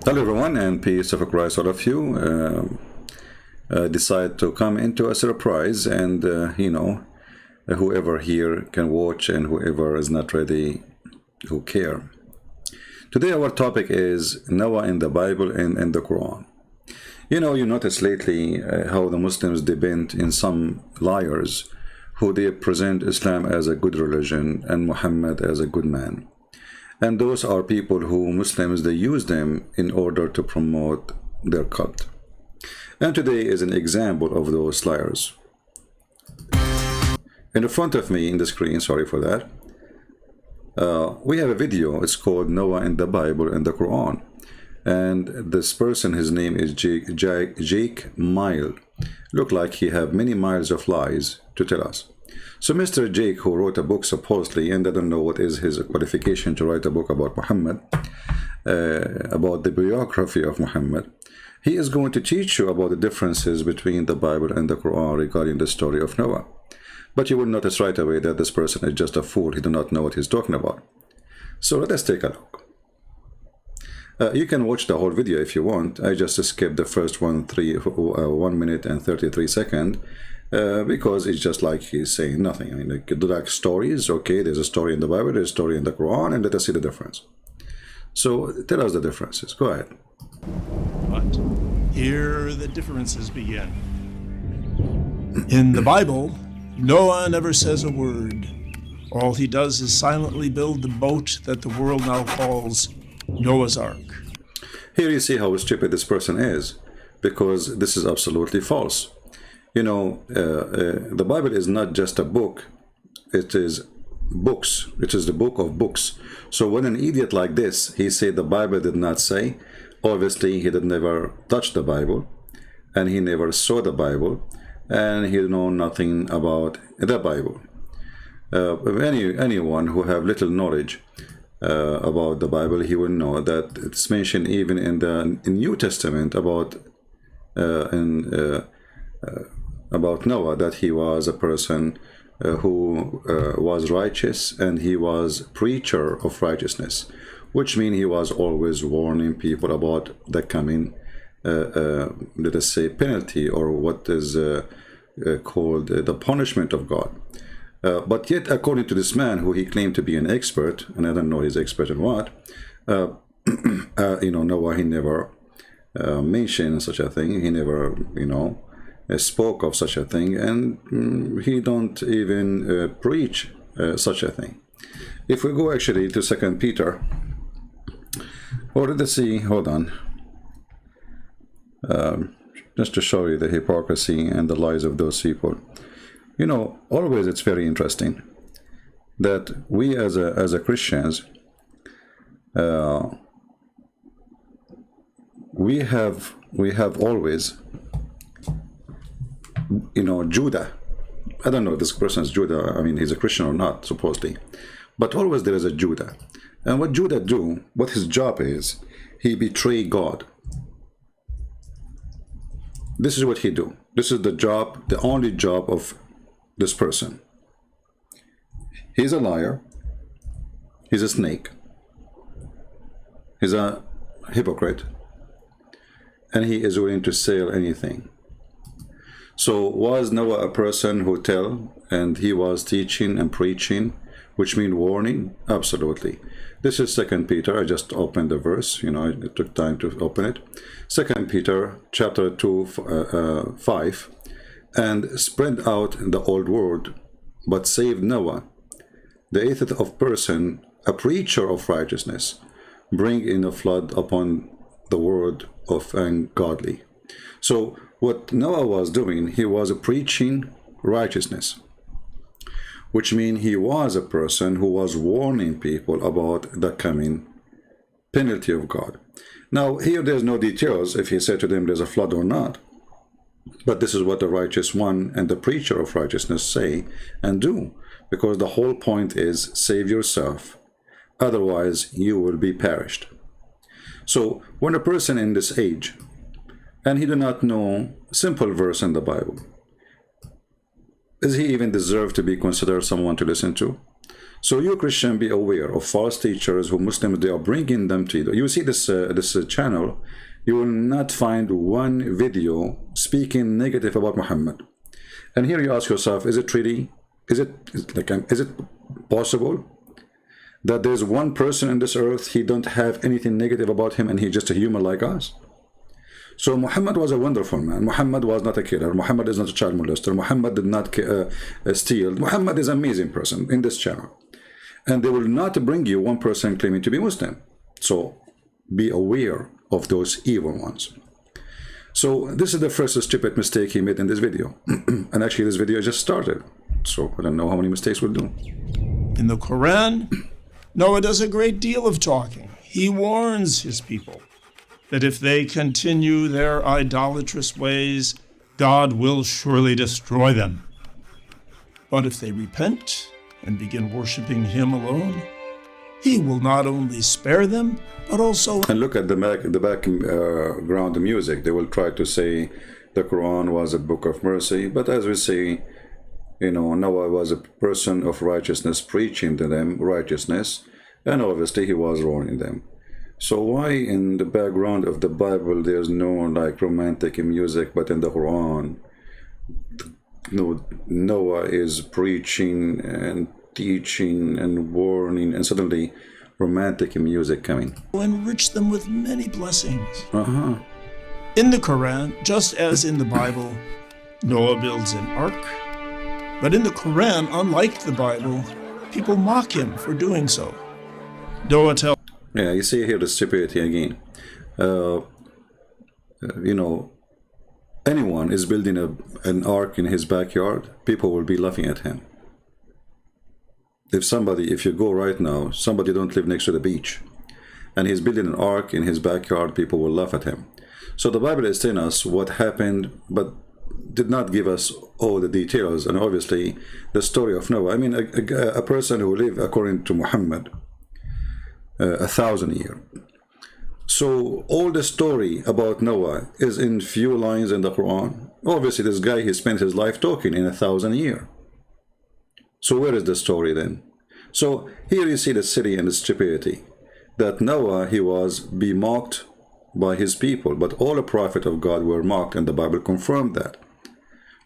Hello everyone, and peace of Christ all of you. Decide to come into a surprise, and whoever here can watch and whoever is not ready, who care. Today our topic is Noah in the Bible and in the Quran. You notice lately how the Muslims depend in some liars who they present Islam as a good religion and Muhammad as a good man. And those are people who Muslims, they use them in order to promote their cult. And today is an example of those liars. In front of me in the screen, sorry for that, we have a video. It's called Noah in the Bible and the Quran. And this person, his name is Jake Mile. Look like he have many miles of lies to tell us. So Mr. Jake, who wrote a book supposedly, and I don't know what is his qualification to write a book about Muhammad, about the biography of Muhammad, he is going to teach you about the differences between the Bible and the Quran regarding the story of Noah. But you will notice right away that this person is just a fool. He does not know what he's talking about. So let us take a look. You can watch the whole video if you want. I just skipped the first 1 minute and 33 seconds. Because it's just like he's saying nothing. I mean, like stories, okay, there's a story in the Bible, there's a story in the Quran, and let us see the difference. So tell us the differences. Go ahead. But here the differences begin. In the Bible, Noah never says a word. All he does is silently build the boat that the world now calls Noah's Ark. Here you see how stupid this person is, because this is absolutely false. The Bible is not just a book, it is books. It is the book of books. So when an idiot like this, he said the Bible did not say, obviously he did never touch the Bible, and he never saw the Bible, and he know nothing about the Bible. Anyone who have little knowledge about the Bible, he will know that it's mentioned even in the New Testament about Noah, that he was a person who was righteous, and he was preacher of righteousness, which means he was always warning people about the coming, let us say, penalty, or what is called the punishment of God. But yet, according to this man, who he claimed to be an expert, and I don't know he's expert in what, Noah, he never mentioned such a thing. He never, spoke of such a thing, and he don't even preach such a thing. If we go actually to 2 Peter, or let's see, hold on, just to show you the hypocrisy and the lies of those people. Always it's very interesting that we as a Christians, we have always, Judah. I don't know if this person is Judah. I mean, he's a Christian or not, supposedly. But always there is a Judah. And what Judah do, what his job is, he betray God. This is what he do. This is the job, the only job of this person. He's a liar. He's a snake. He's a hypocrite. And he is willing to sell anything. So was Noah a person who tell, and he was teaching and preaching, which mean warning? Absolutely. This is 2 Peter. I just opened the verse. It took time to open it. 2 Peter chapter 2, 5. And spread out the old world, but saved Noah, the eighth of person, a preacher of righteousness, bring in a flood upon the world of ungodly. So what Noah was doing, he was preaching righteousness, which means he was a person who was warning people about the coming penalty of God. Now here there's no details if he said to them there's a flood or not, but this is what the righteous one and the preacher of righteousness say and do, because the whole point is save yourself, otherwise you will be perished. So when a person in this age, and he do not know simple verse in the Bible, does he even deserve to be considered someone to listen to? So you Christian, be aware of false teachers who Muslims, they are bringing them to you. You see this channel, you will not find one video speaking negative about Muhammad. And here you ask yourself, is it really, is it possible that there's one person in this earth, he don't have anything negative about him and he's just a human like us? So Muhammad was a wonderful man. Muhammad was not a killer. Muhammad is not a child molester. Muhammad did not steal. Muhammad is an amazing person in this channel. And they will not bring you one person claiming to be Muslim. So be aware of those evil ones. So this is the first stupid mistake he made in this video. And actually this video just started. So I don't know how many mistakes we'll do. In the Quran, Noah does a great deal of talking. He warns his people that if they continue their idolatrous ways, God will surely destroy them. But if they repent and begin worshiping him alone, he will not only spare them, but also... And look at the background music. They will try to say the Quran was a book of mercy, but as we say, you know, Noah was a person of righteousness, preaching to them righteousness, and obviously he was warning them. So why in the background of the Bible there's no like romantic music, but in the Quran, Noah is preaching and teaching and warning, and suddenly romantic music coming? Enrich them with many blessings. Uh-huh. In the Quran, just as in the Bible, Noah builds an ark. But in the Quran, unlike the Bible, people mock him for doing so. Noah tells... Yeah, you see here the stupidity again. You know, anyone is building an ark in his backyard, people will be laughing at him. If you go right now, somebody don't live next to the beach, and he's building an ark in his backyard, people will laugh at him. So the Bible is telling us what happened, but did not give us all the details, and obviously the story of Noah. I mean, a person who lived according to Muhammad 1,000 years. So all the story about Noah is in few lines in the Quran. Obviously this guy, he spent his life talking in 1,000 years. So where is the story then? So here you see the silly and the stupidity, that Noah, he was be mocked by his people, but all the prophets of God were mocked, and the Bible confirmed that.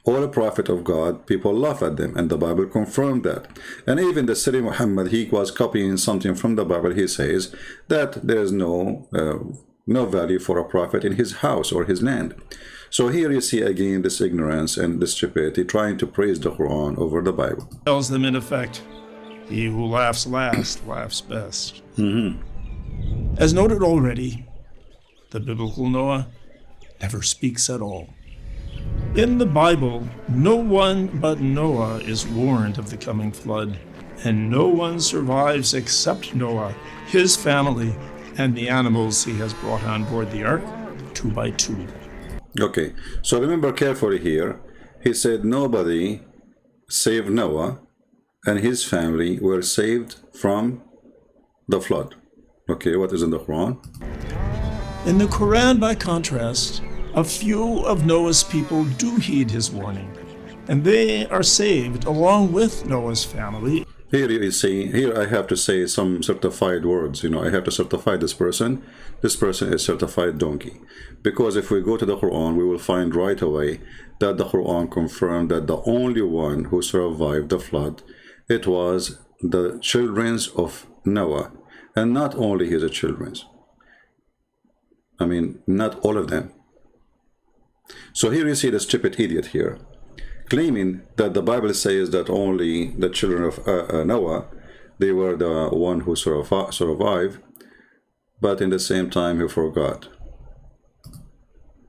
All the prophets of God, people laugh at them, and the Bible confirmed that. And even the silly Muhammad, he was copying something from the Bible. He says that there is no value for a prophet in his house or his land. So here you see again this ignorance and this stupidity, trying to praise the Quran over the Bible. Tells them in effect, he who laughs last laughs best. Mm-hmm. As noted already, the biblical Noah never speaks at all. In the Bible, no one but Noah is warned of the coming flood, and no one survives except Noah, his family, and the animals he has brought on board the ark, 2 by 2. Okay, so remember carefully here, he said nobody save Noah and his family were saved from the flood. Okay, what is in the Quran? In the Quran, by contrast, a few of Noah's people do heed his warning, and they are saved along with Noah's family. Here you see, here I have to say some certified words, you know, I have to certify this person. This person is certified donkey. Because if we go to the Quran, we will find right away that the Quran confirmed that the only one who survived the flood, it was the children of Noah, and not only his children. I mean, not all of them. So here you see the stupid idiot here, claiming that the Bible says that only the children of Noah, they were the one who survived, but in the same time he forgot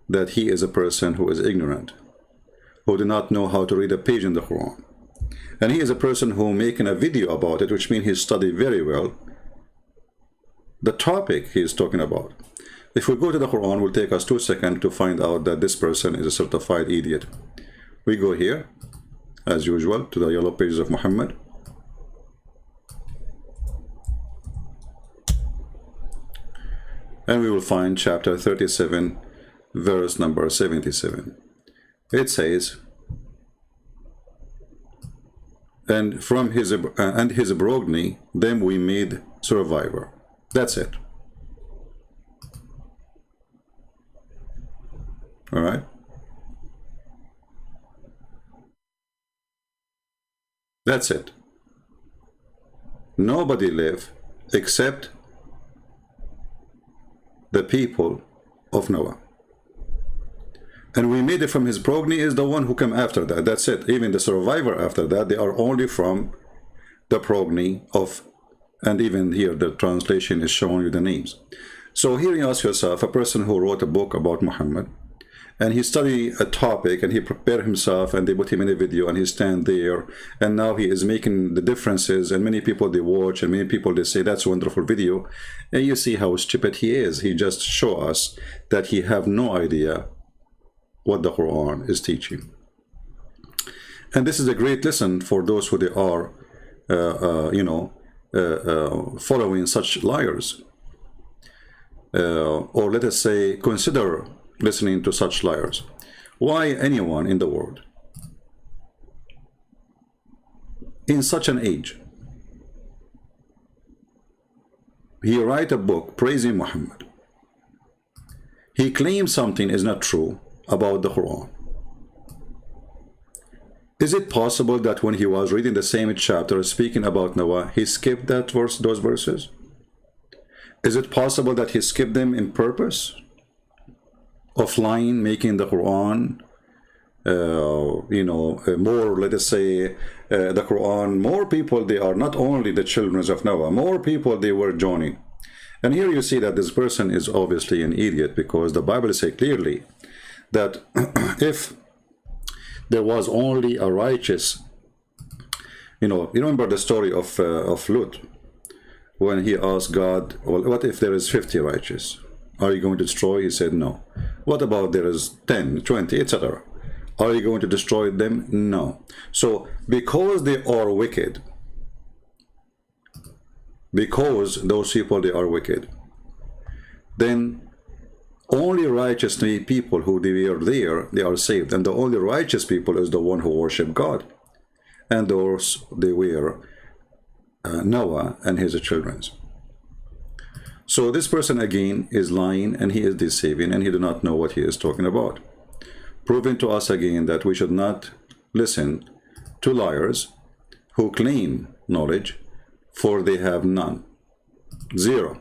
that he is a person who is ignorant, who do not know how to read a page in the Quran. And he is a person who making a video about it, which means he studied very well the topic he is talking about. If we go to the Quran, it will take us 2 seconds to find out that this person is a certified idiot. We go here, as usual, to the yellow pages of Muhammad. And we will find chapter 37, verse number 77. It says, and from his progeny, then we made survivor. That's it. All right. That's it. Nobody live except the people of Noah. And we made it from his progeny is the one who came after that. That's it. Even the survivor after that, they are only from the progeny of, and even here the translation is showing you the names. So here you ask yourself, a person who wrote a book about Muhammad, and he studied a topic and he prepared himself and they put him in a video and he stand there and now he is making the differences, and many people they watch and many people they say that's a wonderful video, and you see how stupid he is. He just show us that he have no idea what the Qur'an is teaching. And this is a great lesson for those who they are following such liars, or let us say consider listening to such liars. Why anyone in the world in such an age he write a book praising Muhammad, he claims something is not true about the Quran? Is it possible that when he was reading the same chapter speaking about Noah, he skipped that verse, those verses? Is it possible that he skipped them in purpose, of lying, making the Quran more, let us say, the Quran, more people, they are not only the children of Noah, more people they were joining. And here you see that this person is obviously an idiot, because the Bible says clearly that if there was only a righteous, you remember the story of Lut, when he asked God, well, what if there is 50 righteous? Are you going to destroy? He said no. What about there is 10, 20, etc.? Are you going to destroy them? No. So because they are wicked, because those people, they are wicked, then only righteous people who they are there, they are saved. And the only righteous people is the one who worship God. And those, they were Noah and his children. So this person again is lying and he is deceiving and he do not know what he is talking about. Proving to us again that we should not listen to liars who claim knowledge, for they have none. Zero.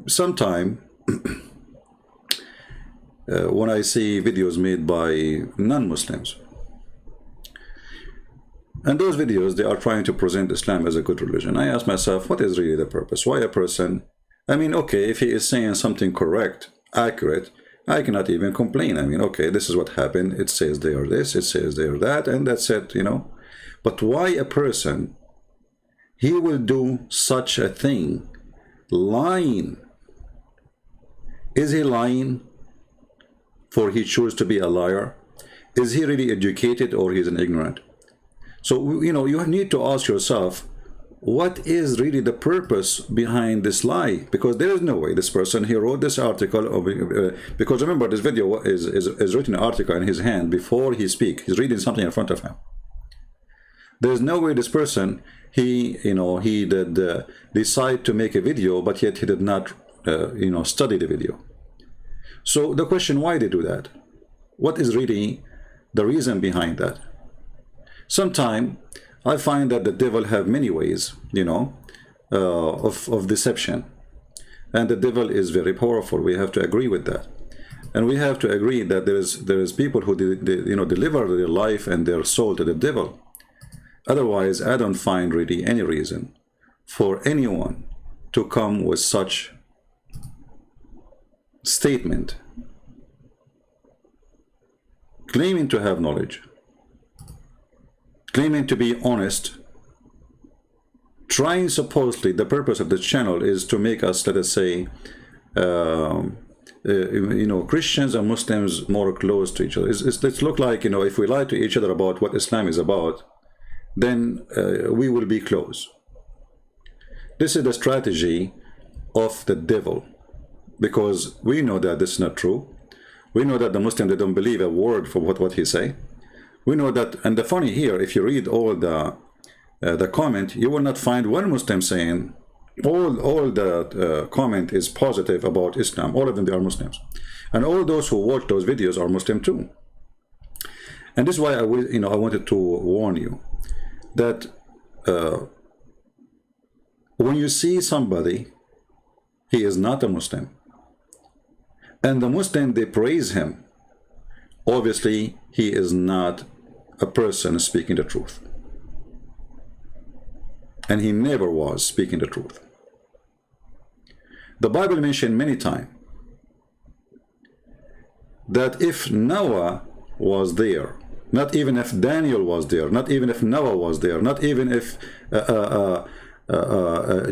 Sometime when I see videos made by non-Muslims, and those videos, they are trying to present Islam as a good religion, I ask myself, what is really the purpose? Why a person, I mean, okay, if he is saying something correct, accurate, I cannot even complain. I mean, okay, this is what happened. It says they are this, it says they are that, and that's it, But why a person, he will do such a thing, lying? Is he lying for he chose to be a liar? Is he really educated or he's an ignorant? So, you need to ask yourself, what is really the purpose behind this lie? Because there is no way this person, he wrote this article, because remember, this video is written an article in his hand before he speaks. He's reading something in front of him. There's no way this person, he did decide to make a video, but yet he did not, study the video. So the question, why they do that? What is really the reason behind that? Sometimes I find that the devil have many ways, of deception, and the devil is very powerful. We have to agree with that, and we have to agree that there is people who deliver their life and their soul to the devil. Otherwise, I don't find really any reason for anyone to come with such statement, claiming to have knowledge, claiming to be honest, trying, supposedly, the purpose of the channel is to make us, let us say, Christians and Muslims more close to each other. It's look like, if we lie to each other about what Islam is about, then we will be close. This is the strategy of the devil, because we know that this is not true. We know that the Muslims, they don't believe a word for what he say. We know that, and the funny here, if you read all the comment, you will not find one Muslim saying all the comment is positive about Islam. All of them, they are Muslims, and all those who watch those videos are Muslim too. And this is why I wanted to warn you that when you see somebody, he is not a Muslim, and the Muslim, they praise him, obviously he is not a person speaking the truth, and he never was speaking the truth. The Bible mentioned many times that if Noah was there, not even if Daniel was there, not even if Noah was there, not even if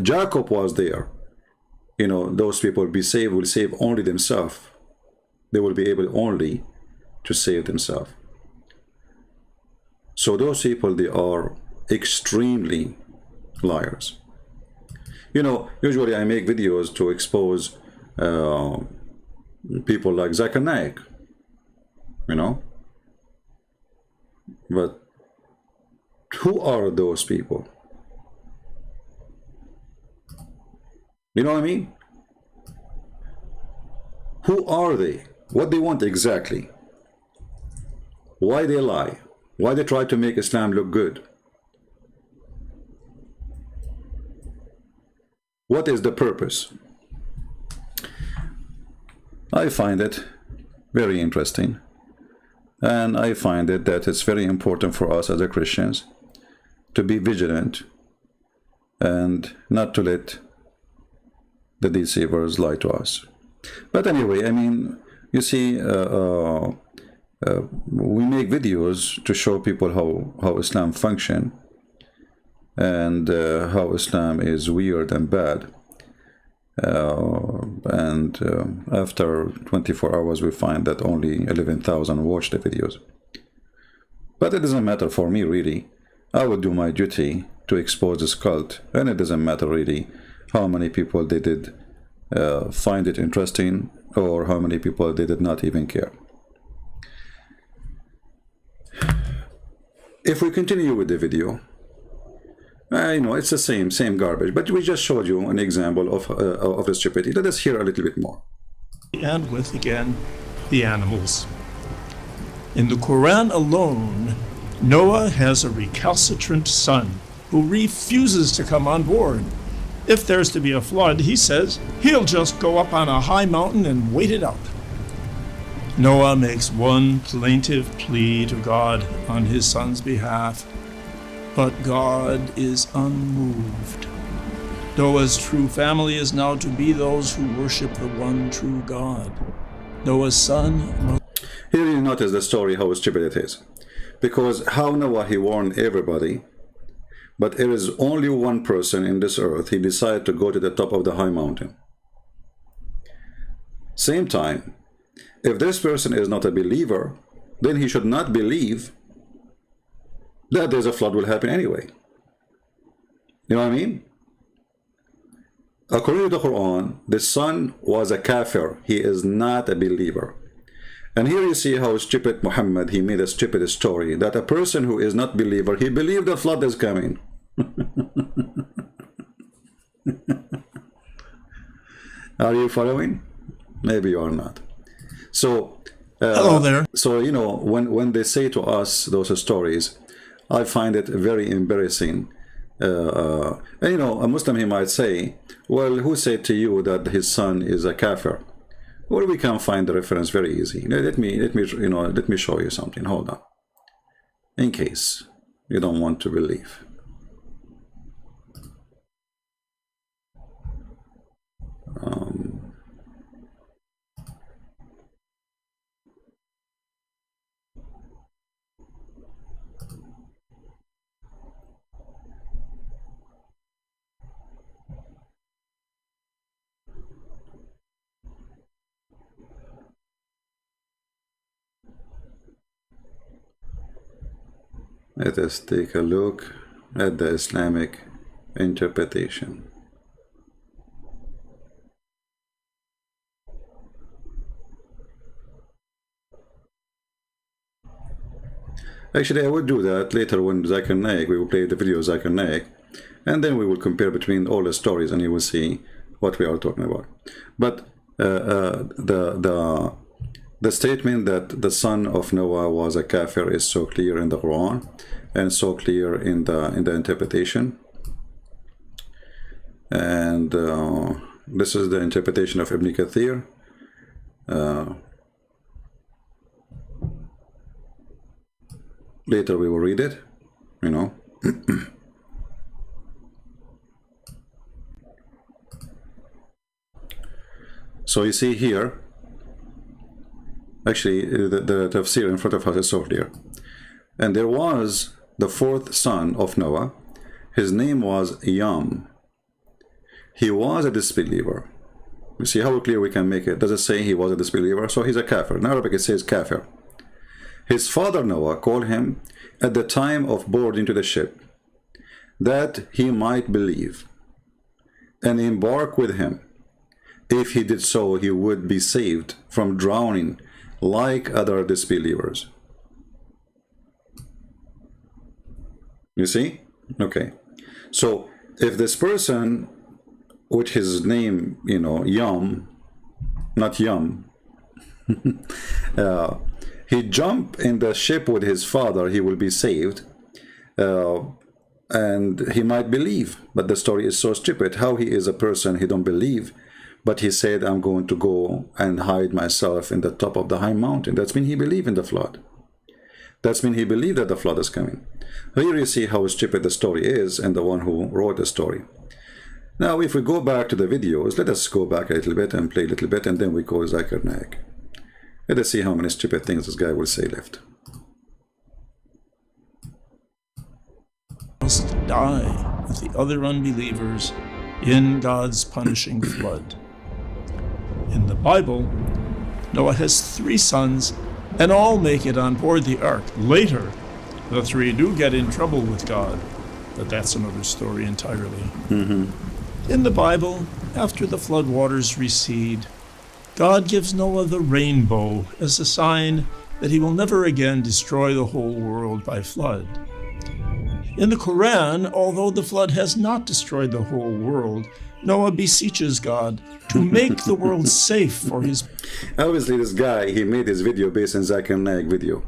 Jacob was there, those people will save only themselves. They will be able only to save themselves. So those people, they are extremely liars. Usually I make videos to expose people like Zakir, Naik, but who are those people? You know what I mean? Who are they? What they want exactly? Why they lie? Why they try to make Islam look good? What is the purpose? I find it very interesting, and I find it that it's very important for us as a Christians to be vigilant and not to let the deceivers lie to us. But anyway, I mean, you see, we make videos to show people how Islam function, and how Islam is weird and bad. After 24 hours, we find that only 11,000 watch the videos. But it doesn't matter for me, really. I will do my duty to expose this cult, and it doesn't matter really how many people they did find it interesting, or how many people they did not even care. If we continue with the video, it's the same garbage, but we just showed you an example of the stupidity. Let us hear a little bit more. And with, again, the animals. In the Qur'an alone, Noah has a recalcitrant son who refuses to come on board. If there's to be a flood, he says he'll just go up on a high mountain and wait it out. Noah makes one plaintive plea to God on his son's behalf, but God is unmoved. Noah's true family is now to be those who worship the one true God. Noah's son... Here you notice the story, how stupid it is. Because how Noah, he warned everybody, but there is only one person in this earth, he decided to go to the top of the high mountain. Same time, if this person is not a believer, then he should not believe that there's a flood will happen anyway. You know what I mean? According to the Quran, the son was a kafir. He is not a believer. And here you see how stupid Muhammad, he made a stupid story, that a person who is not believer, he believed the flood is coming. Are you following? Maybe you are not. So, hello there. So, when they say to us those stories, I find it very embarrassing. And, a Muslim, he might say, well, who said to you that his son is a kafir? Well, we can find the reference very easy. Let me show you something. Hold on. In case you don't want to believe. Let us take a look at the Islamic interpretation. Actually, I would do that later when Zakir Naik, we will play the video of Zakir Naik, and then we will compare between all the stories and you will see what we are talking about. But the statement that the son of Noah was a kafir is so clear in the Quran and so clear in the interpretation. And this is the interpretation of Ibn Kathir. Later we will read it, you know. So you see here, actually the tafsir in front of us is so clear. And there was the fourth son of Noah. His name was Yam. He was a disbeliever. You see how clear we can make it. Does it say he was a disbeliever? So he's a kafir. In Arabic it says kafir. His father Noah called him at the time of boarding to the ship, that he might believe and embark with him. If he did so, he would be saved from drowning like other disbelievers. You see? Okay. So if this person, which his name, you know, Yam, not Yum, he jumped in the ship with his father, he will be saved, and he might believe. But the story is so stupid. How he is a person, he don't believe, but he said, I'm going to go and hide myself in the top of the high mountain. That's mean he believed in the flood. That's mean he believed that the flood is coming. Here you see how stupid the story is and the one who wrote the story. Now if we go back to the videos, let us go back a little bit and play a little bit, and then we go Zakir Naik. Let us see how many stupid things this guy will say left. Must die with the other unbelievers in God's punishing flood. In the Bible, Noah has 3 sons, and all make it on board the ark. Later, the 3 do get in trouble with God, but that's another story entirely. In the Bible, after the flood waters recede, God gives Noah the rainbow as a sign that he will never again destroy the whole world by flood. In the Qur'an, although the flood has not destroyed the whole world, Noah beseeches God to make the world safe for his... Obviously this guy, he made his video based on Zakir Naik video.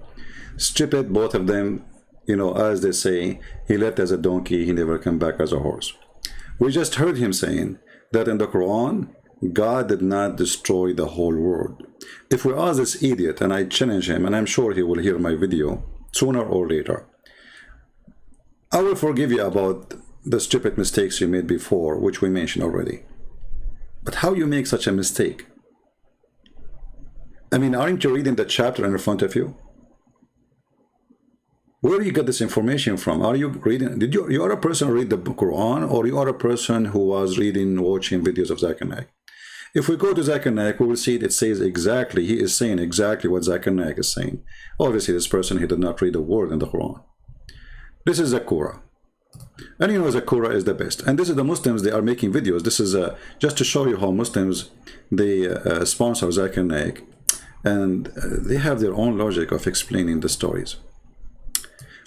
Stupid, both of them, you know, as they say, he left as a donkey, he never came back as a horse. We just heard him saying that in the Quran, God did not destroy the whole world. If we ask this idiot, and I challenge him, and I'm sure he will hear my video sooner or later, I will forgive you about the stupid mistakes you made before, which we mentioned already. But how you make such a mistake? I mean, aren't you reading the chapter in front of you? Where do you get this information from? Are you reading? You are a person who read the Quran, or you are a person who was reading, watching videos of Zakir Naik? If we go to Zakir Naik, we will see it says exactly, he is saying exactly what Zakir Naik is saying. Obviously, this person, he did not read a word in the Quran. This is Zakura. And you know Zakura is the best. And this is the Muslims, they are making videos. This is just to show you how Muslims, they sponsor Zakir Naik. And they have their own logic of explaining the stories.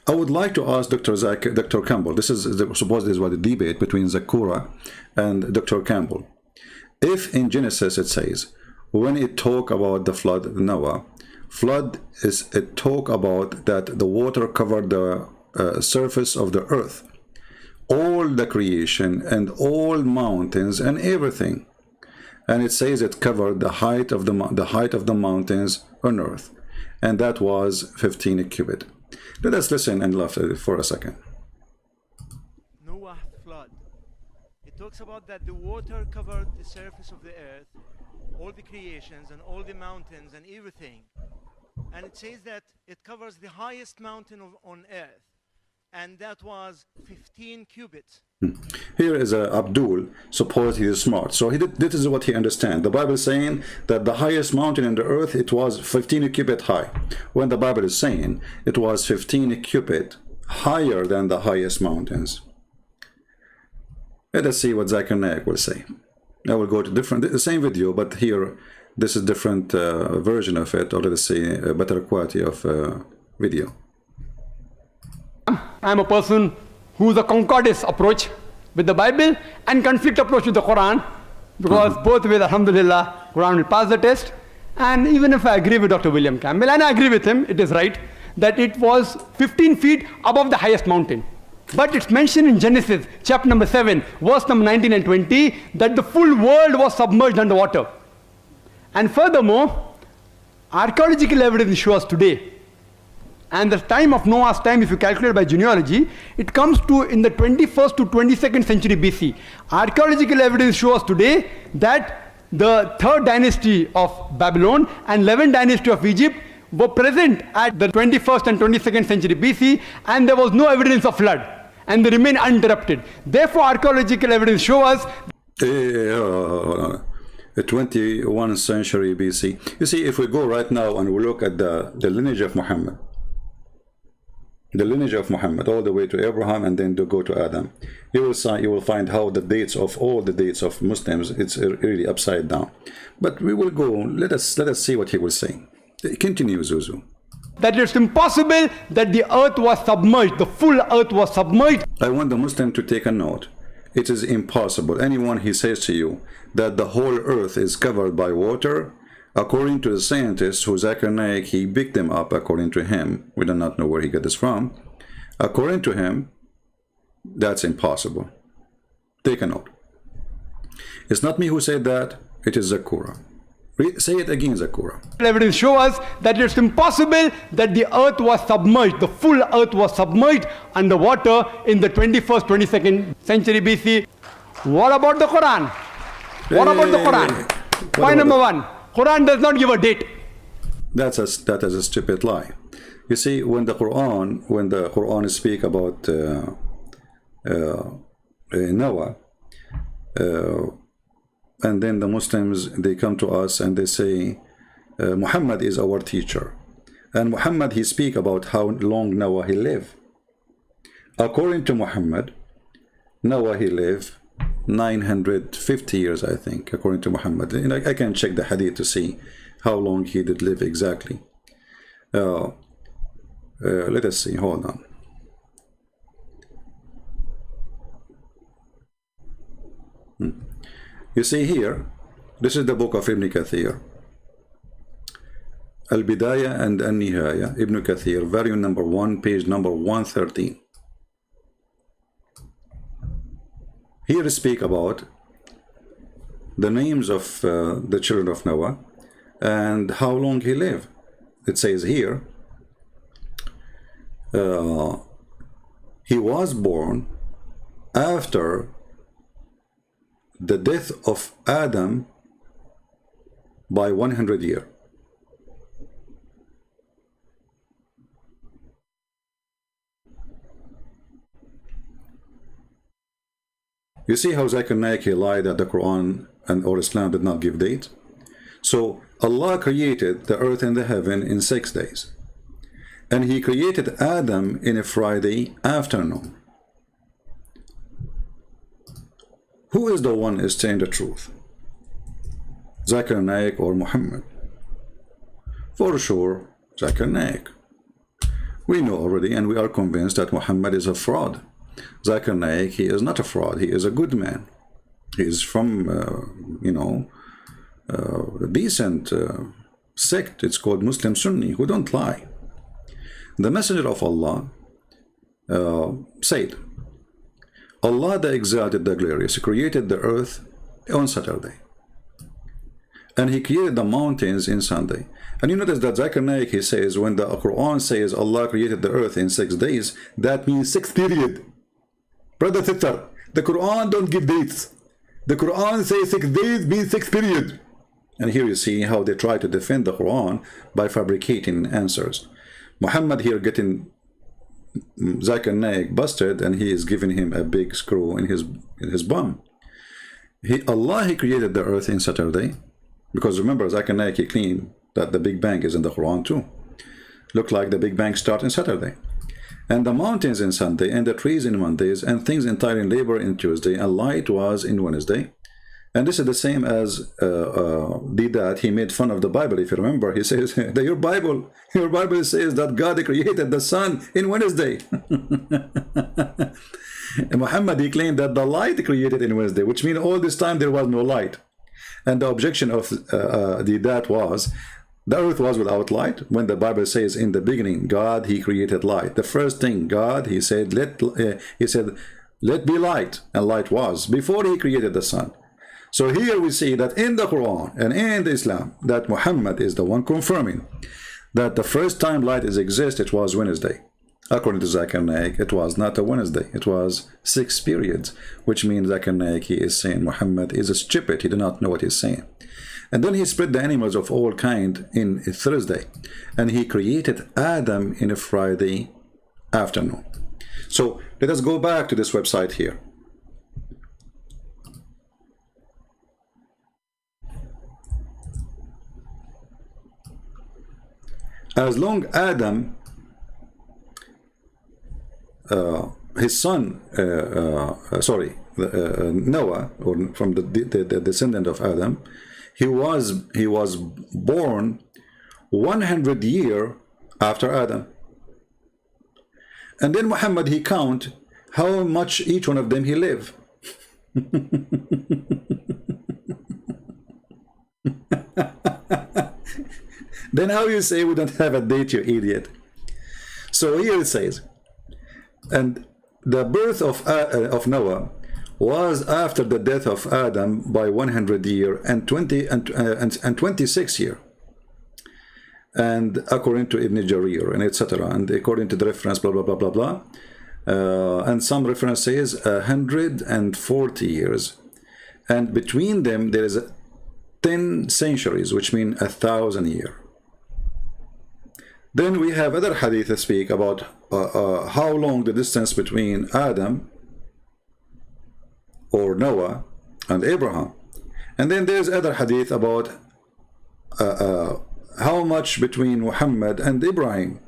I would like to ask Dr. Campbell, this is supposedly is what the debate between Zakura and Dr. Campbell. If in Genesis it says, when it talk about the flood, Noah, flood is it talk about that the water covered the surface of the earth, all the creation and all mountains and everything, and it says it covered the height of the mountains on earth, and that was 15 cubit. Let us listen and laugh for a second. Noah flood. It talks about that the water covered the surface of the earth, all the creations and all the mountains and everything. And it says that it covers the highest mountain on earth, and that was 15 cubits. Here is Abdul, supposedly he is smart. So this is what he understands. The Bible is saying that the highest mountain in the earth, it was 15 cubit high. When the Bible is saying it was 15 cubit higher than the highest mountains. Let us see what Zakir Naik will say. I will go to the same video, but here this is different version of it, or let us say a better quality of video. I'm a person who's a concordance approach with the Bible and conflict approach with the Quran, because both ways, alhamdulillah, Quran will pass the test. And even if I agree with Dr. William Campbell, and I agree with him, it is right, that it was 15 feet above the highest mountain. But it's mentioned in Genesis, chapter number 7, verse number 19 and 20, that the full world was submerged underwater. And furthermore, archaeological evidence shows today, and the time of Noah's time, if you calculate by genealogy, it comes to in the 21st to 22nd century BC. Archaeological evidence shows today that the 3rd dynasty of Babylon and 11th dynasty of Egypt were present at the 21st and 22nd century BC, and there was no evidence of flood, and they remain uninterrupted. Therefore, archaeological evidence shows us the 21st century BC. You see, if we go right now and we look at the lineage of Muhammad, all the way to Abraham and then to go to Adam, you will find how the dates of all the dates of Muslims, it's really upside down. But we will go, let us see what he will say. Continue, Zuzu. that it's impossible that the earth was submerged, the full earth was submerged. I want the Muslim to take a note. It is impossible. Anyone he says to you that the whole earth is covered by water, according to the scientist who Zakir Naik, he picked them up according to him. We do not know where he got this from. According to him, that's impossible. Take a note. It's not me who said that, it is Zakura. Say it again, Zakura. Evidence shows us that it's impossible that the earth was submerged, the full earth was submerged underwater in the 21st, 22nd century BC. What about the Quran? What about the Quran? Point number one, Quran does not give a date. That is a stupid lie. You see, when the Quran speak about Noah, and then the Muslims, they come to us and they say, Muhammad is our teacher. And Muhammad, he speak about how long Noah he lived. According to Muhammad, Noah he lived 950 years, I think, according to Muhammad. And I can check the hadith to see how long he did live exactly. Let us see, hold on. You see here, this is the book of Ibn Kathir. Al-Bidayah and Al-Nihaya, Ibn Kathir, volume number 1, page number 113. Here speak about the names of the children of Noah and how long he lived. It says here, he was born after the death of Adam by 100 years. You see how Zakir Naik lied that the Quran and or Islam did not give date? So Allah created the earth and the heaven in 6 days. And he created Adam in a Friday afternoon. Who is the one is saying the truth? Zakir Naik or Muhammad? For sure, Zakir Naik. We know already and we are convinced that Muhammad is a fraud. Zakir Naik, he is not a fraud, he is a good man. He is from, a decent sect. It's called Muslim Sunni, who don't lie. The Messenger of Allah said, Allah the Exalted, the Glorious, created the earth on Saturday. And he created the mountains in Sunday. And you notice that Zakir Naik, he says, when the Quran says Allah created the earth in 6 days, that means 6 period. Brother, sister, the Quran don't give dates. The Quran says 6 days means 6 period. And here you see how they try to defend the Quran by fabricating answers. Muhammad here getting Zakir Naik busted, and he is giving him a big screw in his bum. Allah, he created the earth in Saturday, because remember Zakir Naik, he claimed that the Big Bang is in the Quran too. Look like the Big Bang start in Saturday, and the mountains in Sunday, and the trees in Mondays, and things entirely in labor in Tuesday, and light was in Wednesday, And this is the same as that he made fun of the Bible. If you remember, he says that your Bible says that God created the sun in Wednesday. And Muhammad, he claimed that the light created in Wednesday, which means all this time there was no light. And the objection of that was, the earth was without light. When the Bible says in the beginning, God, he created light. The first thing, God, he said, let be light, and light was, before he created the sun. So here we see that in the Quran and in the Islam, that Muhammad is the one confirming that the first time light exists, it was Wednesday. According to Zakir Naik, it was not a Wednesday, it was 6 periods, which means Zakir Naik, he is saying Muhammad is stupid, he did not know what he's saying. And then he spread the animals of all kind in a Thursday, and he created Adam in a Friday afternoon. So let us go back to this website here. As long Adam, his son, Noah, or from the descendant of Adam, he was born 100 years after Adam. And then Muhammad, he count how much each one of them he lived. Then how you say we don't have a date, you idiot? So here it says, and the birth of Noah was after the death of Adam by 100 years and 26 years. And according to Ibn Jarir and etc. And according to the reference, blah, blah, blah, blah, blah. And some reference says 140 years. And between them, there is 10 centuries, which mean 1,000 years. Then we have other hadith that speak about how long the distance between Adam or Noah and Abraham. And then there's other hadith about how much between Muhammad and Ibrahim.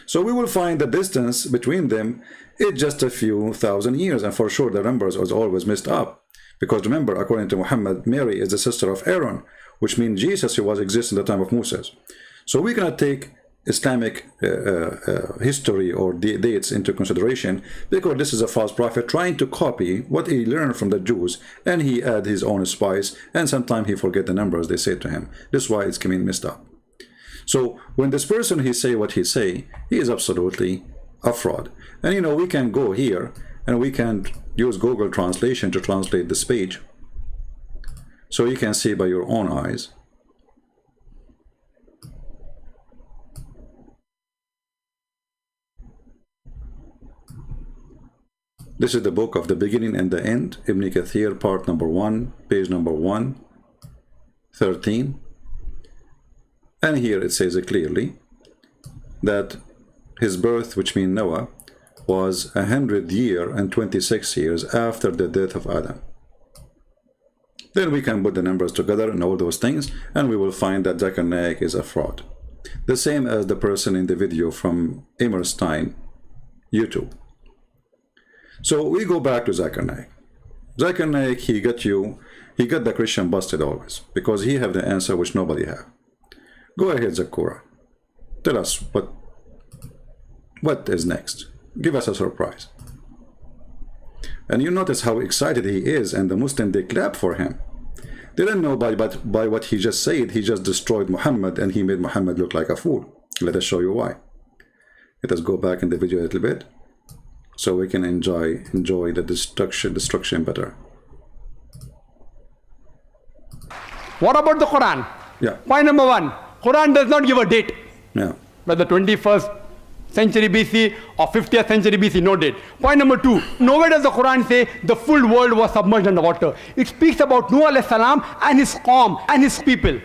So we will find the distance between them is just a few thousand years, and for sure the numbers was always messed up. Because remember, according to Muhammad, Mary is the sister of Aaron, which means Jesus, who was existing at the time of Moses. So we cannot take Islamic history or dates into consideration, because this is a false prophet trying to copy what he learned from the Jews, and he add his own spice, and sometimes he forget the numbers they say to him. This is why it's coming messed up. So when this person he say what he say, he is absolutely a fraud. And you know, we can go here and we can use Google translation to translate this page, so you can see by your own eyes. This is the book of the beginning and the end, Ibn Kathir, part number 1, page number 113. And here it says clearly that his birth, which means Noah, was 100 years and 26 years after the death of Adam. Then we can put the numbers together and all those things, and we will find that Zakir Naik is a fraud. The same as the person in the video from Emerstein, YouTube. So we go back to Zakir Naik. Zakir Naik, he got the Christian busted always, because he have the answer which nobody have. Go ahead, Zakura. Tell us what is next. Give us a surprise. And you notice how excited he is, and the Muslim, they clap for him. They don't know by what he just said, he just destroyed Muhammad, and he made Muhammad look like a fool. Let us show you why. Let us go back in the video a little bit, so we can enjoy the destruction better. What about the Quran? Yeah. Point number 1, Quran does not give a date. Yeah. Whether 21st century BC or 50th century BC, no date. Point number 2, nowhere does the Quran say the full world was submerged under water. It speaks about Noah alayhi salam and his qawm and his people.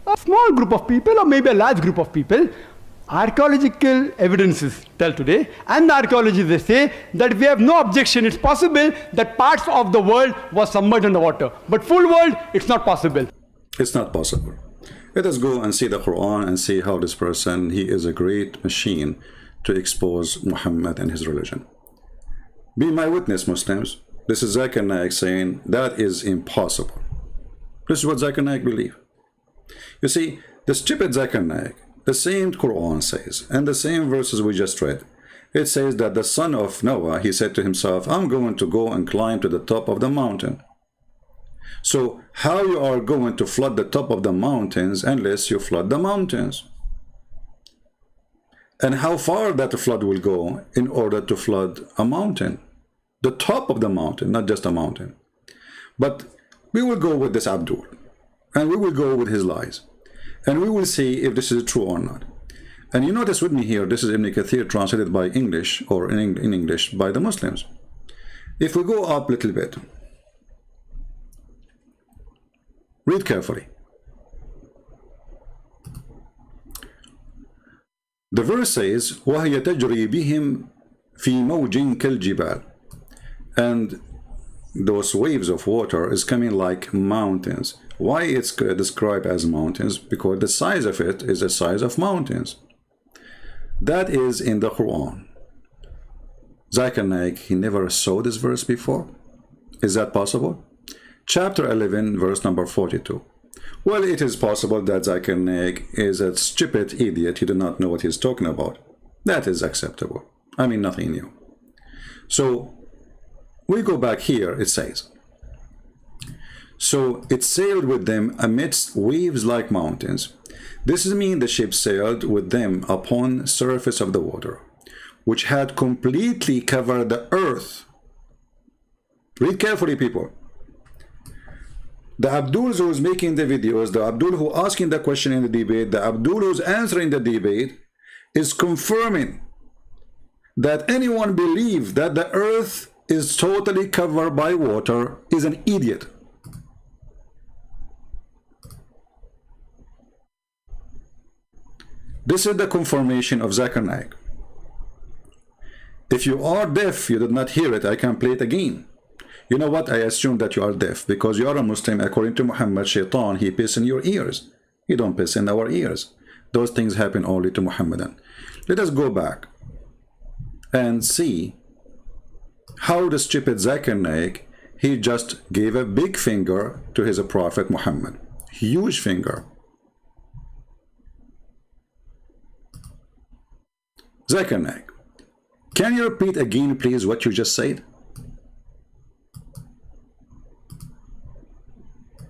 A small group of people, or maybe a large group of people. Archaeological evidences tell today, and the archaeologists, they say that we have no objection. It's possible that parts of the world was submerged under water, but full world, it's not possible. It's not possible. Let us go and see the Quran and see how this person, he is a great machine to expose Muhammad and his religion. Be my witness, Muslims. This is Zakir Naik saying that is impossible. This is what Zakir Naik believe. You see, the stupid Zakir Naik, the same Qur'an says, and the same verses we just read, it says that the son of Noah, he said to himself, I'm going to go and climb to the top of the mountain. So how you are going to flood the top of the mountains unless you flood the mountains? And how far that flood will go in order to flood a mountain? The top of the mountain, not just a mountain. But we will go with this Abdul, and we will go with his lies, and we will see if this is true or not. And you notice with me here, this is Ibn Kathir translated by English, or in English by the Muslims. If we go up a little bit, read carefully. The verse says, وَهِيَ تَجْرِي بِهِمْ فِي مَوْجٍ كَالْجِبَالِ. And those waves of water is coming like mountains. Why it's described as mountains? Because the size of it is the size of mountains. That is in the Qur'an. Zakir Naik, he never saw this verse before. Is that possible? Chapter 11, verse number 42. Well, it is possible that Zakir Naik is a stupid idiot. He does not know what he's talking about. That is acceptable. I mean, nothing new. So, we go back here, it says, so it sailed with them amidst waves like mountains. This means the ship sailed with them upon surface of the water, which had completely covered the earth. Read carefully, people. The Abduls who is making the videos, the Abdul who asking the question in the debate, the Abdul who's answering the debate, is confirming that anyone believe that the earth is totally covered by water is an idiot. This is the confirmation of Zakir Naik. If you are deaf, you did not hear it, I can play it again. You know what? I assume that you are deaf because you are a Muslim. According to Muhammad, Shaitan, he piss in your ears. He don't piss in our ears. Those things happen only to Muhammadan. Let us go back and see how the stupid Zakir Naik, he just gave a big finger to his Prophet Muhammad. Huge finger. Zakir Naik, can you repeat again, please, what you just said?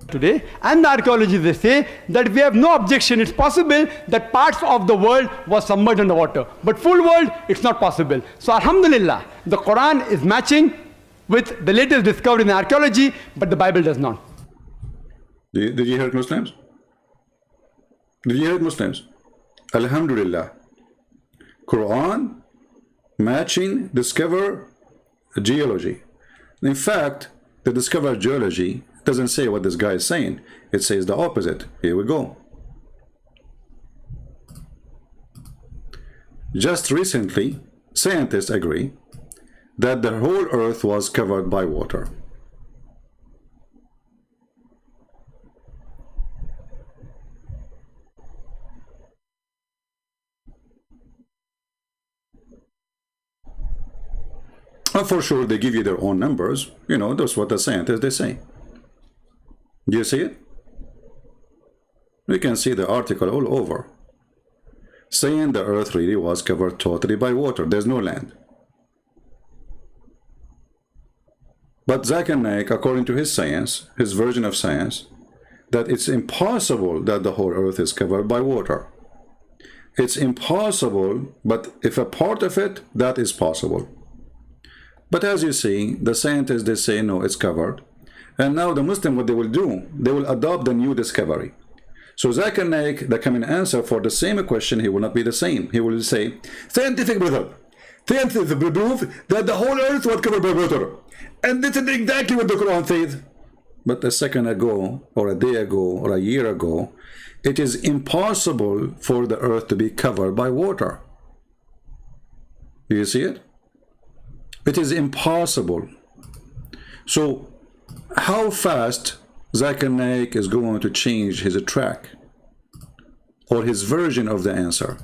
Today, and the archaeologists, they say that we have no objection. It's possible that parts of the world was submerged under water, but full world, it's not possible. So alhamdulillah, the Quran is matching with the latest discovery in archaeology, but the Bible does not. Did you hear it, Muslims? Did you hear it, Muslims? Alhamdulillah. Quran matching discover geology. In fact, the discover geology doesn't say what this guy is saying. It says the opposite. Here we go. Just recently, scientists agree that the whole earth was covered by water. And for sure, they give you their own numbers. You know, that's what the scientists, they say. Do you see it? We can see the article all over, saying the earth really was covered totally by water. There's no land. But Zakir Naik, according to his science, his version of science, that it's impossible that the whole earth is covered by water. It's impossible, but if a part of it, that is possible. But as you see, the scientists, they say, no, it's covered. And now the Muslim, what they will do, they will adopt the new discovery. So Zakir Naik, the coming answer for the same question, he will not be the same. He will say, scientific brother, scientists prove that the whole earth was covered by water. And this is exactly what the Quran says. But a second ago, or a day ago, or a year ago, it is impossible for the earth to be covered by water. Do you see it? It is impossible. So, how fast Zakir Naik is going to change his track or his version of the answer?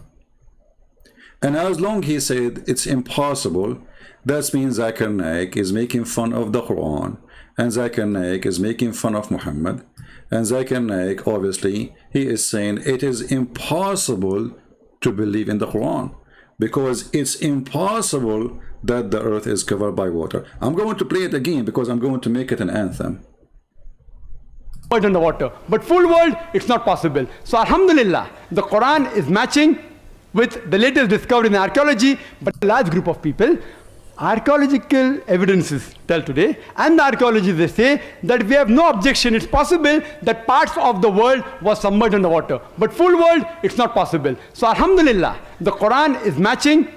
And as long he said it's impossible, that means Zakir Naik is making fun of the Quran, and Zakir Naik is making fun of Muhammad, and Zakir Naik, obviously, he is saying it is impossible to believe in the Quran, because it's impossible that the earth is covered by water. I'm going to play it again because I'm going to make it an anthem. Underwater, but full world, it's not possible. So alhamdulillah, the Quran is matching with the latest discovery in archaeology, but a large group of people, archaeological evidences tell today, and the archaeologists, they say that we have no objection. It's possible that parts of the world was submerged underwater, but full world, it's not possible. So alhamdulillah, the Quran is matching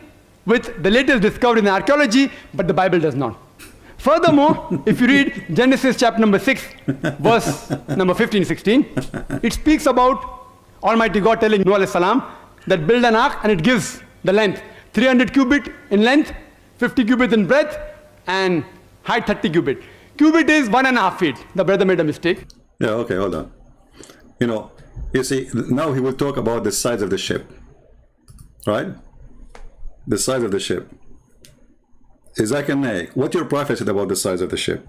with the latest discovery in archaeology, but the Bible does not. Furthermore, if you read Genesis chapter number 6, verse number 15-16, it speaks about Almighty God telling Noah alayhi salam that build an ark, and it gives the length 300 cubit in length, 50 cubits in breadth, and height 30 cubit. Cubit is 1.5 feet. The brother made a mistake. Yeah, okay, hold on. You see, now he will talk about the size of the ship, right? The size of the ship. Zakir Naik, what your prophet said about the size of the ship?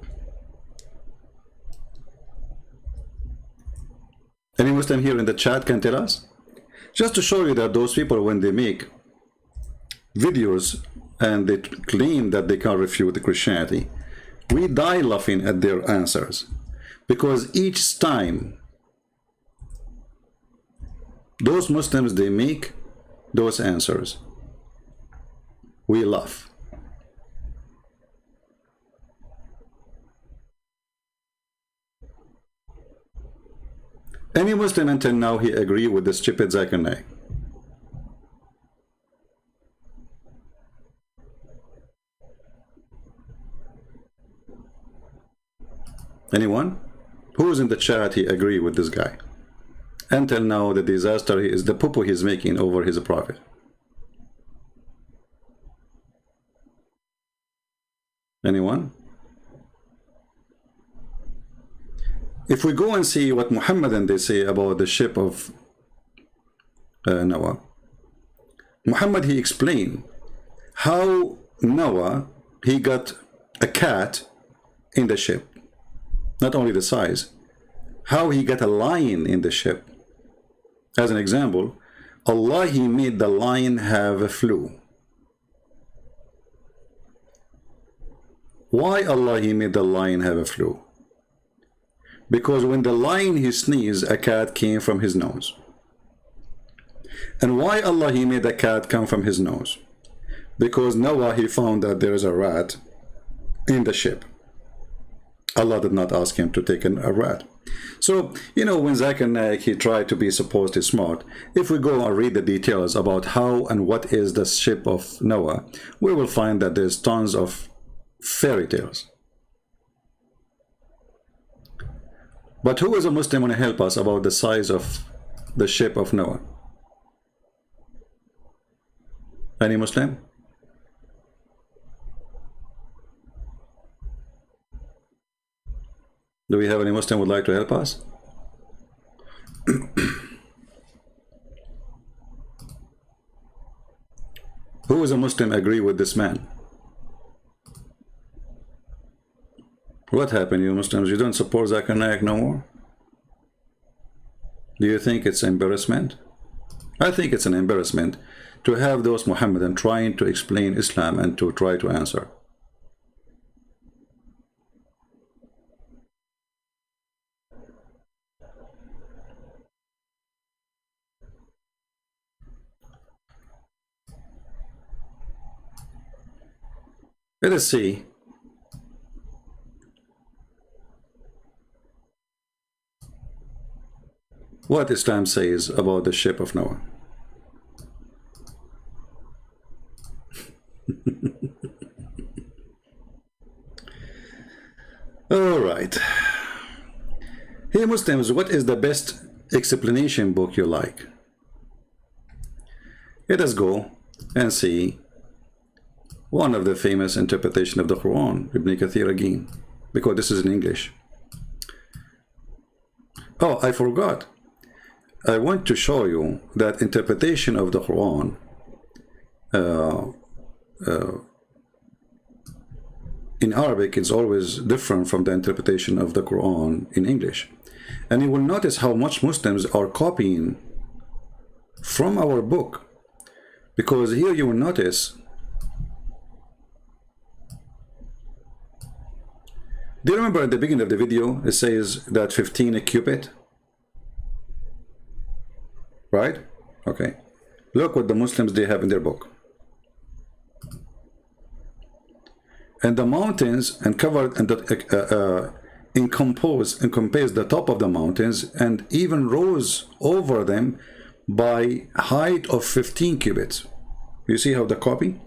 Any Muslim here in the chat can tell us? Just to show you that those people, when they make videos and they claim that they can refute the Christianity, we die laughing at their answers, because each time those Muslims, they make those answers, we laugh. Any Muslim until now, he agree with the stupid Zakir Naik? Anyone? Who is in the chat, he agree with this guy? Until now, the disaster is the poo-poo he's making over his prophet. Anyone? If we go and see what Muhammadan they say about the ship of Noah, Muhammad, he explained how Noah, he got a cat in the ship. Not only the size, how he got a lion in the ship. As an example, Allah, he made the lion have a flu. Why Allah, he made the lion have a flu? Because when the lion he sneezed, a cat came from his nose. And why Allah, he made the cat come from his nose? Because Noah, he found that there is a rat in the ship. Allah did not ask him to take a rat. So, when Zakir Naik, he tried to be supposedly smart, if we go and read the details about how and what is the ship of Noah, we will find that there's tons of fairy tales. But who is a Muslim going to help us about the size of the ship of Noah? Any Muslim? Do we have any Muslim who would like to help us? Who is a Muslim agree with this man? What happened, you Muslims? You don't support Zakir Naik no more? Do you think it's embarrassment? I think it's an embarrassment to have those Muhammadan trying to explain Islam and to try to answer. Let us see what Islam says about the ship of Noah. All right. Hey Muslims, what is the best explanation book you like? Let us go and see one of the famous interpretation of the Quran, Ibn Kathir again, because this is in English. Oh, I forgot. I want to show you that interpretation of the Quran in Arabic is always different from the interpretation of the Quran in English. And you will notice how much Muslims are copying from our book, because here you will notice, do you remember at the beginning of the video it says that 15 a cubit, right? Okay, look what the Muslims they have in their book. And the mountains and covered and encompass the top of the mountains and even rose over them by height of 15 cubits. You see how the copy?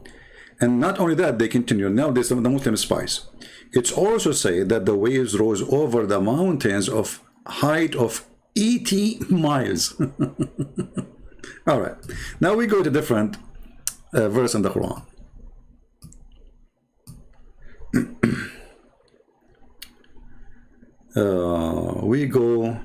And not only that, they continue. Now this the Muslim spies. It's also say that the waves rose over the mountains of height of 80 miles. All right. Now we go to different verse in the Quran. We go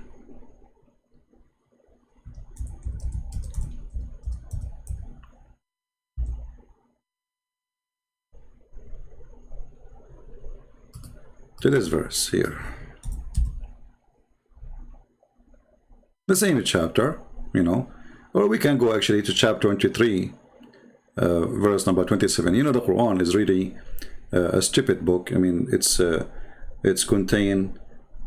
to this verse here, the same chapter, you know, or we can go actually to chapter 23, verse number 27. You know, the Quran is really a stupid book. I mean, it's contained.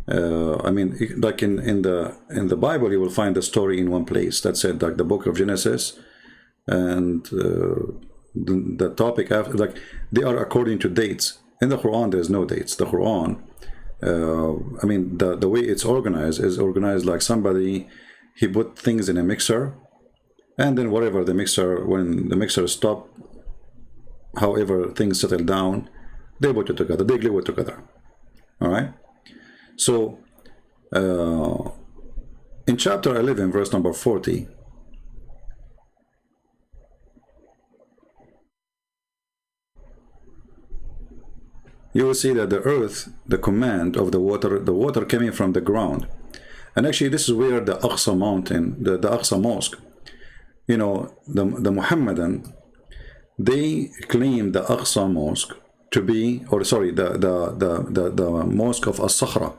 I mean, like in the Bible, you will find the story in one place. That said, like the book of Genesis, and the topic after, like they are according to dates. In the Quran, there's no dates. The Quran, I mean, the way it's organized is organized like somebody, he put things in a mixer, and then whatever the mixer, when the mixer stopped, however things settle down, they put it together, they glue it together. All right. So, in chapter 11, verse number 40, you will see that the earth, the command of the water coming from the ground. And actually, this is where the Aqsa mountain, the Aqsa mosque, you know, the Muhammadan, they claim the Aqsa mosque to be, or sorry, the mosque of As-Sakhra,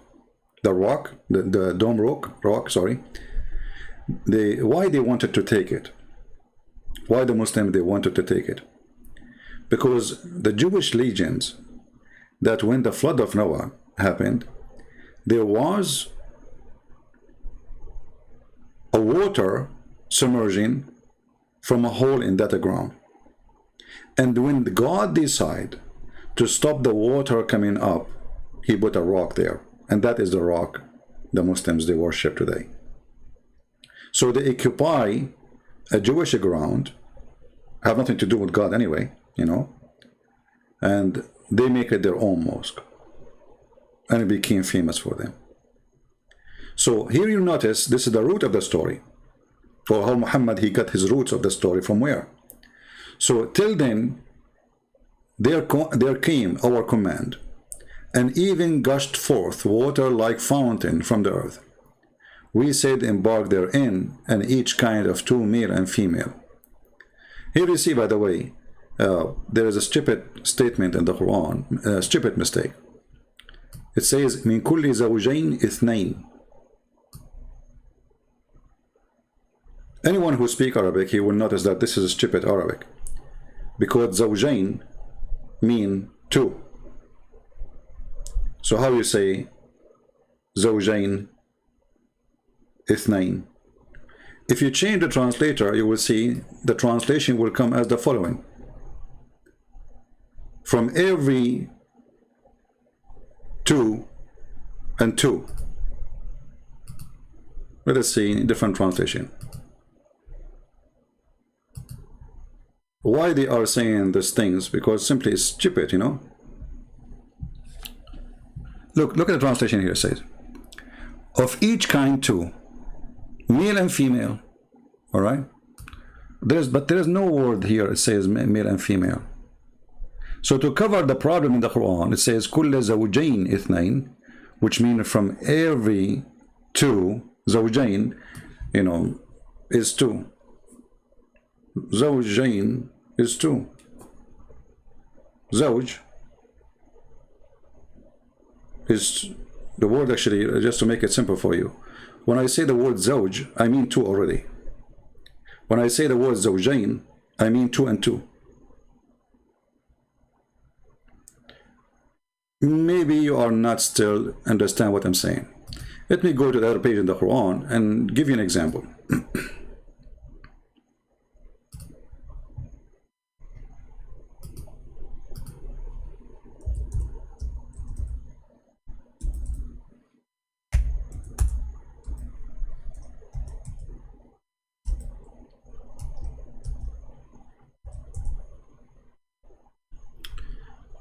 the rock, the dome rock, sorry. Why they wanted to take it? Why the Muslims they wanted to take it? Because the Jewish legends that when the flood of Noah happened, there was a water submerging from a hole in that ground. And when God decided to stop the water coming up, he put a rock there. And that is the rock the Muslims they worship today. So they occupy a Jewish ground, have nothing to do with God anyway, you know, and they make it their own mosque, and it became famous for them. So here you notice this is the root of the story, for how Muhammad he got his roots of the story from where. So till then, there came our command, and even gushed forth water like fountain from the earth. We said, embark therein, and each kind of two, male and female. Here you see, by the way, there is a stupid statement in the Quran, a stupid mistake. It says, min kulli zawjayn ithnayn. Anyone who speaks Arabic, he will notice that this is stupid Arabic, because zawjayn mean two. So how you say zawjayn ithnayn? If you change the translator, you will see the translation will come as the following: from every two and two. Let us see different translation. Why they are saying these things? Because simply it's stupid, you know. Look at the translation here. It says, of each kind two, male and female. All right. But there is no word here. It says male and female. So to cover the problem in the Quran, it says كل زوجين اثنين, which means from every two, زوجين, you know, is two. زوجين is two. Zawj is the word, actually, just to make it simple for you. When I say the word zawj, I mean two already. When I say the word zawjain, I mean two and two. Maybe you are not still understand what I'm saying. Let me go to the other page in the Quran and give you an example.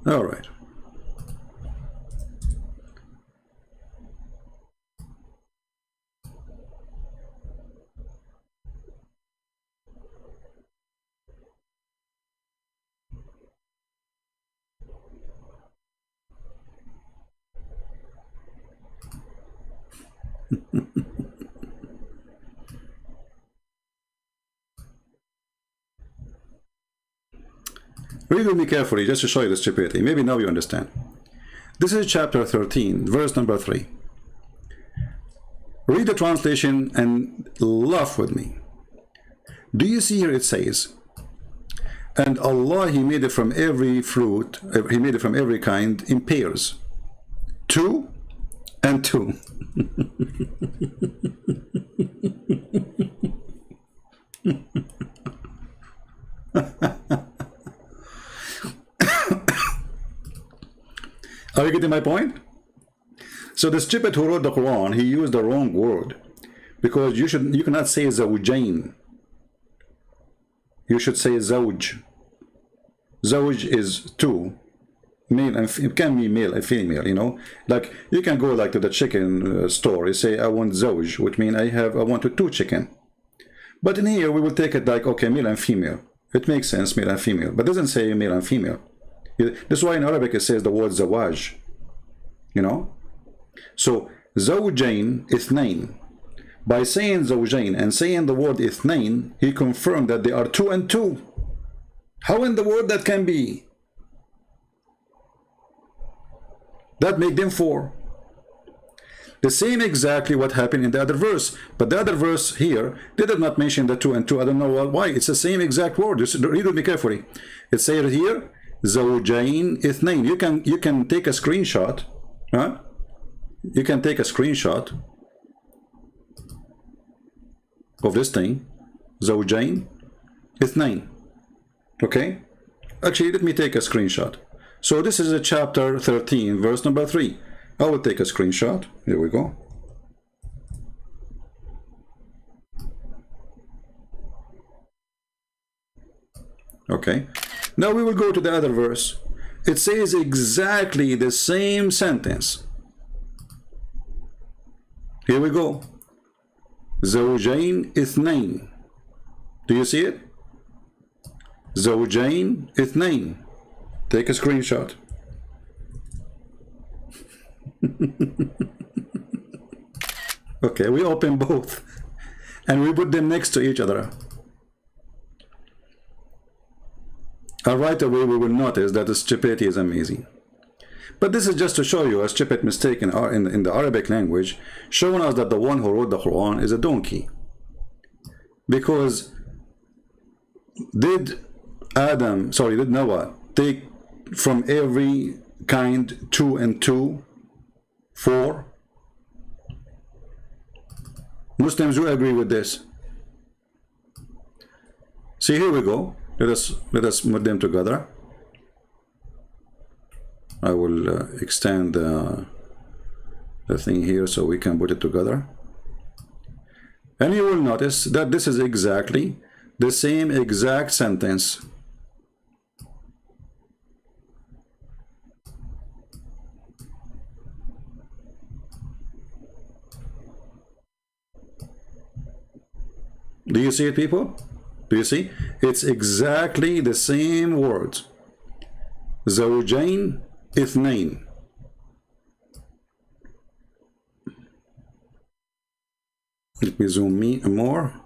All right. Read with me carefully just to show you the stupidity. Maybe now you understand. This is chapter 13, verse number 3. Read the translation and laugh with me. Do you see here it says, and Allah, He made it from every fruit, He made it from every kind in pairs. Two and two. Are you getting my point? So the stupid who wrote the Quran, he used the wrong word, because you cannot say zawjain. You should say zawj. Zawj is two, male and it can be male and female. You know, like you can go like to the chicken store. You say I want zawj, which means I want two chicken. But in here we will take it like, okay, male and female. It makes sense, male and female, but it doesn't say male and female. That's why in Arabic it says the word zawaj. You know, so zawjain ithnain. By saying zawjain and saying the word ithnain, he confirmed that they are two and two. How in the world that can be? That make them four. The same exactly what happened in the other verse, but the other verse here, they did not mention the two and two. I don't know why. It's the same exact word. Just read with me carefully. It says here, zawjain ithnain. You can take a screenshot, huh? You can take a screenshot of this thing, zawjain ithnain. Okay? Actually, let me take a screenshot. So this is a chapter 13, verse number 3. I will take a screenshot. Here we go. Okay. Now we will go to the other verse. It says exactly the same sentence. Here we go. Zawjain ithnain. Do you see it? Zawjain ithnain. Take a screenshot. Okay, we open both and we put them next to each other. And right away we will notice that the stupidity is amazing. But this is just to show you a stupid mistake in the Arabic language, showing us that the one who wrote the Quran is a donkey. Because did Noah take from every kind two and two? 4? Muslims do agree with this. See, here we go. Let us put them together. I will extend the thing here so we can put it together. And you will notice that this is exactly the same exact sentence. Do you see it, people? Do you see? It's exactly the same words. Zawjain ithnain. Let me zoom more.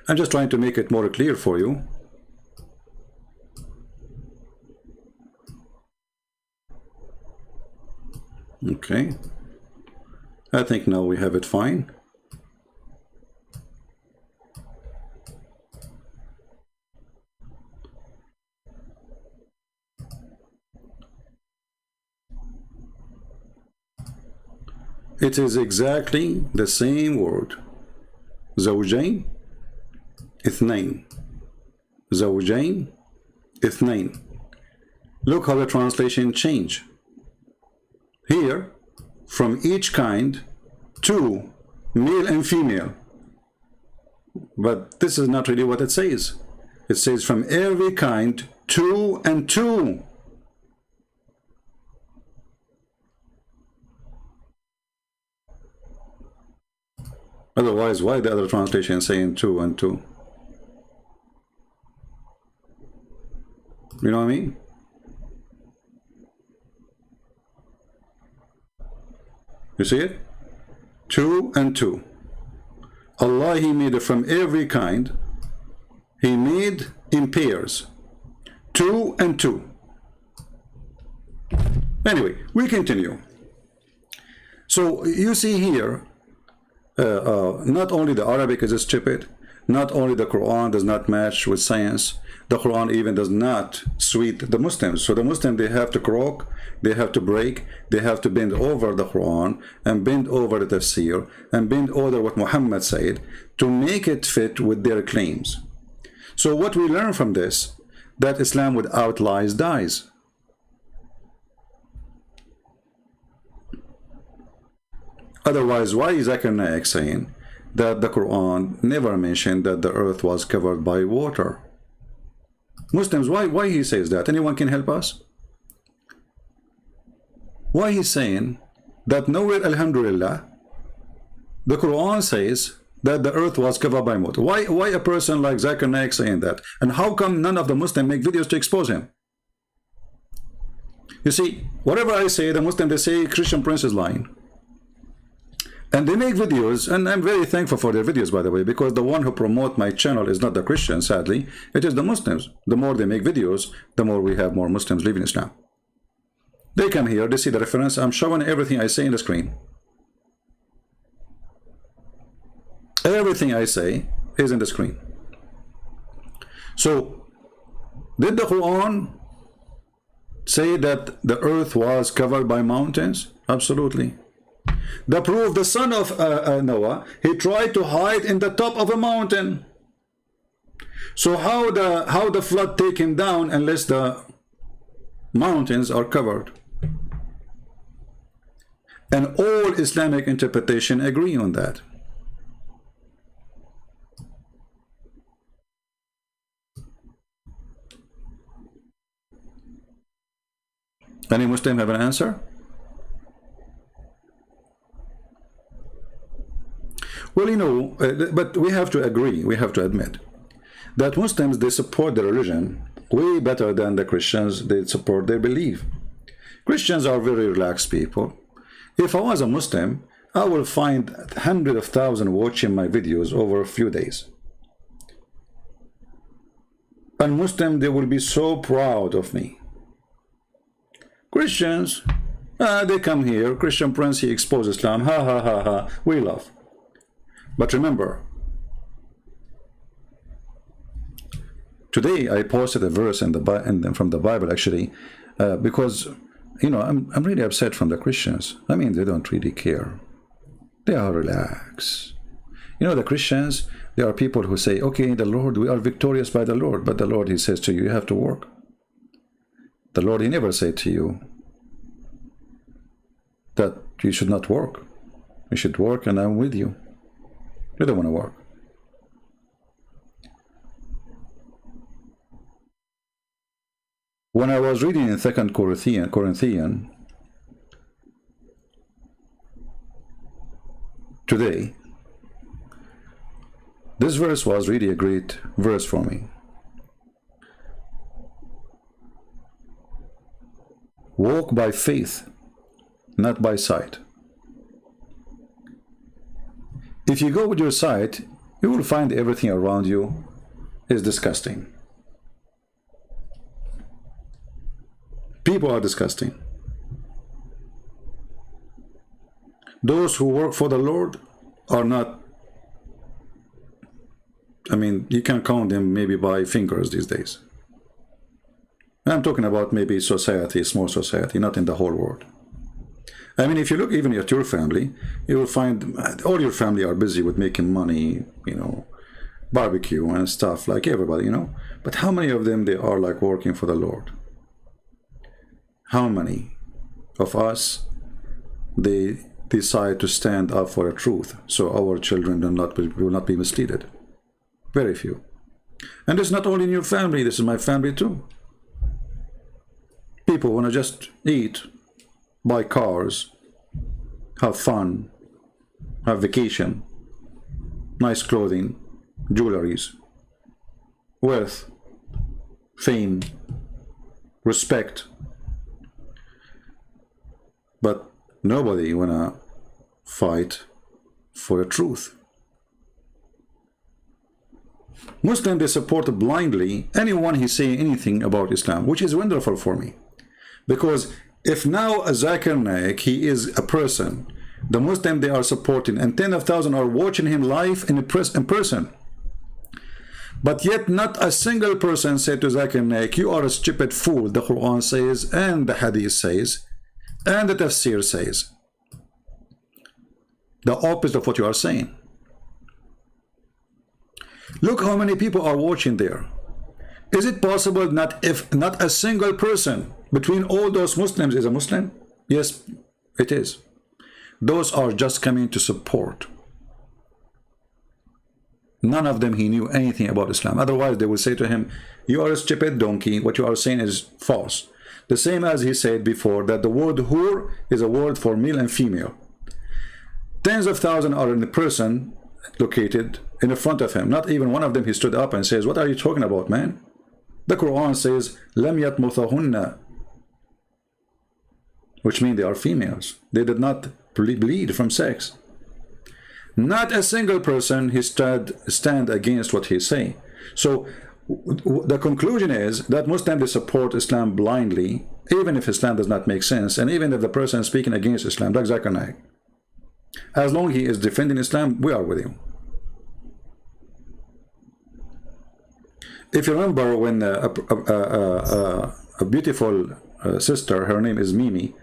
I'm just trying to make it more clear for you. Okay, I think now we have it fine. It is exactly the same word. زوجين اثنين. زوجين اثنين. Look how the translation change. Here, from each kind, two, male and female. But this is not really what it says. It says from every kind, two and two. Otherwise, why the other translation saying two and two? You know what I mean? You see it? Two and two. Allah, He made it from every kind. He made in pairs. Two and two. Anyway, we continue. So you see here, not only the Arabic is stupid, not only the Quran does not match with science, the Quran even does not suit the Muslims. So the Muslims, they have to croak, they have to break, they have to bend over the Quran and bend over the tafsir and bend over what Muhammad said to make it fit with their claims. So what we learn from this, that Islam without lies dies. Otherwise, why is Zakir Naik saying that the Quran never mentioned that the earth was covered by water? Muslims, why he says that? Anyone can help us? Why he's saying that nowhere, alhamdulillah, the Quran says that the earth was covered by water? Why a person like Zakir Naik saying that? And how come none of the Muslims make videos to expose him? You see, whatever I say, the Muslim, they say Christian Prince is lying. And they make videos, and I'm very thankful for their videos, by the way, because the one who promote my channel is not the Christians, sadly. It is the Muslims. The more they make videos, the more we have more Muslims living in Islam. They come here, they see the reference. I'm showing everything I say in the screen. Everything I say is in the screen. So, did the Quran say that the earth was covered by mountains? Absolutely. The proof, the son of Noah, he tried to hide in the top of a mountain. So how the flood take him down unless the mountains are covered? And all Islamic interpretation agree on that. Any Muslim have an answer? Well, you know, but we have to agree, we have to admit that Muslims, they support their religion way better than the Christians. They support their belief. Christians are very relaxed people. If I was a Muslim, I will find hundreds of thousands watching my videos over a few days. And Muslims, they will be so proud of me. Christians, they come here, Christian Prince, he exposed Islam, ha ha ha ha, we laugh. But remember, today I posted a verse from the Bible, actually, because, you know, I'm really upset from the Christians. I mean, they don't really care. They are relaxed. You know, the Christians, there are people who say, okay, the Lord, we are victorious by the Lord. But the Lord, he says to you, you have to work. The Lord, he never said to you that you should not work. You should work and I'm with you. You don't want to work. When I was reading in 2 Corinthians today, this verse was really a great verse for me. Walk by faith, not by sight. If you go with your sight, you will find everything around you is disgusting. People are disgusting. Those who work for the Lord are not, I mean, you can count them maybe by fingers these days. I'm talking about maybe society, small society, not in the whole world. I mean, if you look even at your family, you will find all your family are busy with making money, you know, barbecue and stuff, like everybody, you know. But how many of them they are like working for the Lord? How many of us they decide to stand up for the truth so our children will not be misled? Very few. And it's not only in your family, this is my family too. People want to just eat, buy cars, have fun, have vacation, nice clothing, jewelries, wealth, fame, respect. But nobody wanna fight for the truth. Muslims, they support blindly anyone who saying anything about Islam, which is wonderful for me. Because if now a Zakir Naik, he is a person, the Muslim they are supporting, and 10,000 are watching him live in person. But yet not a single person said to Zakir Naik, you are a stupid fool, the Qur'an says, and the Hadith says, and the Tafsir says. The opposite of what you are saying. Look how many people are watching there. Is it possible if not a single person between all those Muslims is a Muslim? Yes, it is. Those are just coming to support. None of them he knew anything about Islam. Otherwise they will say to him, you are a stupid donkey, what you are saying is false. The same as he said before that the word hur is a word for male and female. Tens of thousands are in the person located in the front of him. Not even one of them he stood up and says, what are you talking about, man? The Quran says, لَمْ يَطْمُثَهُنَّ, which means they are females. They did not bleed from sex. Not a single person he stand against what he say. So the conclusion is that Muslims they support Islam blindly, even if Islam does not make sense, and even if the person is speaking against Islam, like Zakir Naik. As long as he is defending Islam, we are with him. If you remember when a beautiful sister, her name is Mimi,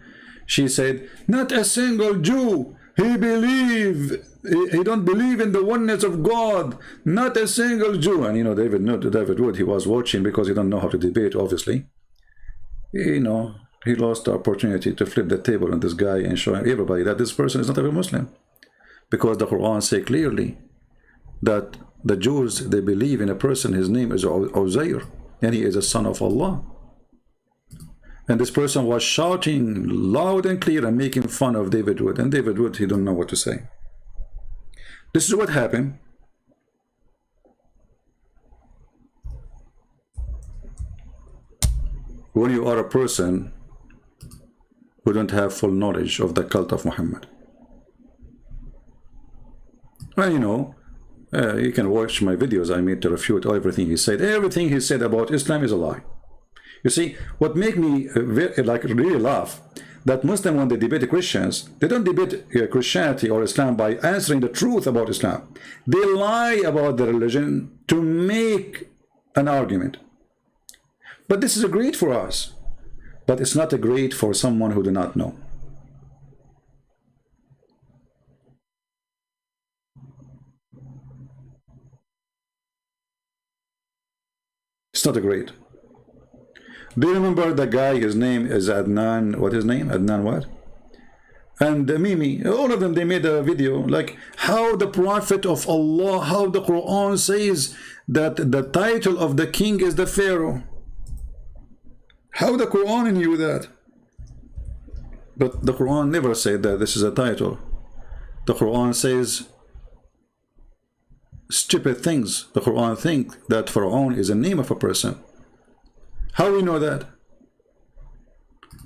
she said, not a single Jew, he don't believe in the oneness of God, not a single Jew. And you know, David Wood, he was watching because he don't know how to debate, obviously. You know, he lost the opportunity to flip the table on this guy and show everybody that this person is not a Muslim. Because the Quran says clearly that the Jews, they believe in a person, his name is Uzair, and he is a son of Allah. And this person was shouting loud and clear and making fun of David Wood. And David Wood, he don't know what to say. This is what happened. When you are a person who don't have full knowledge of the cult of Muhammad. Well, you know, you can watch my videos I made to refute everything he said. Everything he said about Islam is a lie. You see, what make me really laugh, that Muslims, when they debate Christians, they don't debate Christianity or Islam by answering the truth about Islam. They lie about the religion to make an argument. But this is a great for us. But it's not a great for someone who do not know. It's not a great. Do you remember the guy, his name is Adnan, what his name? Adnan what? And Mimi, all of them, they made a video like how the Prophet of Allah, how the Quran says that the title of the king is the Pharaoh. How the Quran knew that? But the Quran never said that this is a title. The Quran says stupid things. The Quran thinks that Pharaoh is a name of a person. How we know that?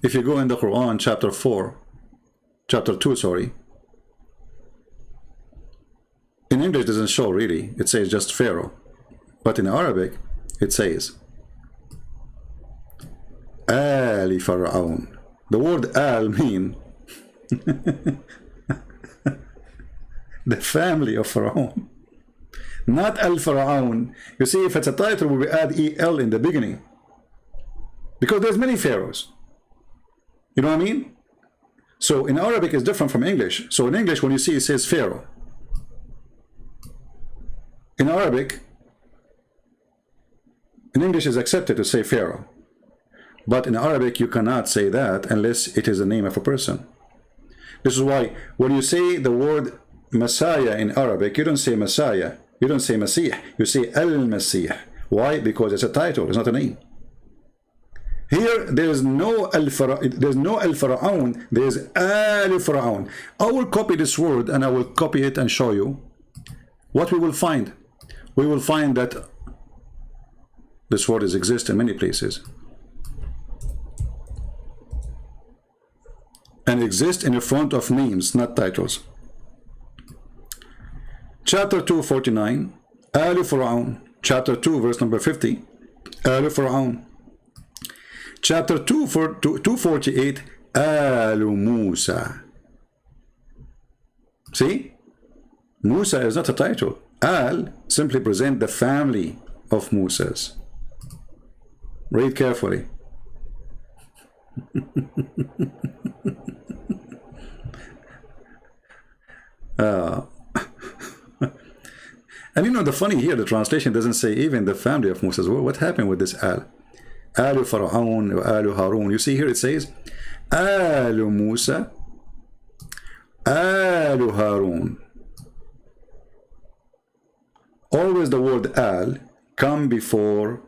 If you go in the Quran, chapter 2, sorry. In English doesn't show really. It says just Pharaoh. But in Arabic, it says Ali Pharaoh. The word Al mean the family of Pharaoh. Not Al Pharaoh. You see, if it's a title, we add EL in the beginning. Because there's many pharaohs. You know what I mean? So in Arabic it's different from English. So in English, when you see it says Pharaoh. In Arabic, in English is accepted to say Pharaoh. But in Arabic you cannot say that unless it is the name of a person. This is why when you say the word Messiah in Arabic, you don't say Messiah. You don't say Masih. You say Al-Masih. Why? Because it's a title, it's not a name. Here there is no Al-Faraun, there is Al-Faraun. I will copy this word and I will copy it and show you what we will find. We will find that this word exists in many places and exists in the front of names, not titles. Chapter 249, Al-Faraun. Chapter 2 verse number 50, Al-Faraun. Chapter 248, Al-Musa. See? Musa is not a title. Al simply present the family of Musas. Read carefully. And you know the funny here, the translation doesn't say even the family of Musas. What happened with this Al? Al Pharaoh, Al Harun. You see here it says Al Musa, Al Harun. Always the word Al come before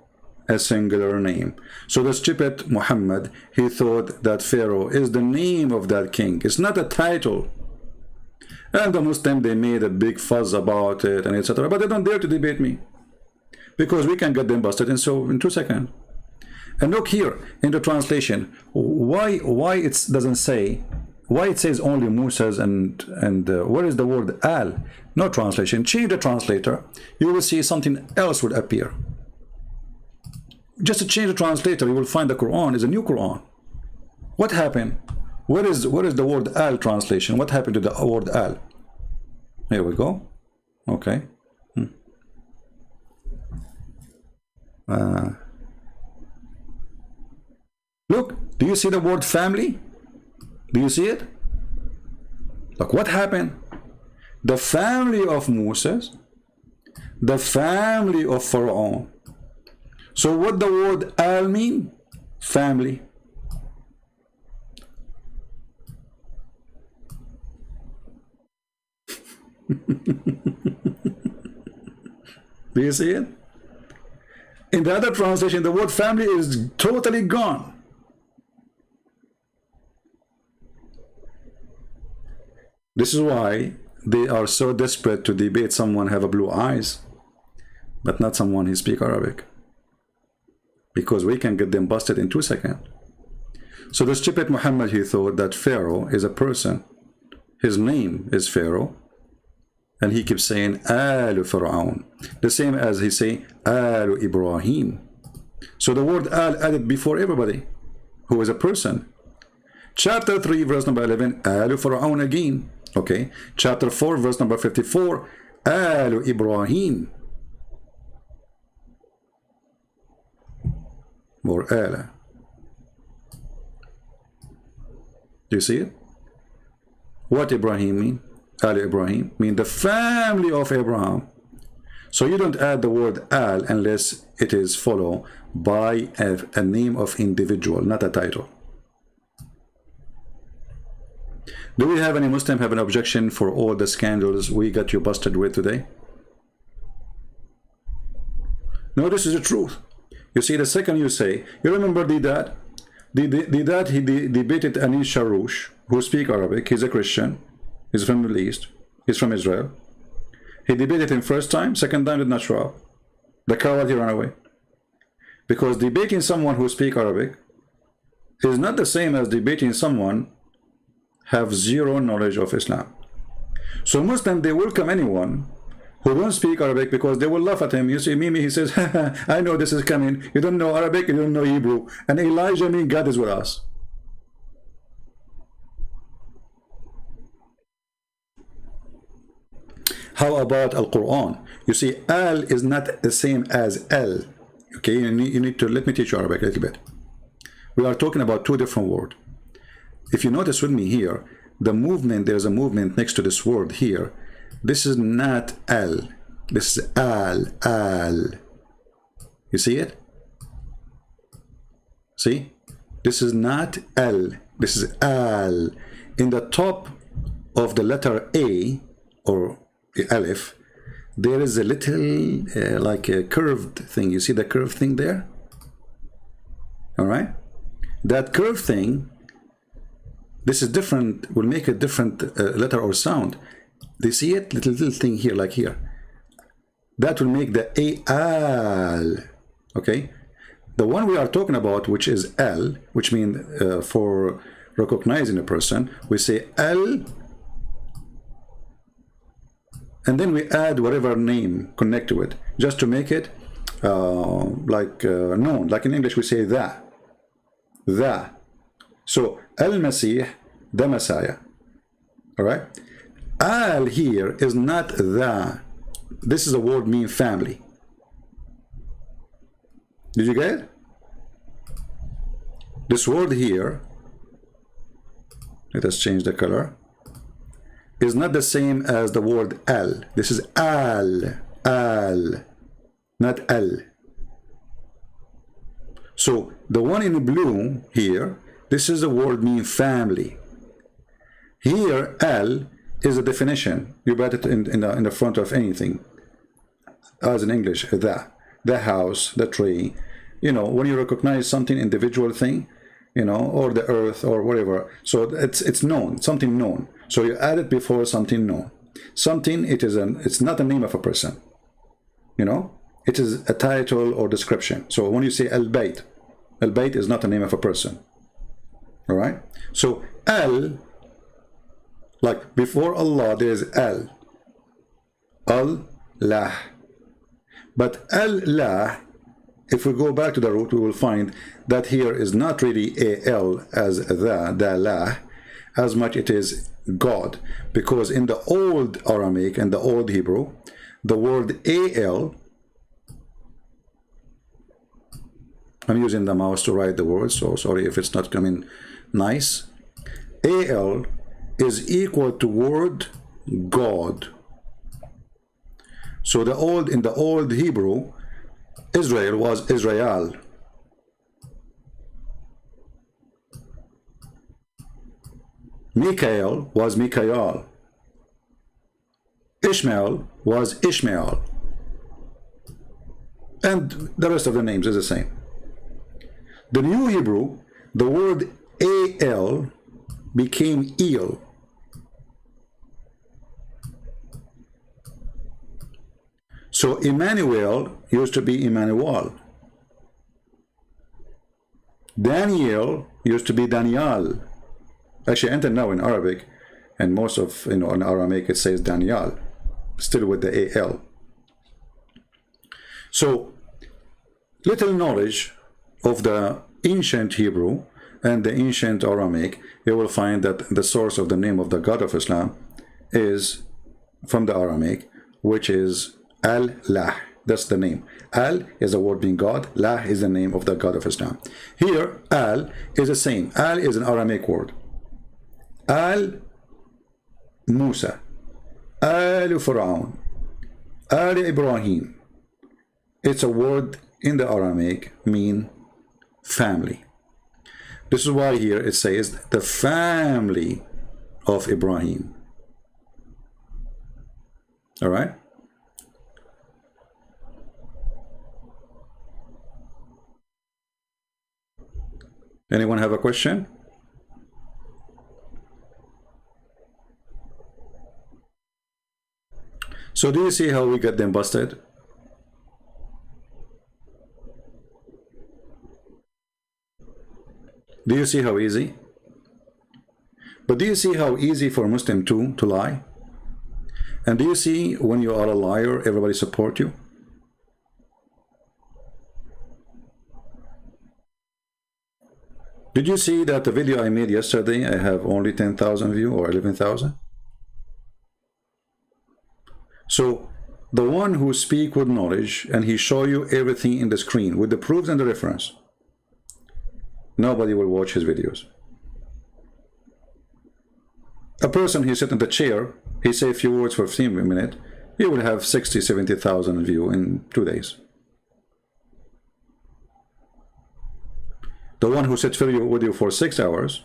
a singular name. So the stupid Muhammad, he thought that Pharaoh is the name of that king. It's not a title. And the Muslim, they made a big fuzz about it and etc. But they don't dare to debate me, because we can get them busted in 2 seconds. And look here in the translation, why it doesn't say, why it says only Musas and where is the word Al? No translation. Change the translator, you will see something else would appear. Just to change the translator, you will find the Quran is a new Quran. What happened? Where is the word Al translation? What happened to the word Al? Here we go. Okay. Look, do you see the word family? Do you see it? Look, what happened? The family of Moses, the family of Pharaoh. So what the word Al mean? Family. Do you see it? In the other translation, the word family is totally gone. This is why they are so desperate to debate someone have a blue eyes, but not someone who speak Arabic, because we can get them busted in 2 seconds. So the stupid Muhammad, he thought that Pharaoh is a person. His name is Pharaoh, and he keeps saying Al Pharaoh, the same as he say Al Ibrahim. So the word Al added before everybody who is a person. Chapter 3 verse number 11, Al Pharaoh again. Okay, chapter 4 verse number 54, Al Ibrahim. More Al. Do you see it? What Ibrahim mean? Al Ibrahim mean the family of Abraham. So you don't add the word Al unless it is followed by a name of individual, not a title. Do we have any Muslim have an objection for all the scandals we got you busted with today? No, this is the truth. You see, the second you say, you remember Didat? Didat, he debated Anis Sharoush, who speak Arabic. He's a Christian. He's from the Middle East. He's from Israel. He debated him first time, second time did not show up. The coward, he ran away. Because debating someone who speak Arabic is not the same as debating someone have zero knowledge of Islam. So Muslim, they welcome anyone who don't speak Arabic, because they will laugh at him. You see, Mimi, he says, I know this is coming. You don't know Arabic, you don't know Hebrew. And Elijah means God is with us. How about Al-Quran? You see, Al is not the same as L. Okay, you need to, let me teach you Arabic a little bit. We are talking about two different words. If you notice with me here, the movement, there's a movement next to this word here. This is not Al. This is Al, Al. You see it? See? This is not L. This is Al. In the top of the letter A, or Aleph, there is a little like a curved thing. You see the curved thing there? All right? That curved thing, this is different, will make a different letter or sound. Do you see it? Little thing here, like here. That will make the A-Al. Okay? The one we are talking about, which is L, which means for recognizing a person, we say L, and then we add whatever name connect to it, just to make it known. Like in English, we say the. So Al-Masih, the Messiah. All right? Al here is not the. This is a word mean family. Did you get it? This word here, let us change the color, is not the same as the word Al. This is Al, Al, not Al. So the one in blue here, this is the word mean family. Here, Al is a definition. You put it in the front of anything. As in English, the house, the tree. You know, when you recognize something, individual thing, you know, or the earth or whatever. So it's known, something known. So you add it before something known. Something, it's not the name of a person. You know, it is a title or description. So when you say Al-Bayt is not the name of a person. All right? So Al, like before Allah, there is Al. Allah. But Allah, if we go back to the root, we will find that here is not really A-L as the La, as much it is God. Because in the old Aramaic and the old Hebrew, the word A-L, I'm using the mouse to write the words, so sorry if it's not coming nice. A-L is equal to word God. So in the old Hebrew, Israel was Israel. Mikael was Mikael. Ishmael was Ishmael. And the rest of the names is the same. The new Hebrew, the word A-L became El. So Emmanuel used to be Emmanuel. Daniel used to be Daniel. Actually, until now in Arabic, and most of, in Aramaic it says Daniel, still with the A-L. So little knowledge of the ancient Hebrew and the ancient Aramaic, you will find that the source of the name of the God of Islam is from the Aramaic, which is Al-Lah. That's the name. Al is the word being God. Lah is the name of the God of Islam. Here, Al is the same. Al is an Aramaic word. Al Musa, Al Fir'aun, Al Ibrahim. It's a word in the Aramaic mean family. This is why here it says the family of Ibrahim. All right? Anyone have a question? So do you see how we get them busted? Do you see how easy? But do you see how easy for a Muslim to lie? And do you see when you are a liar, everybody support you? Did you see that the video I made yesterday, I have only 10,000 views or 11,000? So the one who speak with knowledge and he show you everything in the screen with the proofs and the reference, nobody will watch his videos. A person, he sit in the chair, he say a few words for 15 minutes, he will have 60, 70,000 views in 2 days. The one who sits with you for 6 hours,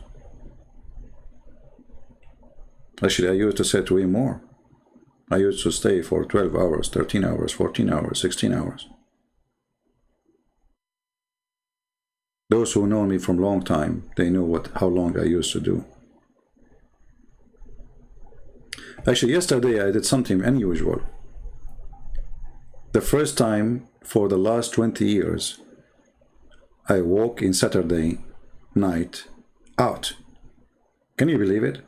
actually I used to sit way more. I used to stay for 12 hours, 13 hours, 14 hours, 16 hours. Those who know me from a long time, they know how long I used to do. Actually, yesterday I did something unusual. The first time for the last 20 years, I walk in Saturday night out. Can you believe it?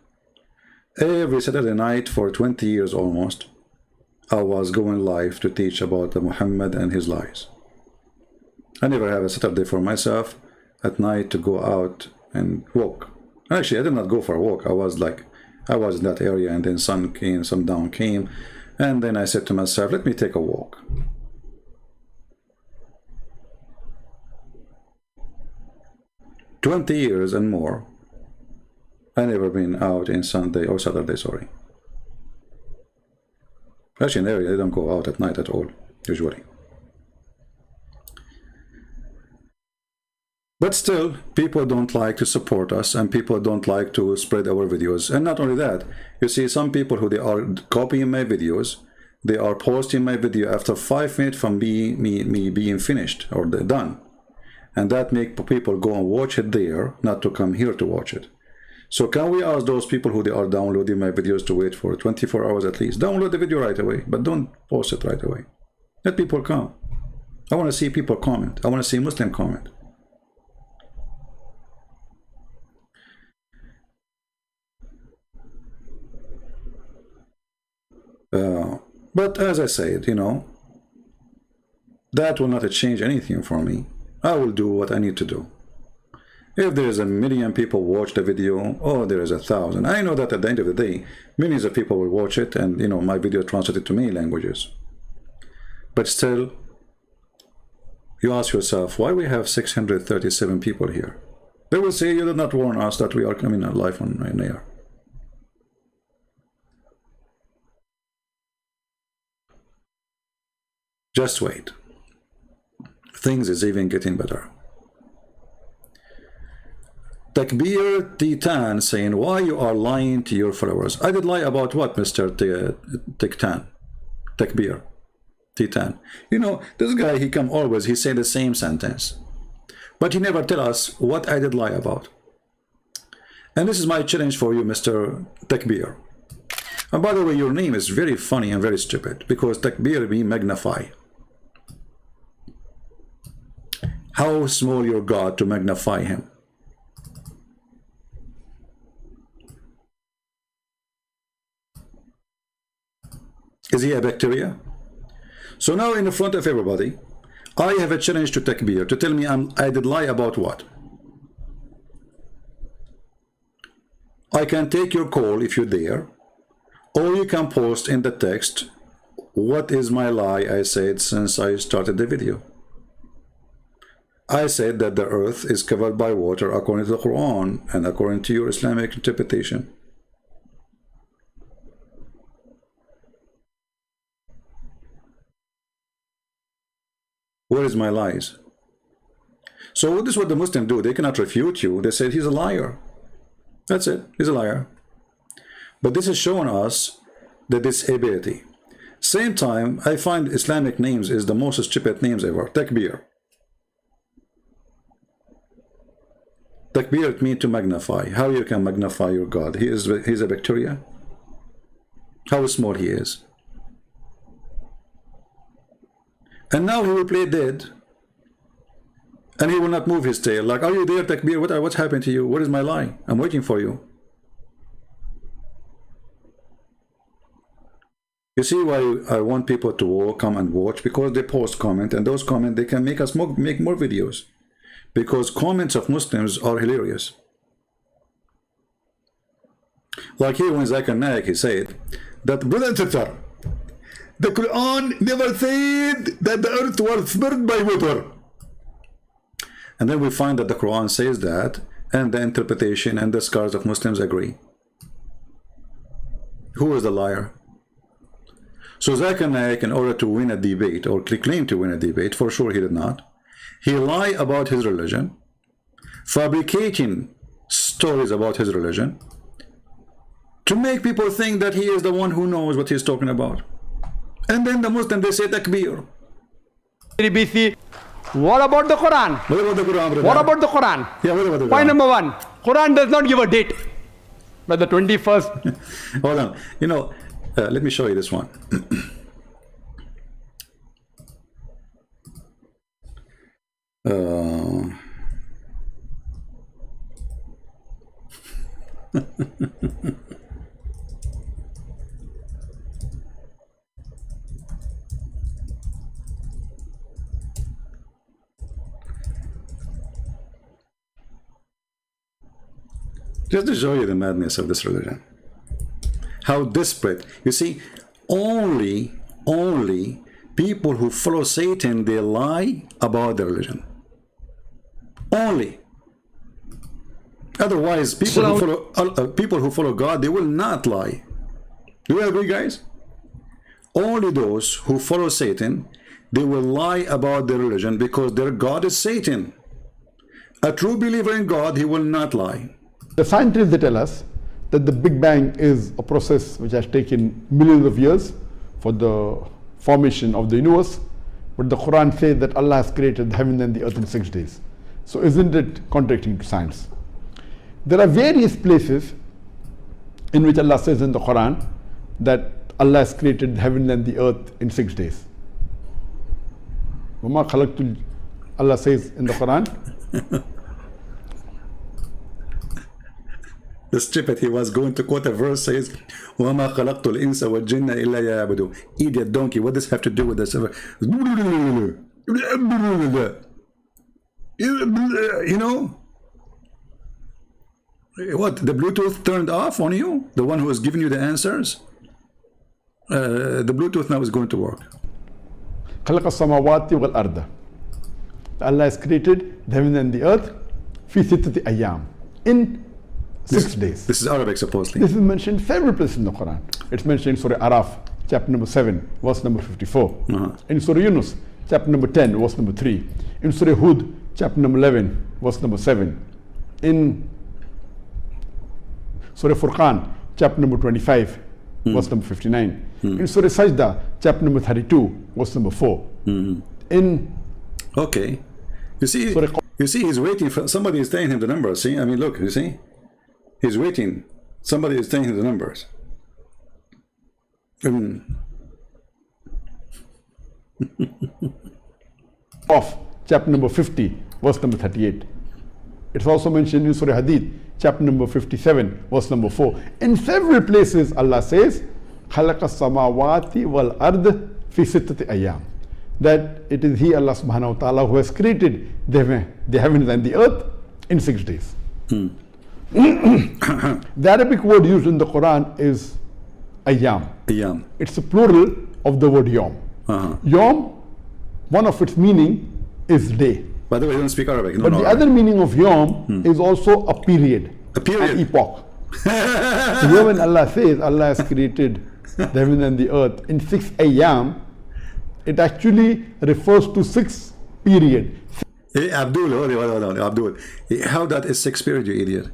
Every Saturday night for 20 years almost, I was going live to teach about the Muhammad and his lies. I never have a Saturday for myself at night to go out and walk. Actually, I did not go for a walk. I was in that area, and then sun came, sundown came, and then I said to myself, let me take a walk. "20 years and more, I never been out in Sunday or Saturday, sorry. Actually, in the area, I don't go out at night at all, usually. But still, people don't like to support us, and people don't like to spread our videos. And not only that, you see some people who they are copying my videos, they are posting my video after 5 minutes from me being finished or done. And that make people go and watch it there, not to come here to watch it. So can we ask those people who they are downloading my videos to wait for 24 hours at least? Download the video right away, but don't post it right away. Let people come. I want to see people comment. I want to see Muslim comment. But as I said, you know, that will not change anything for me. I will do what I need to do. If there is 1 million people watch the video, or there is 1,000, I know that at the end of the day, millions of people will watch it, and you know, my video translated to many languages. But still, you ask yourself, why we have 637 people here? They will say, you did not warn us that we are coming live on air. Just wait. Things is even getting better. Takbir Titan saying, why you are lying to your followers? I did lie about what, Mr. Titan? Takbir Titan. You know, this guy, he come always, he say the same sentence. But he never tell us what I did lie about. And this is my challenge for you, Mr. Takbir. And by the way, your name is very funny and very stupid, because Takbir means magnify. How small your God to magnify him? Is he a bacteria? So now in front of everybody, I have a challenge to Takbir to tell me I did lie about what? I can take your call if you're there, or you can post in the text, what is my lie I said since I started the video. I said that the earth is covered by water according to the Qur'an and according to your Islamic interpretation. Where is my lies? So this is what the Muslims do. They cannot refute you. They say he's a liar. That's it. He's a liar. But this is showing us the disability. Same time, I find Islamic names is the most stupid names ever. Takbir. Takbir means to magnify. How you can magnify your God? He's a bacteria. How small he is. And now he will play dead. And he will not move his tail. Like, are you there, Takbir? What's happened to you? What is my lie? I'm waiting for you. You see why I want people to come and watch? Because they post comment, and those comments, they can make us make more videos. Because comments of Muslims are hilarious. Like here when Zakir Naik, he said that, brother Tatar, the Quran never said that the earth was split by water. And then we find that the Quran says that, and the interpretation and the scholars of Muslims agree. Who is the liar? So Zakir Naik, in order to win a debate, or claim to win a debate, for sure he did not, he lied about his religion, fabricating stories about his religion, to make people think that he is the one who knows what he's talking about. And then the Muslims, they say takbir. BC. What about the Quran? What about the Quran, brother? What about the Quran? Yeah, what about the Quran? Point number 1. Quran does not give a date. But the 21st. Hold on. You know, let me show you this one. Just to show you the madness of this religion. How desperate. You see, only people who follow Satan, they lie about their religion. Only. Otherwise, people who follow God, they will not lie. Do you agree, guys? Only those who follow Satan, they will lie about their religion because their God is Satan. A true believer in God, he will not lie. The scientists, they tell us that the Big Bang is a process which has taken millions of years for the formation of the universe, but the Quran says that Allah has created the heaven and the earth in 6 days. So isn't it contradicting to science? There are various places in which Allah says in the Quran that Allah has created the heaven and the earth in 6 days. Allah says in the Quran. The stupid, he was going to quote a verse, says, وَمَا خَلَقْتُ الْإِنسَ وَالْجِنَّ إِلَّا يَعْبُدُونَ. Idiot donkey, what does this have to do with this? You know? What, the Bluetooth turned off on you? The one who was giving you the answers? The Bluetooth now is going to work. خَلَقَ السَّمَاوَاتِ وَالْأَرْضَ. Allah has created the heaven and the earth فِي سِتَّةِ أَيَّامٍ, in 6 days. This is Arabic, supposedly. This is mentioned several places in the Quran. It's mentioned in Surah Araf, chapter number 7, verse number 54. In Surah Yunus, chapter number 10, verse number 3. In Surah Hud, chapter number 11, verse number 7. In Surah Furqan, chapter number 25, verse number 59. In Surah Sajda, chapter number 32, verse number 4. Okay. You see, he's waiting for somebody is telling him the numbers. See, I mean, look, you see? He's waiting. Somebody is telling him the numbers. Of chapter number 50, verse number 38. It's also mentioned in Surah Hadid, chapter number 57, verse number 4. In several places, Allah says, خَلَقَ السَّمَاوَاتِ وَالْأَرْضِ فِي سِتَّةِ أَيَّامٍ. That it is He, Allah subhanahu wa ta'ala, who has created the heavens and the earth in 6 days. The Arabic word used in the Quran is ayyam. Ayyam. It's a plural of the word yom. Yom, one of its meaning is day. By the way, you don't speak Arabic. No, but the other meaning of yom is also a period. A period. An epoch. So here when Allah says Allah has created the heaven and the earth in 6 ayyam, it actually refers to 6 period. Hey, Abdul, hold on, Abdul. How that is 6 period, you idiot?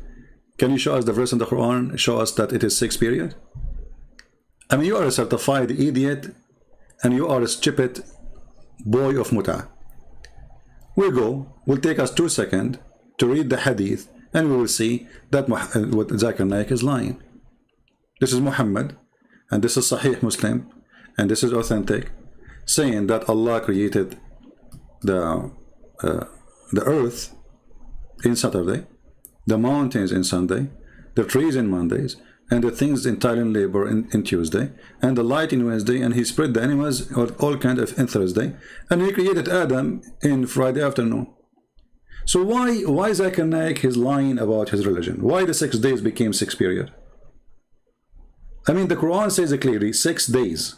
Can you show us the verse in the Quran? Show us that it is 6 period? I mean, you are a certified idiot and you are a stupid boy of muta. We'll take us 2 seconds to read the hadith and we will see that what Zakir Naik is lying. This is Muhammad and this is Sahih Muslim and this is authentic, saying that Allah created the earth in Saturday, the mountains in Sunday, the trees in Mondays, and the things entirely in labor in Tuesday, and the light in Wednesday, and he spread the animals all kind of in Thursday, and he created Adam in Friday afternoon. So why Zakir Naik is lying about his religion? Why the 6 days became 6 period? I mean, the Quran says it clearly, 6 days.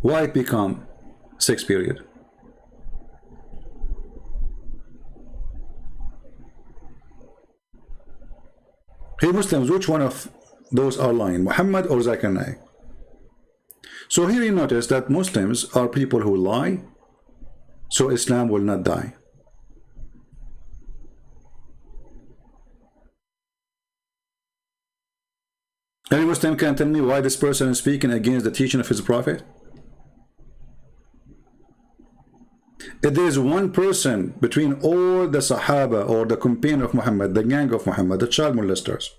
Why it become 6 period? Hey Muslims, which one of those are lying, Muhammad or Zakir Naik? So here you notice that Muslims are people who lie, so Islam will not die. Any Muslim can tell me why this person is speaking against the teaching of his prophet? If there is one person between all the Sahaba or the companion of Muhammad, the gang of Muhammad, the child molesters,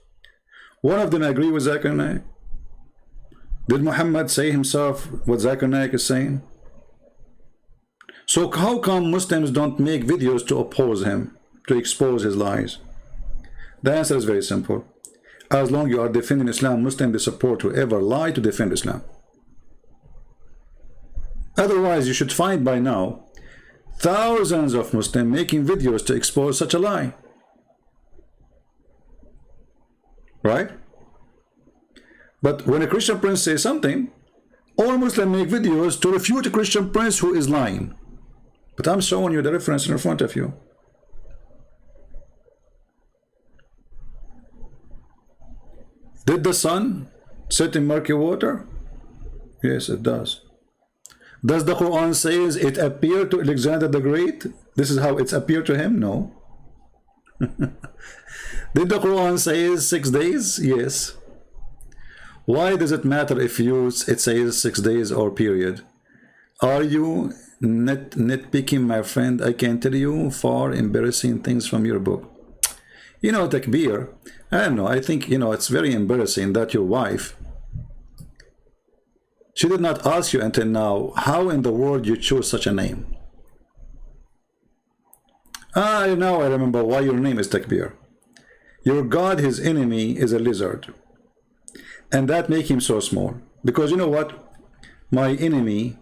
one of them agree with Zakir Naik? Did Muhammad say himself what Zakir Naik is saying? So how come Muslims don't make videos to oppose him, to expose his lies? The answer is very simple. As long as you are defending Islam, Muslims they support whoever lie to defend Islam. Otherwise, you should find by now thousands of Muslims making videos to expose such a lie. Right? But when a Christian prince says something, all Muslims make videos to refute a Christian prince who is lying. But I'm showing you the reference in front of you. Did the sun set in murky water? Yes, it does. Does the Quran says it appeared to Alexander the Great? This is how it's appeared to him? No. Did the Quran says 6 days? Yes. Why does it matter if it says 6 days or period? Are you nitpicking, my friend? I can tell you far embarrassing things from your book. You know, Takbir, I don't know, I think, you know, it's very embarrassing that your wife, she did not ask you until now, how in the world you chose such a name? Now I remember why your name is Takbir. Your God, his enemy, is a lizard. And that makes him so small. Because you know what? My enemy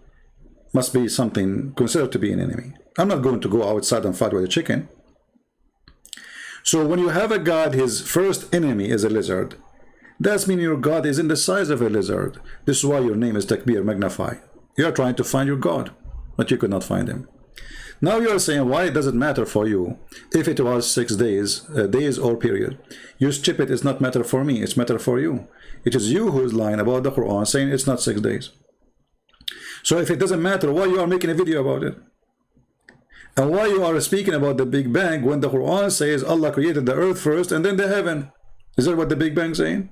must be something considered to be an enemy. I'm not going to go outside and fight with a chicken. So when you have a God, his first enemy is a lizard. That means your God is in the size of a lizard. This is why your name is Takbir, magnify. You are trying to find your God, but you could not find him. Now you are saying, why does it matter for you if it was 6 days, days or period? You stupid, it's not matter for me, it's matter for you. It is you who is lying about the Quran, saying it's not 6 days. So if it doesn't matter, why you are making a video about it? And why you are speaking about the Big Bang when the Quran says Allah created the earth first and then the heaven? Is that what the Big Bang is saying?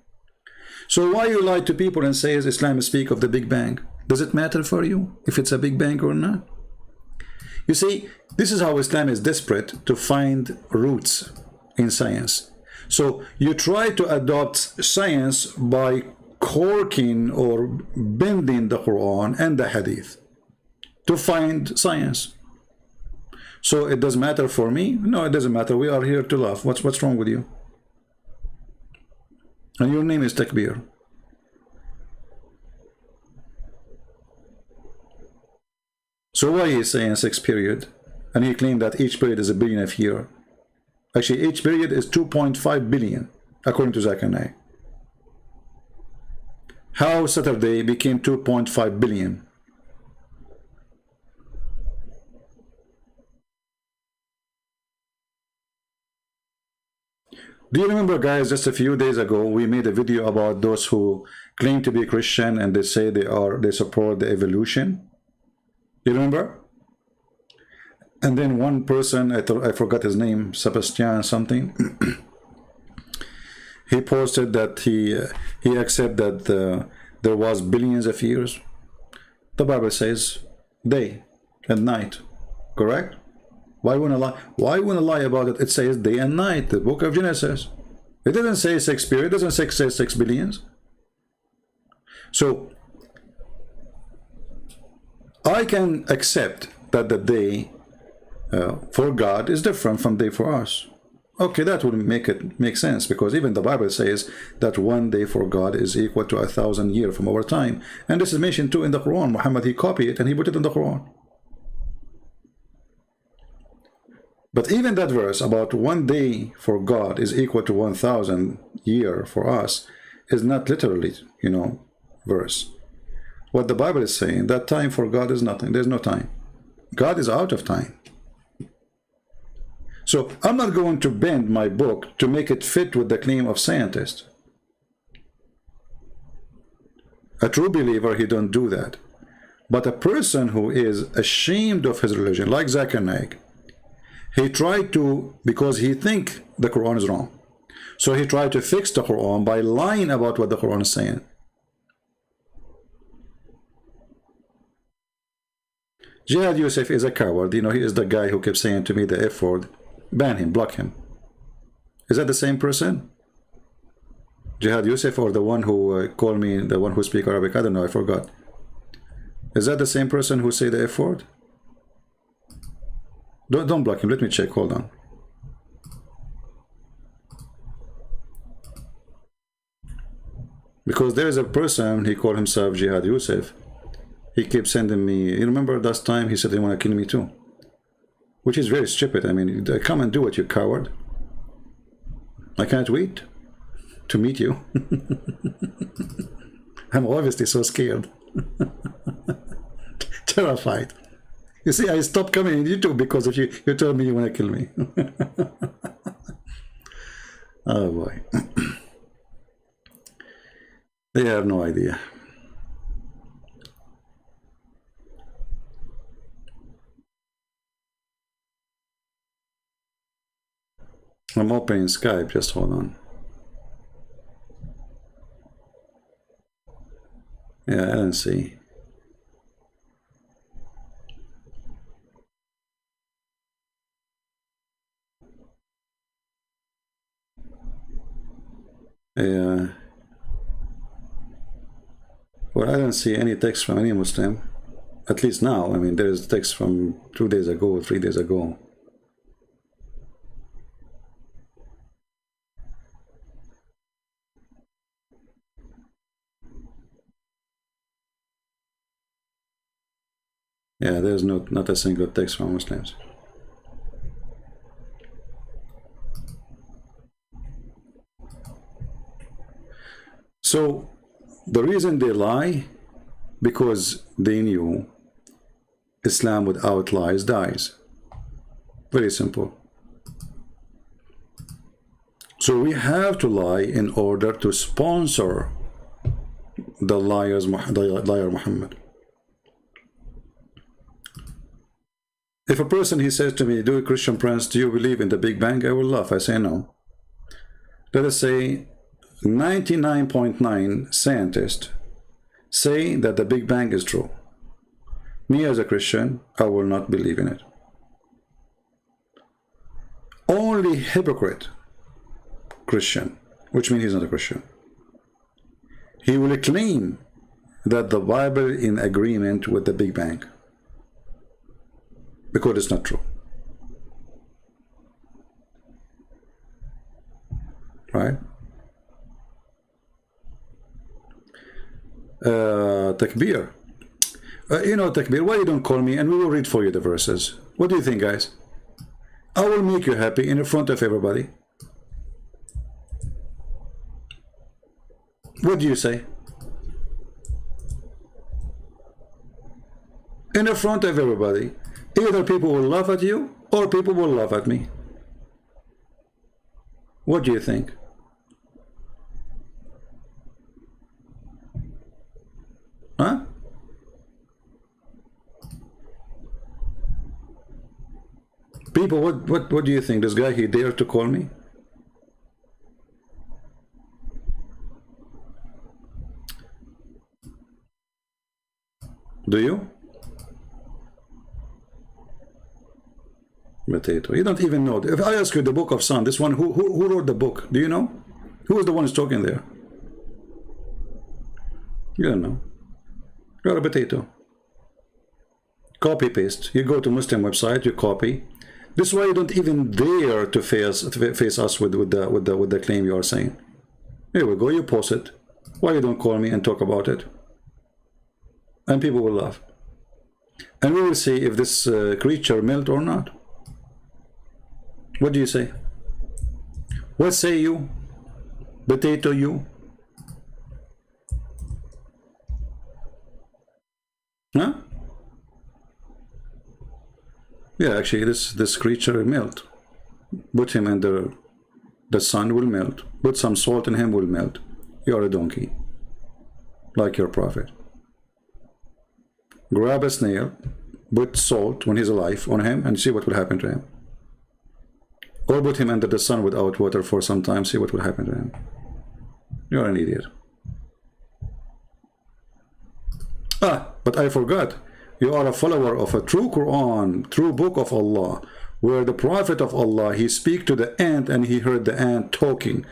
So why you lie to people and say Islam speak of the Big Bang? Does it matter for you if it's a Big Bang or not? You see, this is how Islam is desperate to find roots in science. So you try to adopt science by corking or bending the Quran and the Hadith to find science. So it doesn't matter for me? No, it doesn't matter. We are here to laugh. What's wrong with you? And your name is Takbir. So why is he saying 6 period? And he claimed that each period is a billion of year. Actually, each period is 2.5 billion, according to Zakir Naik. How Saturday became 2.5 billion? Do you remember, guys, just a few days ago, we made a video about those who claim to be Christian and they say they support the evolution? You remember? And then one person, I forgot his name, Sebastian something, he posted that he accepted that there was billions of years. The Bible says day and night, correct? Why wouldn't I lie? Why wouldn't I lie about it? It says day and night, the book of Genesis. It doesn't say 6 period, it doesn't say 6 billions. So I can accept that the day for God is different from day for us. Okay, that would make sense, because even the Bible says that one day for God is equal to 1,000 years from our time, and this is mentioned too in the Quran. Muhammad, he copied it and he put it in the Quran. But even that verse about one day for God is equal to 1,000 years for us is not literally, verse. What the Bible is saying, that time for God is nothing. There's no time. God is out of time. So I'm not going to bend my book to make it fit with the claim of scientists. A true believer, he don't do that. But a person who is ashamed of his religion, like Zakir Naik, he tried to, because he think the Quran is wrong, so he tried to fix the Quran by lying about what the Quran is saying. Jihad Yusuf is a coward. He is the guy who kept saying to me the F word. Ban him, block him. Is that the same person? Jihad Yusuf, or the one who called me, the one who speak Arabic? I don't know, I forgot. Is that the same person who say the F word? Don't block him, let me check, hold on. Because there is a person, he called himself Jihad Yusuf. He keeps sending me, you remember last time he said he want to kill me too? Which is very stupid. I mean, come and do it, you coward. I can't wait to meet you. I'm obviously so scared. Terrified. You see, I stopped coming on YouTube because of you. You told me you want to kill me. Oh boy. They have no idea. I'm opening Skype, just hold on. Yeah, I don't see. Yeah. Well, I don't see any text from any Muslim. At least now. I mean, there's text from 2 days ago, 3 days ago. Yeah, there's not a single text from Muslims. So the reason they lie, because they knew Islam without lies dies. Very simple. So we have to lie in order to sponsor the liar Muhammad. If a person, he says to me, "Do Christian Prince, do you believe in the Big Bang?" I will laugh. I say no. Let us say 99.9 scientists say that the Big Bang is true. Me as a Christian, I will not believe in it. Only hypocrite Christian, which means he's not a Christian, he will claim that the Bible is in agreement with the Big Bang, because it's not true. Right? Takbir. Takbir, why you don't call me and we will read for you the verses? What do you think, guys? I will make you happy in front of everybody. What do you say? In the front of everybody. Either people will laugh at you or people will laugh at me. What do you think? Huh? People, what do you think? This guy, he dared to call me? Do you? Potato. You don't even know. If I ask you the book of Psalm, this one, who wrote the book? Do you know? Who is the one who's talking there? You don't know. You're a potato. Copy paste. You go to Muslim website, you copy. This is why you don't even dare to face us with the claim you are saying. Here we go, you post it. Why you don't call me and talk about it? And people will laugh. And we will see if this creature melt or not. What do you say? What say you? Potato you? Huh? Yeah, actually this creature melt. Put him under the sun will melt. Put some salt in him will melt. You are a donkey. Like your prophet. Grab a snail, put salt when he's alive on him and see what will happen to him. Or put him under the sun without water for some time, see what will happen to him. You're an idiot. But I forgot. You are a follower of a true Qur'an, true book of Allah, where the Prophet of Allah, he speak to the ant and he heard the ant talking.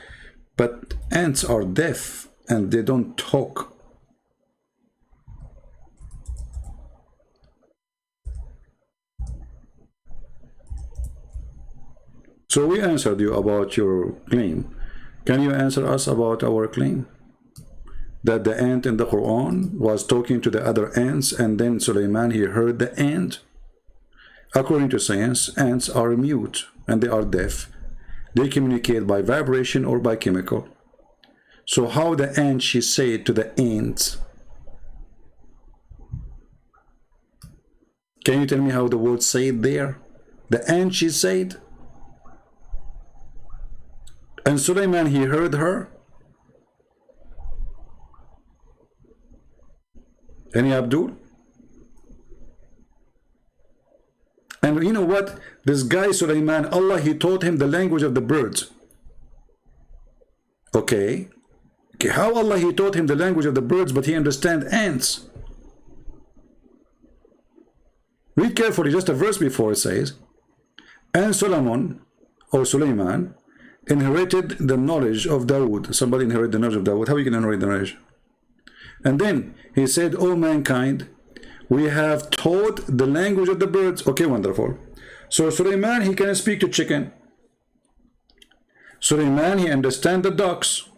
But ants are deaf and they don't talk. So we answered you about your claim. Can you answer us about our claim? That the ant in the Quran was talking to the other ants and then Sulaiman, he heard the ant. According to science, ants are mute and they are deaf. They communicate by vibration or by chemical. So how the ant she said to the ants? Can you tell me how the word said there? The ant she said? And Sulaiman, he heard her? Any Abdul? And you know what? This guy Sulaiman, Allah, he taught him the language of the birds. Okay. How Allah, he taught him the language of the birds, but he understand ants? Read carefully, just a verse before it says, and Solomon, or Sulaiman, inherited the knowledge of Dawood. Somebody inherited the knowledge of Dawood. How are you going to inherit the knowledge? And then he said, O mankind, we have taught the language of the birds. Okay, wonderful. So Sulaiman, he can speak to chicken. Sulaiman, he understand the ducks.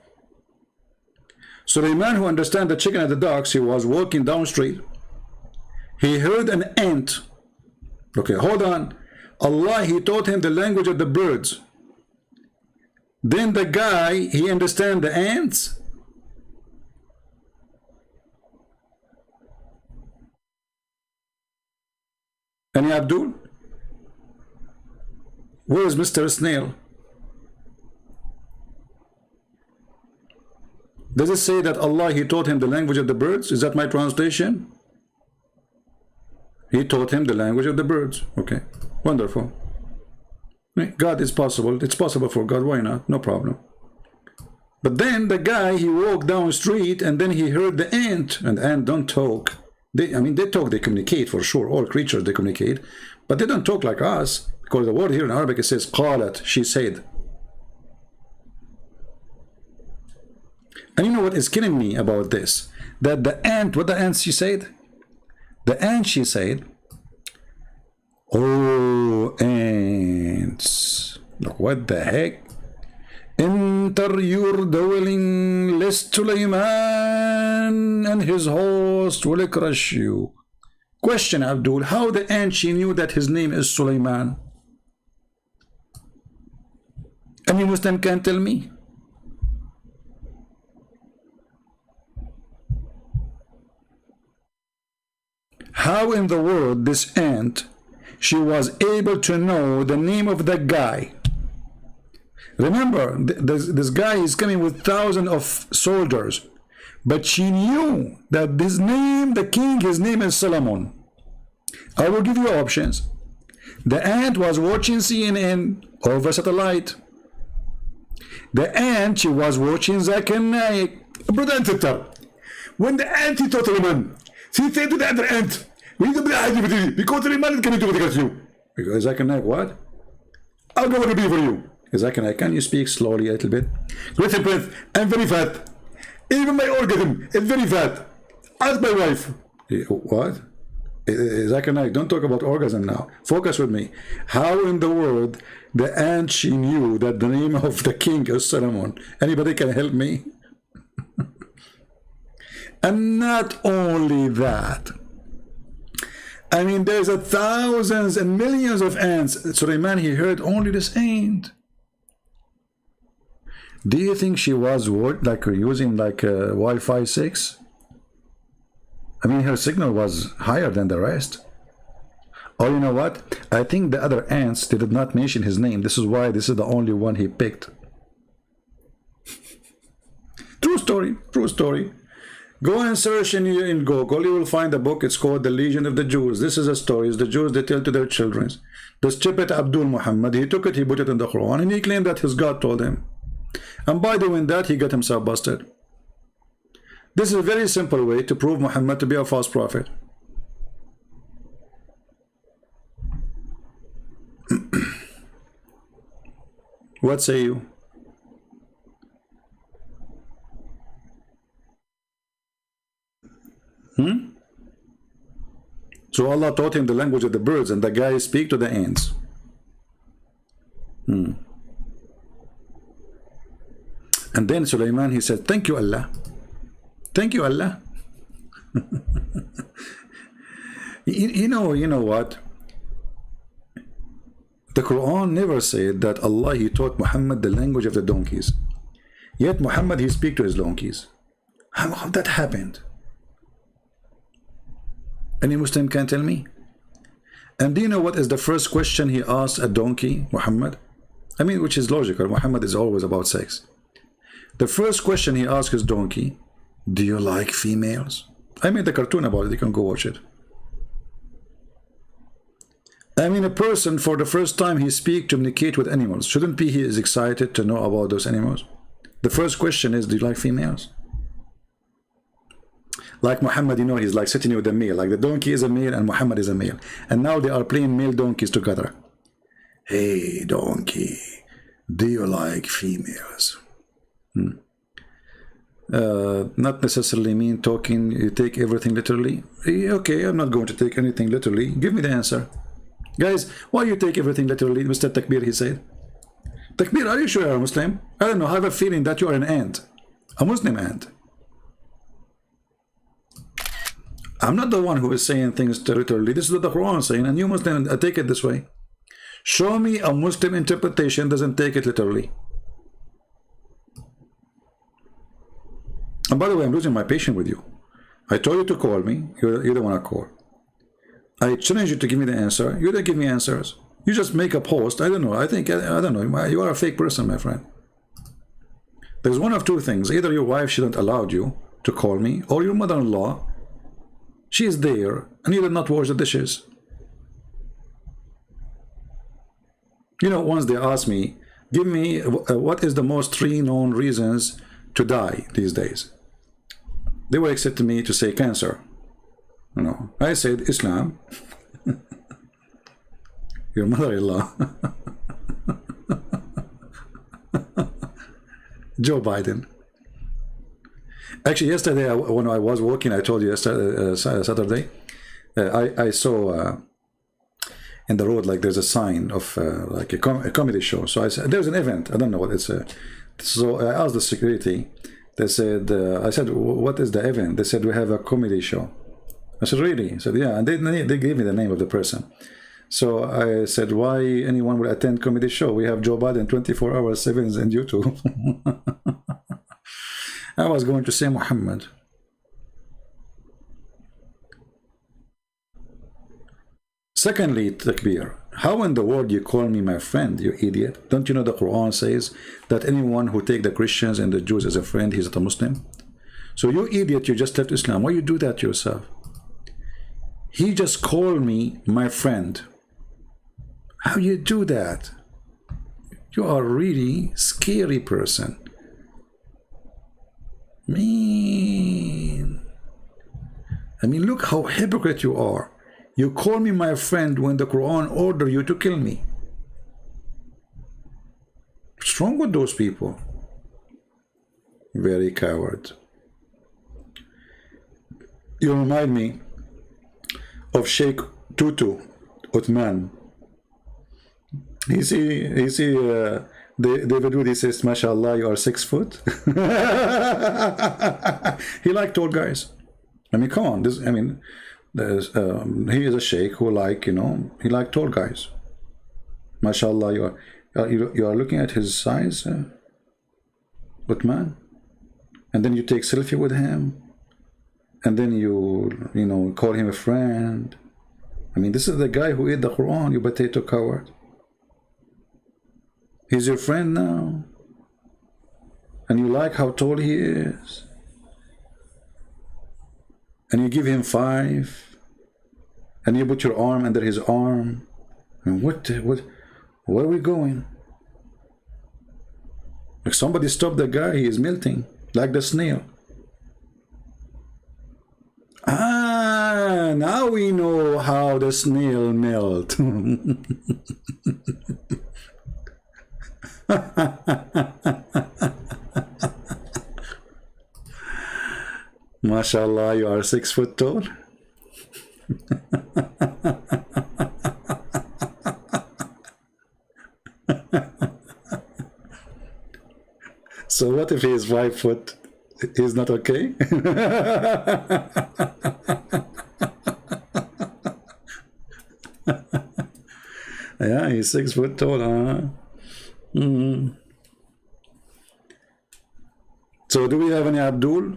Sulaiman, who understand the chicken and the ducks, he was walking down street. He heard an ant. Okay, hold on. Allah, he taught him the language of the birds. Then the guy, he understand the ants. Any Abdul? Where is Mr. Snail? Does it say that Allah, he taught him the language of the birds? Is that my translation? He taught him the language of the birds. Okay, wonderful. God is possible. It's possible for God. Why not? No problem. But then the guy, he walked down the street and then he heard the ant. And the ant don't talk. They talk, they communicate for sure. All creatures, they communicate. But they don't talk like us. Because the word here in Arabic, it says, qalat, she said. And you know what is killing me about this? That the ant, what the ant she said? The ant, she said, oh, ants. Look, what the heck? Enter your dwelling, lest Sulaiman and his host will crush you. Question, Abdul, how the ant she knew that his name is Sulaiman? Any Muslim can tell me? How in the world this ant, she was able to know the name of the guy? Remember, this guy is coming with thousands of soldiers, but she knew that his name, the king, his name is Solomon. I will give you options. The ant was watching CNN over satellite. The ant, she was watching Zakir Naik. Brother and sister, when the ant he taught Solomon, she said to the other ant, we don't believe because Solomon is coming to against you. Because Zakir Naik, what? I'll go to be for you. Zakir Naik, can you speak slowly a little bit? Great Prince, I'm very fat. Even my orgasm is very fat. Ask my wife. What? Zakir Naik, don't talk about orgasm now. Focus with me. How in the world the ant she knew that the name of the king is Solomon? Anybody can help me? And not only that, I mean, there's thousands and millions of ants. Sulaiman, he heard only this ant. Do you think she was using like Wi-Fi 6? I mean, her signal was higher than the rest. Or you know what? I think the other ants, they did not mention his name. This is why this is the only one he picked. True story, true story. Go and search in Google. You will find a book. It's called The Legion of the Jews. This is a story the Jews, they tell to their children. The stupid Abdul Muhammad, he took it, he put it in the Quran, and he claimed that his God told him. And by doing that, he got himself busted. This is a very simple way to prove Muhammad to be a false prophet. What say you? So Allah taught him the language of the birds, and the guy speak to the ants. And then Sulaiman, he said, thank you, Allah. Thank you, Allah. you know what? The Quran never said that Allah, he taught Muhammad the language of the donkeys. Yet Muhammad, he speak to his donkeys. How that happened? Any Muslim can tell me? And do you know what is the first question he asked a donkey, Muhammad? I mean, which is logical. Muhammad is always about sex. The first question he asked his donkey, do you like females? I made a cartoon about it. You can go watch it. I mean, a person, for the first time he communicate with animals. Shouldn't be he is excited to know about those animals? The first question is, do you like females? Like Muhammad, you know, he's like sitting with a male. Like the donkey is a male and Muhammad is a male. And now they are playing male donkeys together. Hey, donkey, do you like females? Not necessarily mean talking, you take everything literally. Okay, I'm not going to take anything literally. Give me the answer. Guys, why you take everything literally? Mr. Takbir, he said. Takbir, are you sure you're a Muslim? I don't know, I have a feeling that you are an ant. A Muslim ant. I'm not the one who is saying things literally. This is what the Quran is saying, and you Muslim take it this way. Show me a Muslim interpretation doesn't take it literally. And by the way, I'm losing my patience with you. I told you to call me. You don't want to call. I challenge you to give me the answer. You don't give me answers. You just make a post. I don't know. I don't know. You are a fake person, my friend. There's one of two things. Either your wife shouldn't allow you to call me, or your mother-in-law, she is there, and you did not wash the dishes. You know, once they asked me, give me what is the most 3 known reasons to die these days. They were accepting me to say cancer. You know, I said Islam. Your mother-in-law. Joe Biden. Actually, yesterday when I was walking, I told you yesterday, Saturday, I saw in the road, like there's a sign of like a comedy show. So I said, there's an event. I don't know what it's. So I asked the security. They said, I said, what is the event? They said, we have a comedy show. I said, really? I said, yeah. And they gave me the name of the person. So I said, why anyone will attend comedy show? We have Joe Biden 24 hours, 7 and YouTube. I was going to say Muhammad. Secondly, Takbir, how in the world you call me my friend, you idiot? Don't you know the Quran says that anyone who take the Christians and the Jews as a friend, he's not a Muslim? So you idiot, you just left Islam. Why you do that to yourself? He just called me my friend. How you do that? You are really scary person. Man. I mean, look how hypocrite you are. You call me my friend when the Quran ordered you to kill me. What's wrong with those people? Very coward. You remind me of Sheikh Tutu Uthman. David Wood, he says, MashaAllah, you are 6 foot. He liked tall guys. I mean, come on. He is a sheikh who he liked tall guys. MashaAllah, you are looking at his size, Uthman, and then you take selfie with him, and then you call him a friend. I mean, this is the guy who ate the Qur'an, you potato coward. He's your friend now, and you like how tall he is, and you give him 5, and you put your arm under his arm. I mean, where are we going? Like, somebody stop the guy, he is melting like the snail. Ah, now we know how the snail melt. MashaAllah, you are 6 foot tall. So what if he is 5 foot? He's not okay? Yeah, he's 6 foot tall, huh? So do we have any Abdul?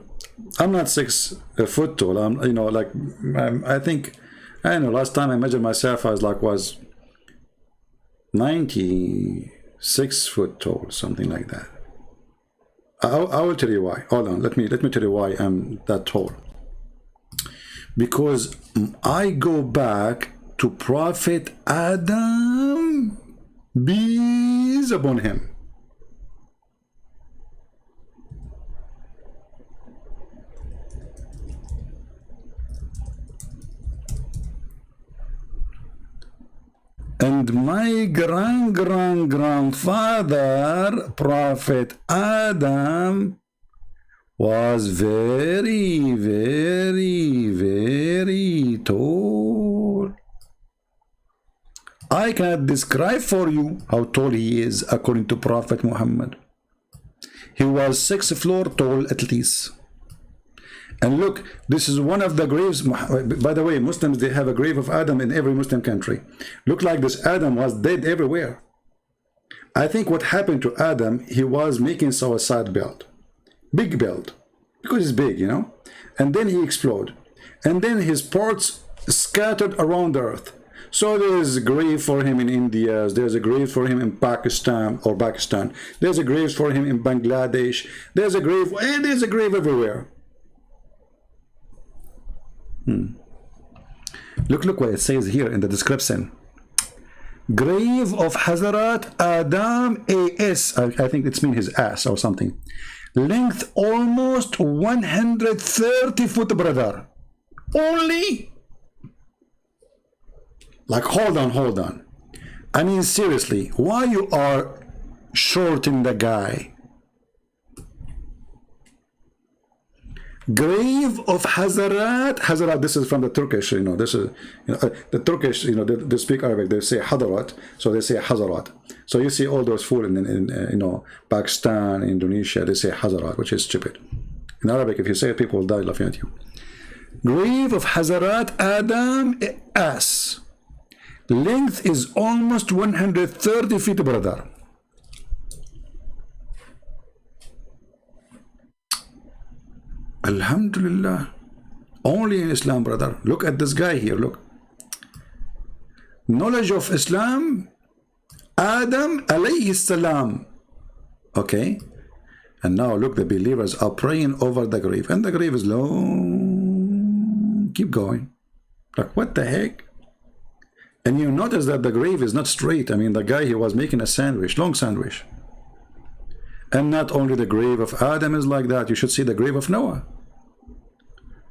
I'm not 6 foot tall. I think, I don't know, last time I measured myself, I was 96 foot tall, something like that. I will tell you why. Hold on, let me tell you why I'm that tall. Because I go back to Prophet Adam, peace upon him. And my grandfather, Prophet Adam, was very, very, very tall. I cannot describe for you how tall he is according to Prophet Muhammad. He was 6 floors tall at least. And look, this is one of the graves. By the way, Muslims, they have a grave of Adam in every Muslim country. Look like this Adam was dead everywhere. I think what happened to Adam, he was making suicide build. Big build. Because he's big, And then he exploded. And then his parts scattered around the earth. So there's a grave for him in India. There's a grave for him in Pakistan. There's a grave for him in Bangladesh. There's a grave everywhere. Look what it says here in the description. Grave of Hazrat Adam A.S. I think it's mean his ass or something. Length almost 130 foot, brother. Only? Like, hold on. I mean, seriously, why you are shorting the guy? Grave of Hazrat, this is from the Turkish, this is, the Turkish, they speak Arabic, they say Hadarat, so they say Hazarat. So you see all those fools in Pakistan, Indonesia, they say Hazarat, which is stupid. In Arabic, if you say it, people will die laughing at you. Grave of Hazrat Adam S. Length is almost 130 feet, brother. Alhamdulillah. Only in Islam, brother. Look at this guy here, look. Knowledge of Islam, Adam alayhi salam. Okay. And now look, the believers are praying over the grave. And the grave is long. Keep going. Like, what the heck? And you notice that the grave is not straight. I mean, the guy, he was making a sandwich, long sandwich. And not only the grave of Adam is like that, you should see the grave of Noah.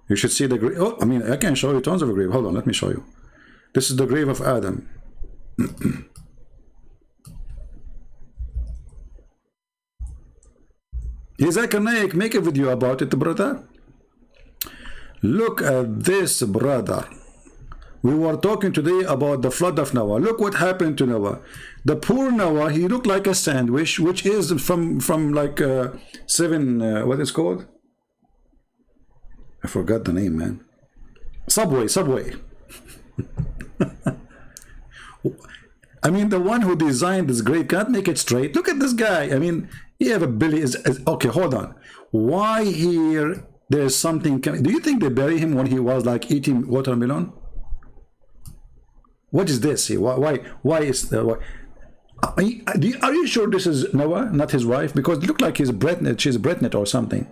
You should see the grave. Oh, I mean, I can show you tons of a grave. Hold on, let me show you. This is the grave of Adam. Zakir Naik, make a video about it, brother. Look at this, brother. We were talking today about the flood of Noah. Look what happened to Noah. The poor Noah, he looked like a sandwich, which is from like what is called? I forgot the name, man. Subway. I mean, the one who designed this grave can't make it straight. Look at this guy. I mean, you have a belly. Okay, hold on. Why here? There's something coming. Do you think they bury him when he was like eating watermelon? What is this? Why is the? Why? Are you sure this is Noah, not his wife? Because it looked like she's Bretnet or something.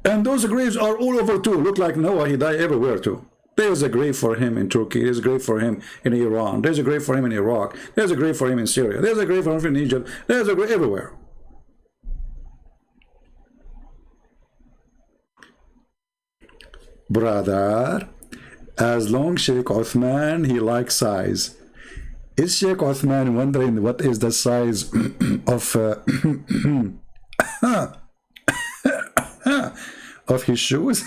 And those graves are all over too. Look like Noah, he died everywhere too. There's a grave for him in Turkey. There's a grave for him in Iran. There's a grave for him in Iraq. There's a grave for him in Syria. There's a grave for him in Egypt. There's a grave everywhere. Brother, as long Sheikh Uthman, he likes size. Is Sheikh Uthman wondering what is the size of of his shoes?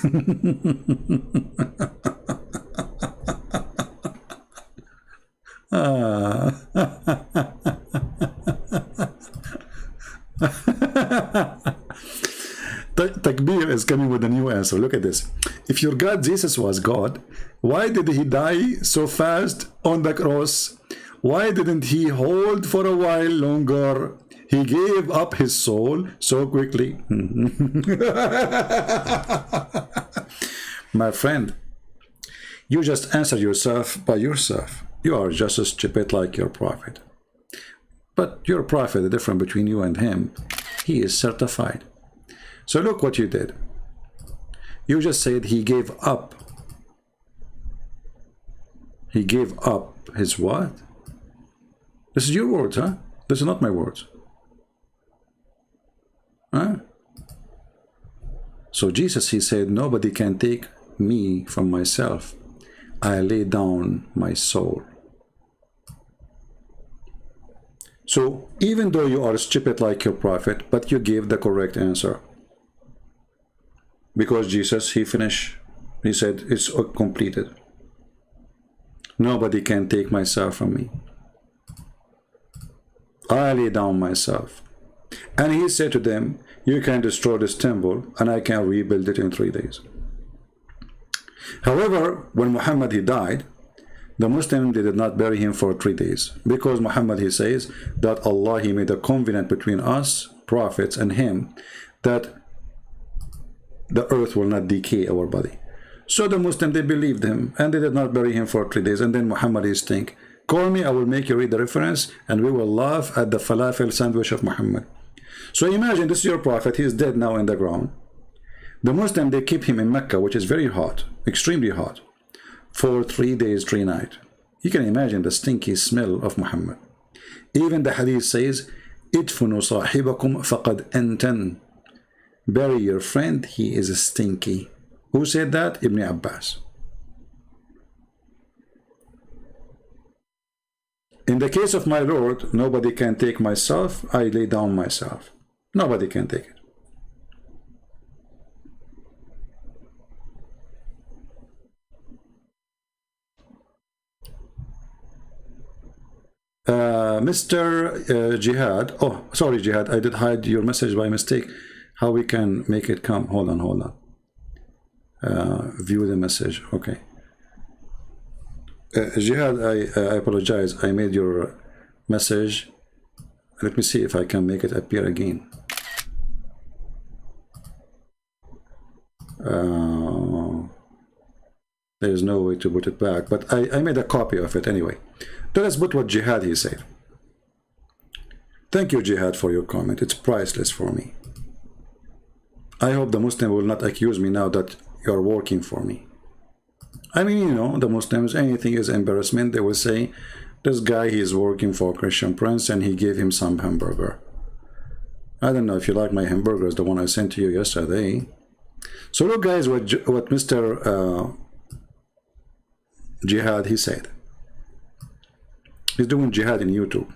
Takbir is coming with a new answer. Look at this. If your God Jesus was God, why did he die so fast on the cross? Why didn't he hold for a while longer? He gave up his soul so quickly. My friend, you just answer yourself by yourself. You are just as stupid like your prophet. But your prophet, the difference between you and him, he is certified. So look what you did. You just said he gave up. He gave up his what? This is your words, huh? This is not my words. Huh? So Jesus, he said, nobody can take me from myself. I lay down my soul. So even though you are stupid like your prophet, but you gave the correct answer. Because Jesus, he finished. He said, it's completed. Nobody can take myself from me. I lay down myself. And he said to them, you can destroy this temple and I can rebuild it in 3 days. However, when Muhammad, he died, the Muslims, they did not bury him for 3 days. Because Muhammad, he says that Allah, he made a covenant between us, prophets, and him, that the earth will not decay our body. So the Muslims, they believed him and they did not bury him for 3 days. And then Muhammad is think, call me, I will make you read the reference and we will laugh at the falafel sandwich of Muhammad. So imagine this is your prophet, he is dead now in the ground. The Muslim, they keep him in Mecca, which is very hot, extremely hot, for 3 days, 3 nights. You can imagine the stinky smell of Muhammad. Even the hadith says, idfunu sahibakum faqad antan. Bury your friend, he is stinky. Who said that? Ibn Abbas. In the case of my Lord, nobody can take myself, I lay down myself. Nobody can take it. Mr. Jihad, oh sorry Jihad, I did hide your message by mistake. How we can make it come? Hold on. View the message. Okay. Jihad, I apologize. I made your message. Let me see if I can make it appear again. There is no way to put it back, but I made a copy of it anyway. Let us put what Jihad, he said. Thank you, Jihad, for your comment. It's priceless for me. I hope the Muslim will not accuse me now that you are working for me. I mean, you know, the Muslims, anything is embarrassment. They will say, this guy, he is working for Christian Prince and he gave him some hamburger. I don't know if you like my hamburgers, the one I sent to you yesterday. So look, guys, what Mr. Jihad, he said. He's doing jihad in YouTube.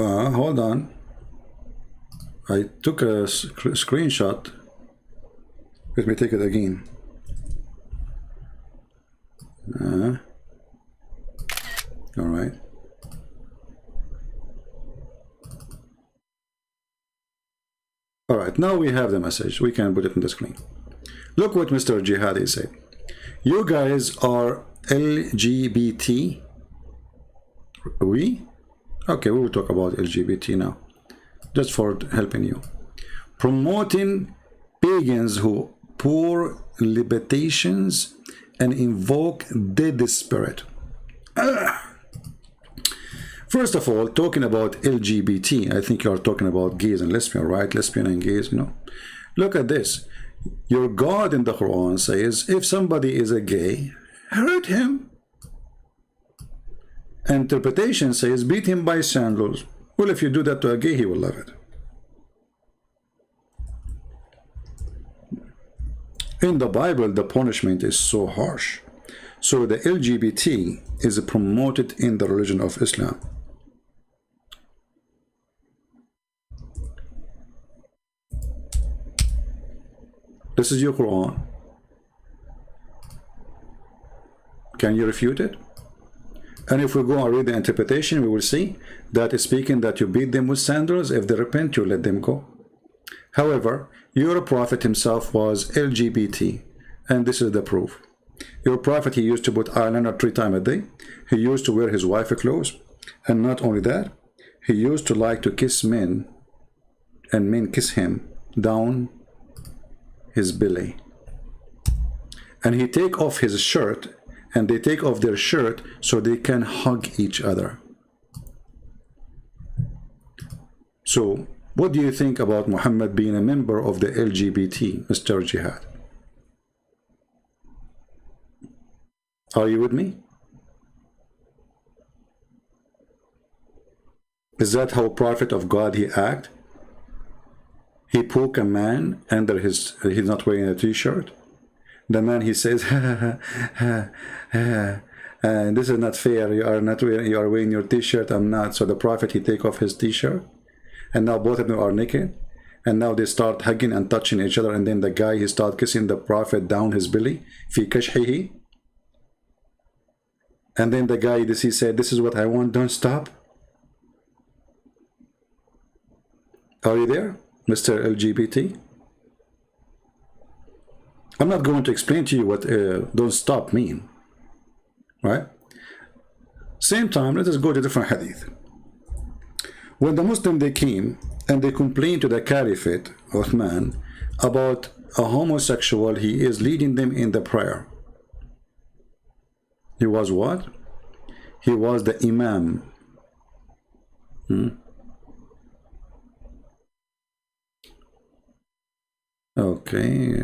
hold on. I took a screenshot. Let me take it again. All right. All right, now we have the message. We can put it on the screen. Look what Mr. Jihadi said. You guys are LGBT. We? Okay, we will talk about LGBT now. Just for helping you. Promoting pagans who pour libations and invoke dead spirit. First of all, talking about LGBT, I think you are talking about gays and lesbian, right? Lesbian and gays, you know. Look at this. Your God in the Quran says, if somebody is a gay, hurt him. Interpretation says, beat him by sandals. Well, if you do that to a gay, he will love it. In the Bible, the punishment is so harsh. So the LGBT is promoted in the religion of Islam. This is your Quran. Can you refute it? And if we go and read the interpretation, we will see that it's speaking that you beat them with sandals. If they repent, you let them go. However, your prophet himself was LGBT, and this is the proof. Your prophet, he used to put eyeliner 3 times a day. He used to wear his wife's clothes. And not only that, he used to like to kiss men, and men kiss him down his belly. And he take off his shirt, and they take off their shirt so they can hug each other. So, what do you think about Muhammad being a member of the LGBT, Mr. Jihad? Are you with me? Is that how prophet of God he act? He poke a man under he's not wearing a t-shirt. The man he says, this is not fair. You are wearing your t-shirt. I'm not. So the prophet he take off his t-shirt, and now both of them are naked, and now they start hugging and touching each other, and then the guy he start kissing the prophet down his belly. Fi kashhihi. And then the guy, he said, this is what I want, don't stop. Are you there, Mr. LGBT? I'm not going to explain to you what don't stop mean. Right? Same time, let us go to different hadith. When the Muslim, they came and they complained to the Caliphate, Uthman, about a homosexual, he is leading them in the prayer. He was what? He was the Imam. Okay.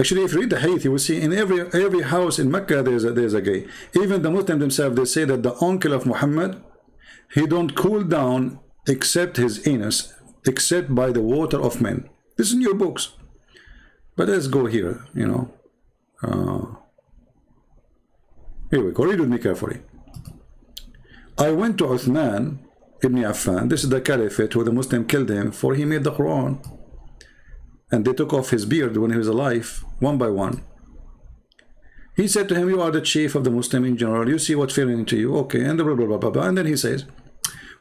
Actually, if you read the hadith, you will see in every house in Mecca there's a gay. Even the Muslims themselves, they say that the uncle of Muhammad, he don't cool down except his anus, except by the water of men. This is in your books. But let's go here, you know. Here we go. Read with me carefully. I went to Uthman ibn Affan. This is the Caliphate where the Muslim killed him, for he made the Quran. And they took off his beard when he was alive, one by one. He said to him, you are the chief of the Muslim in general. You see what's feeling into you. Okay, and blah, blah, blah, blah, blah. And then he says,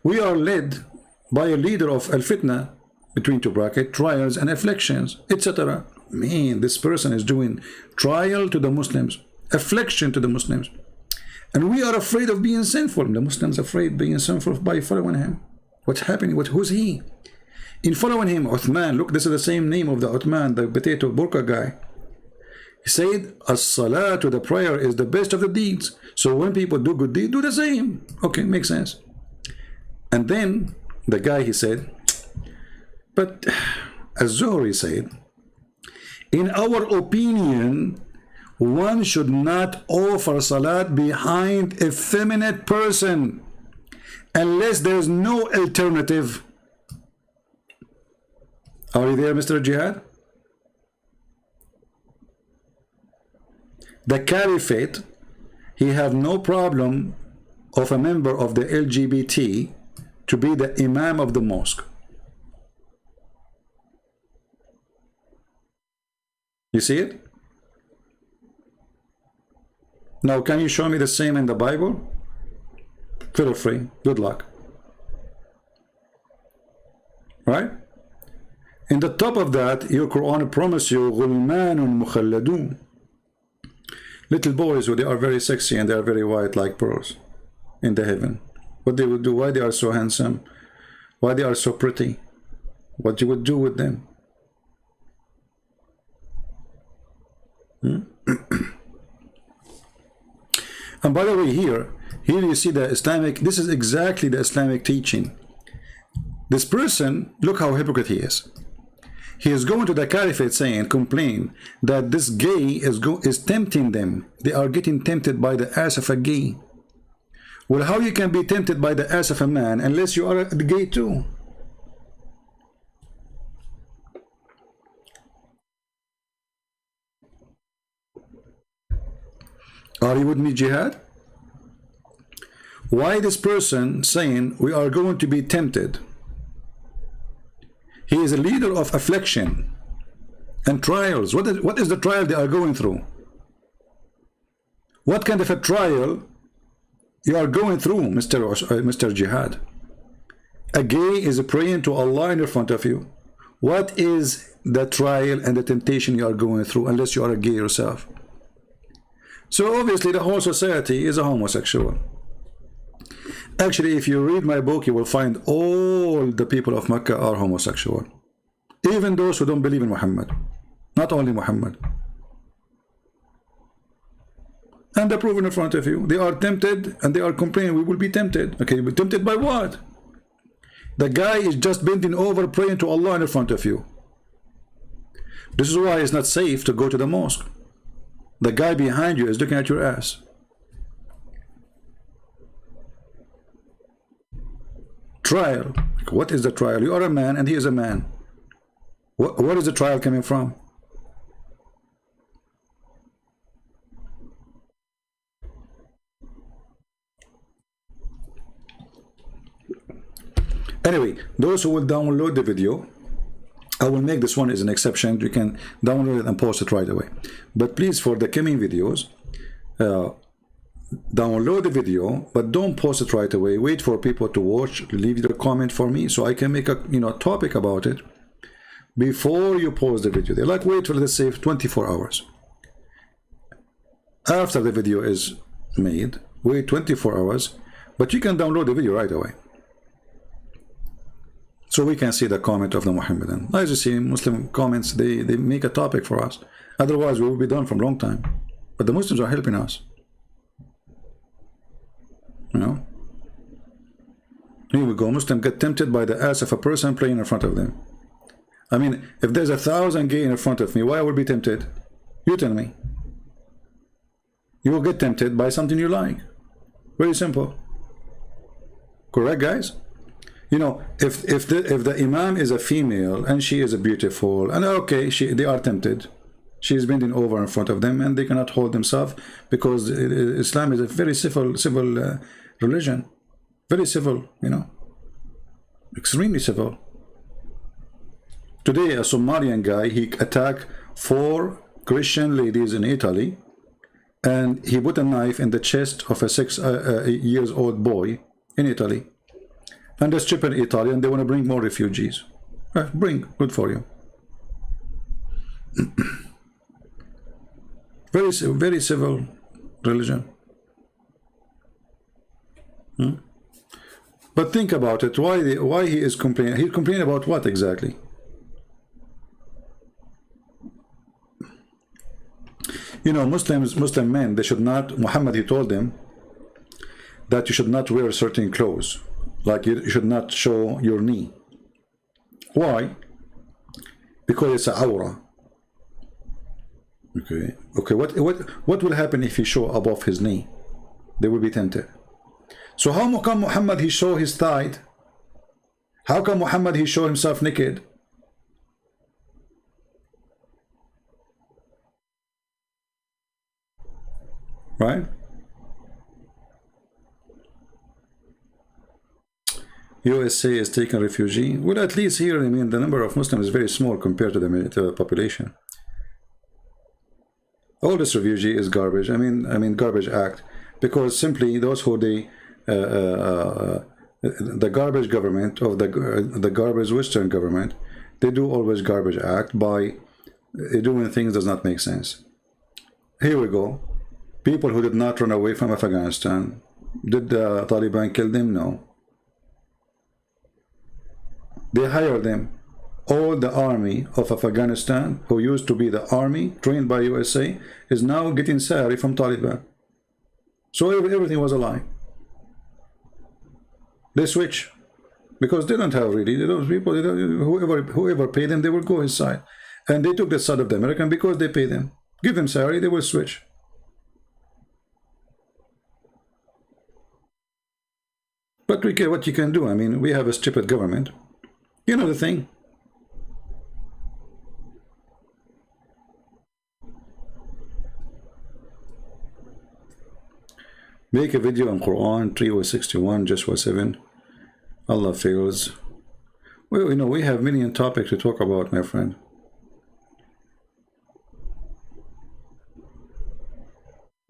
we are led by a leader of al-fitna, between two brackets, trials and afflictions, etc. Man, this person is doing trial to the Muslims, affliction to the Muslims. And we are afraid of being sinful. The Muslims are afraid of being sinful by following him. What's happening? Who's he? In following him, Uthman, look, this is the same name of the Uthman, the potato burqa guy. He said, as-salah, to the prayer, is the best of the deeds. So when people do good deeds, do the same. Okay, makes sense. And then the guy, he said, but Az-Zuhri said, in our opinion, one should not offer salat behind a feminine person unless there is no alternative. Are you there, Mr. Jihad? The Caliphate, he have no problem of a member of the LGBT to be the imam of the mosque. You see it? Now, can you show me the same in the Bible? Feel free. Good luck. Right? In the top of that, your Quran promises you غُلْمَانٌ مُخَلَّدُونَ. Little boys who they are very sexy and they are very white like pearls in the heaven. What they would do, why they are so handsome, why they are so pretty, what you would do with them. And by the way, here you see the Islamic, this is exactly the Islamic teaching. This person, look how hypocrite he is. He is going to the caliphate saying, complain that this gay is tempting them. They are getting tempted by the ass of a gay. Well, how you can be tempted by the ass of a man unless you are the gay too? Are you with me, Jihad? Why this person saying we are going to be tempted? He is a leader of affliction and trials. What is the trial they are going through? What kind of a trial you are going through, Mr. Jihad? A gay is praying to Allah in front of you. What is the trial and the temptation you are going through unless you are a gay yourself? So obviously the whole society is a homosexual. Actually, if you read my book, you will find all the people of Mecca are homosexual. Even those who don't believe in Muhammad. Not only Muhammad. And they're proven in front of you. They are tempted and they are complaining, we will be tempted. Okay, but tempted by what? The guy is just bending over praying to Allah in front of you. This is why it's not safe to go to the mosque. The guy behind you is looking at your ass. Trial. What is the trial? You are a man and he is a man. What is the trial coming from? Anyway, those who will download the video, I will make this one as an exception. You can download it and post it right away. But please, for the coming videos, download the video, but don't post it right away. Wait for people to watch, leave their comment for me so I can make a topic about it before you post the video. They like wait for, let's say, 24 hours. After the video is made, wait 24 hours, but you can download the video right away. So we can see the comment of the Muhammadan. As you see, Muslim comments, they make a topic for us. Otherwise, we will be done from a long time. But the Muslims are helping us. You know? Here we go. Muslims get tempted by the ass of a person playing in front of them. I mean, if there's 1,000 gay in front of me, why I will be tempted? You tell me. You will get tempted by something you like. Very simple. Correct, guys? You know, if the imam is a female and she is a beautiful, and okay, they are tempted. She is bending over in front of them and they cannot hold themselves because Islam is a very civil religion. Very civil, you know. Extremely civil. Today, a Somalian guy, he attacked 4 Christian ladies in Italy and he put a knife in the chest of a 6-year-old boy in Italy. And they're stripping Italy and they want to bring more refugees. Bring, good for you. Very civil religion. But think about it. Why he is complaining? He's complaining about what exactly? You know, Muslim men, they should not. Muhammad, he told them that you should not wear certain clothes. Like you should not show your knee. Why? Because it's a awra. Okay. What will happen if he show above his knee? They will be tempted. So how come Muhammad he show his thigh? How come Muhammad he show himself naked? Right? USA is taking refugee. Well, at least here, I mean, the number of Muslims is very small compared to the population. All this refugee is garbage. I mean, garbage act, because simply those who the garbage government of the garbage Western government, they do always garbage act by doing things does not make sense. Here we go. People who did not run away from Afghanistan. Did the Taliban kill them? No. They hired them. All the army of Afghanistan, who used to be the army trained by USA, is now getting salary from Taliban. So everything was a lie. They switch because they don't have really those people. Whoever paid them, they will go his side, and they took the side of the American because they pay them. Give them salary, they will switch. But what you can do? I mean, we have a stupid government. You know the thing. Make a video on Qur'an 3:61 just was 7. Allah fails. Well, you know, we have many topics to talk about, my friend.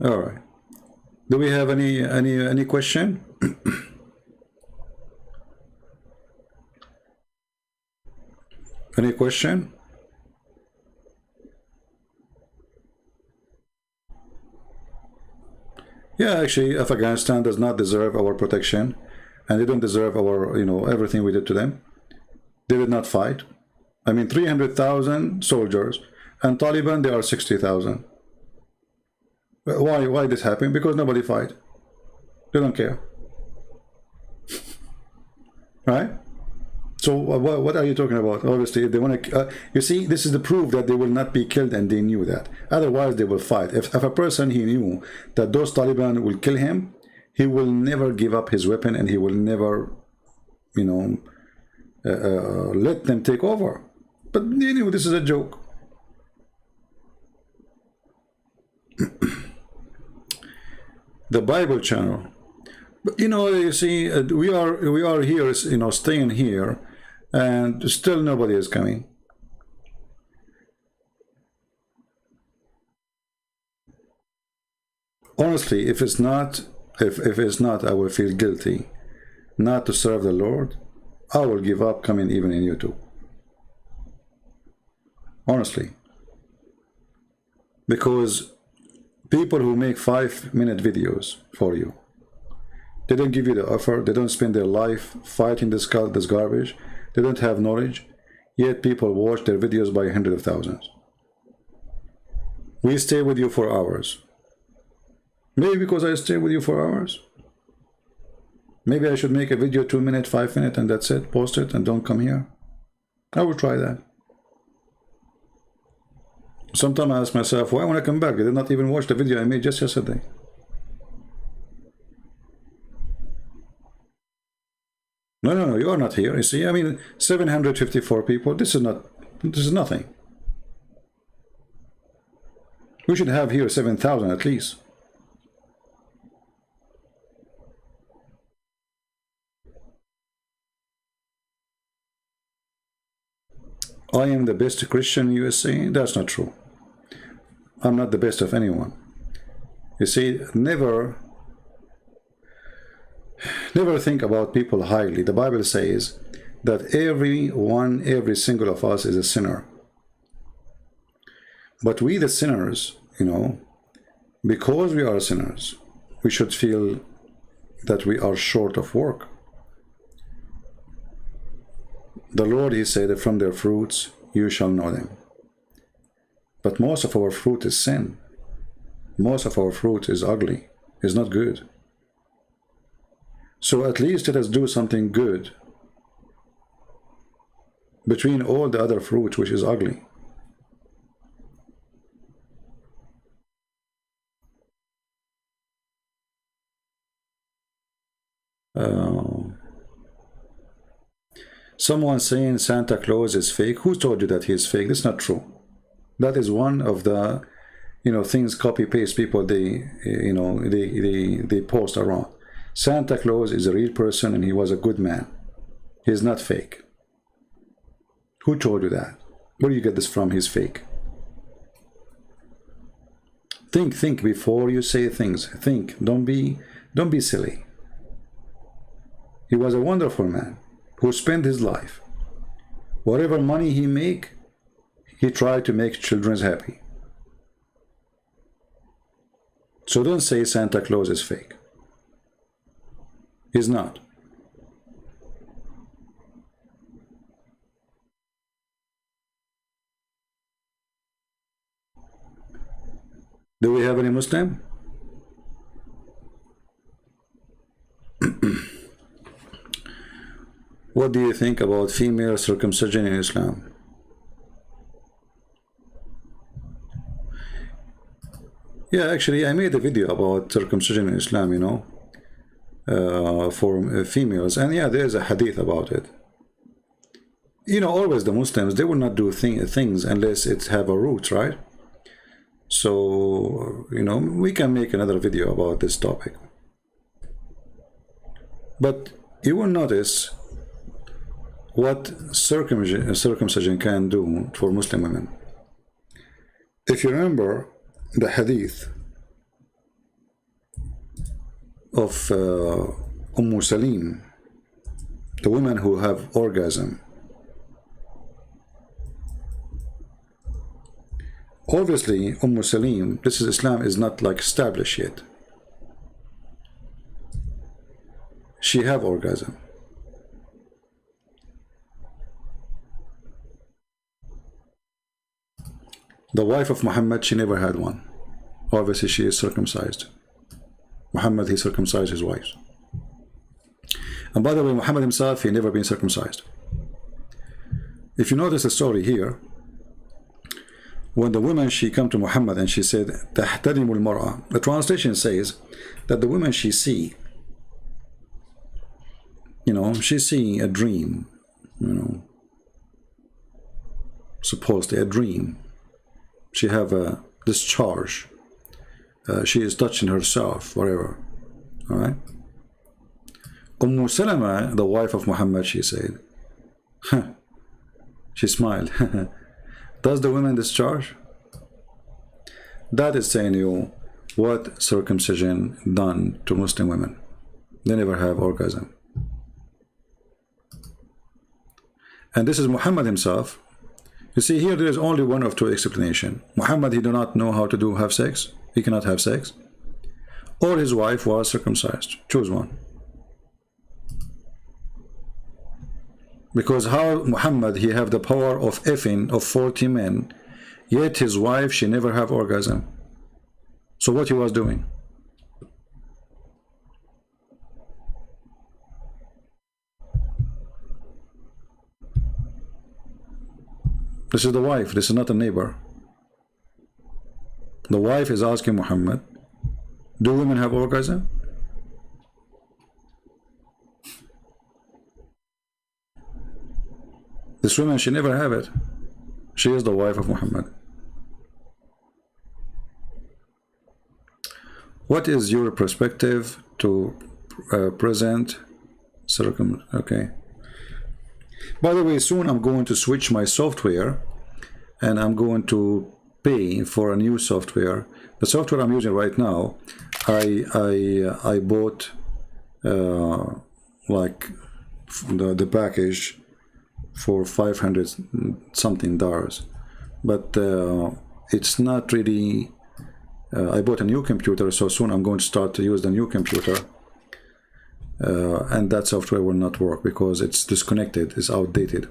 All right. Do we have any question? Any question? Yeah, actually, Afghanistan does not deserve our protection, and they don't deserve our, you know, everything we did to them. They did not fight. I mean, 300,000 soldiers, and Taliban, they are 60,000. Why this happened? Because nobody fight. They don't care. Right? So what are you talking about? Obviously, if they want to, you see, this is the proof that they will not be killed, and they knew that. Otherwise, they will fight. If a person, he knew that those Taliban will kill him, he will never give up his weapon, and he will never, you know, let them take over. But anyway, this is a joke. The Bible channel. But, you know, you see, we are here, you know, staying here, and still nobody is coming. Honestly, if it's not, I will feel guilty not to serve the Lord. I will give up coming even in YouTube. Honestly, because people who make 5-minute videos for you, they don't give you the offer. They don't spend their life fighting this garbage. They don't have knowledge. Yet people watch their videos by hundreds of thousands. We stay with you for hours. Maybe because I stay with you for hours. Maybe I should make a video 2 minutes, 5 minutes, and that's it. Post it and don't come here. I will try that. Sometimes I ask myself, why when I come back? I did not even watch the video I made just yesterday. No, you are not here. You see, I mean, 754 people. This is nothing. We should have here 7,000 at least. I am the best Christian in USA. That's not true. I'm not the best of anyone. You see, never think about people highly. The Bible says that every single of us is a sinner. But we the sinners, you know, because we are sinners, we should feel that we are short of work. The Lord, he said that from their fruits you shall know them. But most of our fruit is sin. Most of our fruit is ugly, is not good. So at least let us do something good between all the other fruit which is ugly. Someone saying Santa Claus is fake. Who told you that he is fake? That's not true. That is one of the, you know, things copy paste people they post around. Santa Claus is a real person, and he was a good man. He's not fake. Who told you that? Where do you get this from? He's fake. Think before you say things. Think. Don't be silly. He was a wonderful man who spent his life. Whatever money he make, he tried to make children happy. So don't say Santa Claus is fake. He's not. Do we have any Muslim? What do you think about female circumcision in Islam? Yeah, actually, I made a video about circumcision in Islam, you know, for females. And yeah, there's a hadith about it. You know, always the Muslims, they will not do things unless it have a root, right? So, you know, we can make another video about this topic. But you will notice what circumcision can do for Muslim women. If you remember the hadith of Salim, the women who have orgasm, obviously Salim, this is Islam is not like established yet. She have orgasm. The wife of Muhammad, she never had one. Obviously she is circumcised. Muhammad, he circumcised his wives. And by the way, Muhammad himself, he never been circumcised. If you notice the story here, when the woman, she come to Muhammad and she said, تَحْتَرِمُ الْمَرْأَةِ, the translation says that the woman she see, you know, she see a dream, you know, supposedly a dream. She have a discharge. She is touching herself, whatever. All right. Salama, the wife of Muhammad, she said, she smiled. Does the woman discharge? That is saying you what circumcision done to Muslim women. They never have orgasm. And this is Muhammad himself. You see here there is only one of two explanation. Muhammad, he do not know how to have sex. He cannot have sex. Or his wife was circumcised. Choose one. Because how Muhammad, he have the power of effing of 40 men, yet his wife, she never have orgasm. So what he was doing? This is the wife, this is not a neighbor. The wife is asking Muhammad, do women have orgasm? This woman, she never have it. She is the wife of Muhammad. What is your perspective to present okay. By the way, soon I'm going to switch my software and I'm going to pay for a new software. The software I'm using right now, I bought like the package for $500 something, but it's not really. I bought a new computer, so soon I'm going to start to use the new computer, and that software will not work because it's disconnected, it's outdated.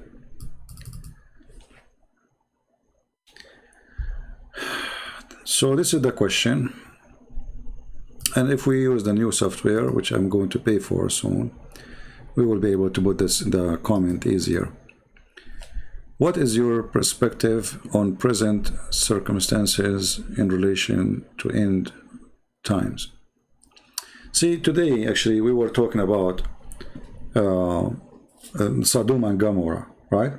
So this is the question, and if we use the new software, which I'm going to pay for soon, we will be able to put this in the comment easier. What is your perspective on present circumstances in relation to end times? See, today actually we were talking about Sodom and Gomorrah, right?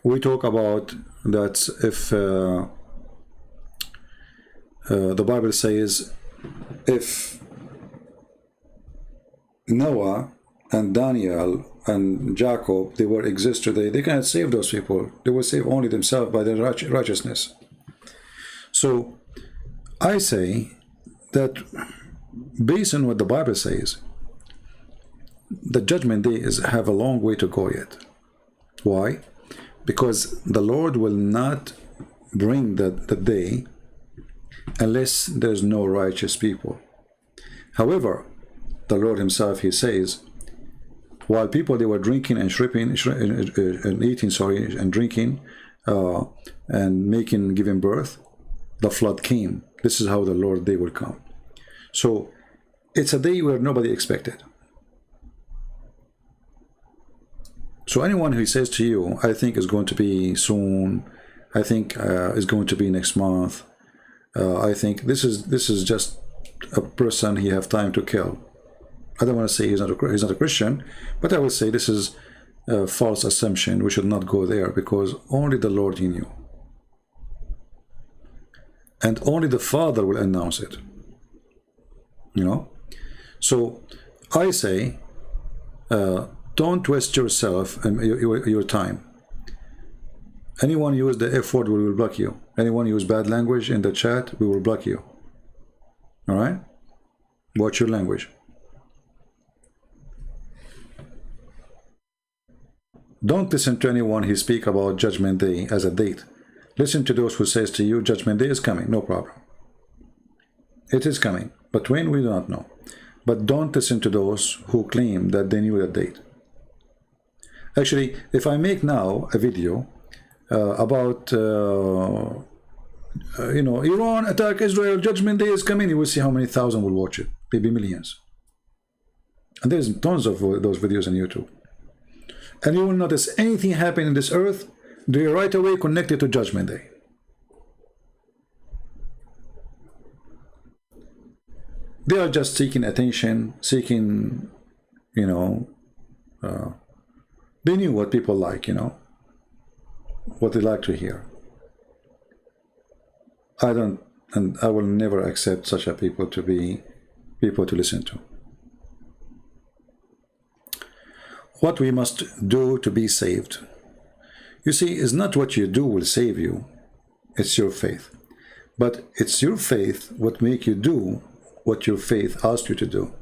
We talk about that if the Bible says if Noah and Daniel and Jacob, they were exist today, they cannot save those people. They will save only themselves by their righteousness. So I say that based on what the Bible says, the judgment day have a long way to go yet. Why? Because the Lord will not bring the day unless there's no righteous people. However, the Lord himself, he says, while people, they were drinking and and eating, and drinking and giving birth, the flood came. This is how the Lord day will come. So it's a day where nobody expected. So anyone who says to you, I think is going to be soon, I think is going to be next month, I think this is just a person he have time to kill. I don't want to say he's not a Christian, but I will say this is a false assumption. We should not go there, because only the Lord he knew. And only the Father will announce it. You know? So I say, don't waste yourself and your time. Anyone use the F word, we will block you. Anyone use bad language in the chat, we will block you. All right? Watch your language. Don't listen to anyone who speak about Judgment Day as a date. Listen to those who says to you, Judgment Day is coming. No problem. It is coming. But when, we do not know. But don't listen to those who claim that they knew that date. Actually, if I make now a video about Iran attack Israel, Judgment Day is coming, you will see how many thousand will watch it. Maybe millions. And there's tons of those videos on YouTube. And you will notice anything happen in this earth, they are right away connected to Judgment Day. They are just seeking attention, seeking, they knew what people like, what they like to hear. I don't, and I will never accept such a people to be people to listen to. What we must do to be saved, you see, is not what you do will save you, it's your faith. But it's your faith what make you do what your faith asks you to do.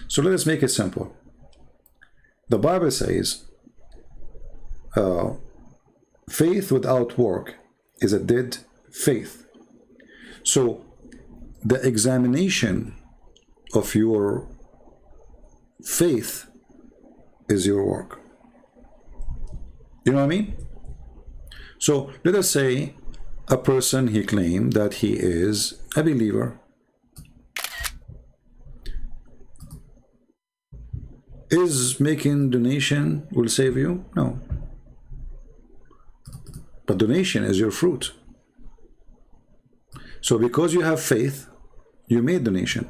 So let us make it simple. The Bible says, faith without work is a dead faith. So the examination of your faith is your work. You know what I mean? So let us say a person, he claimed that he is a believer. Is making donation will save you? No. But donation is your fruit. So because you have faith, you made donation.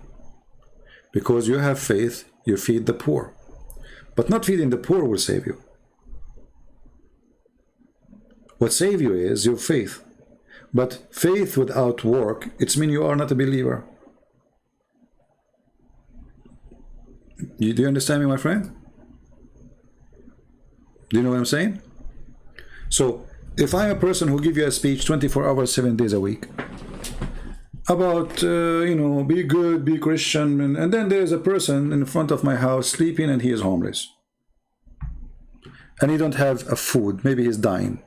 Because you have faith, you feed the poor. But not feeding the poor will save you. What save you is your faith. But faith without work, it's mean you are not a believer. Do you understand me, my friend? Do you know what I'm saying? So, if I'm a person who give you a speech 24 hours, 7 days a week, about, be good, be Christian, and then there's a person in front of my house sleeping and he is homeless. And he don't have a food, maybe he's dying.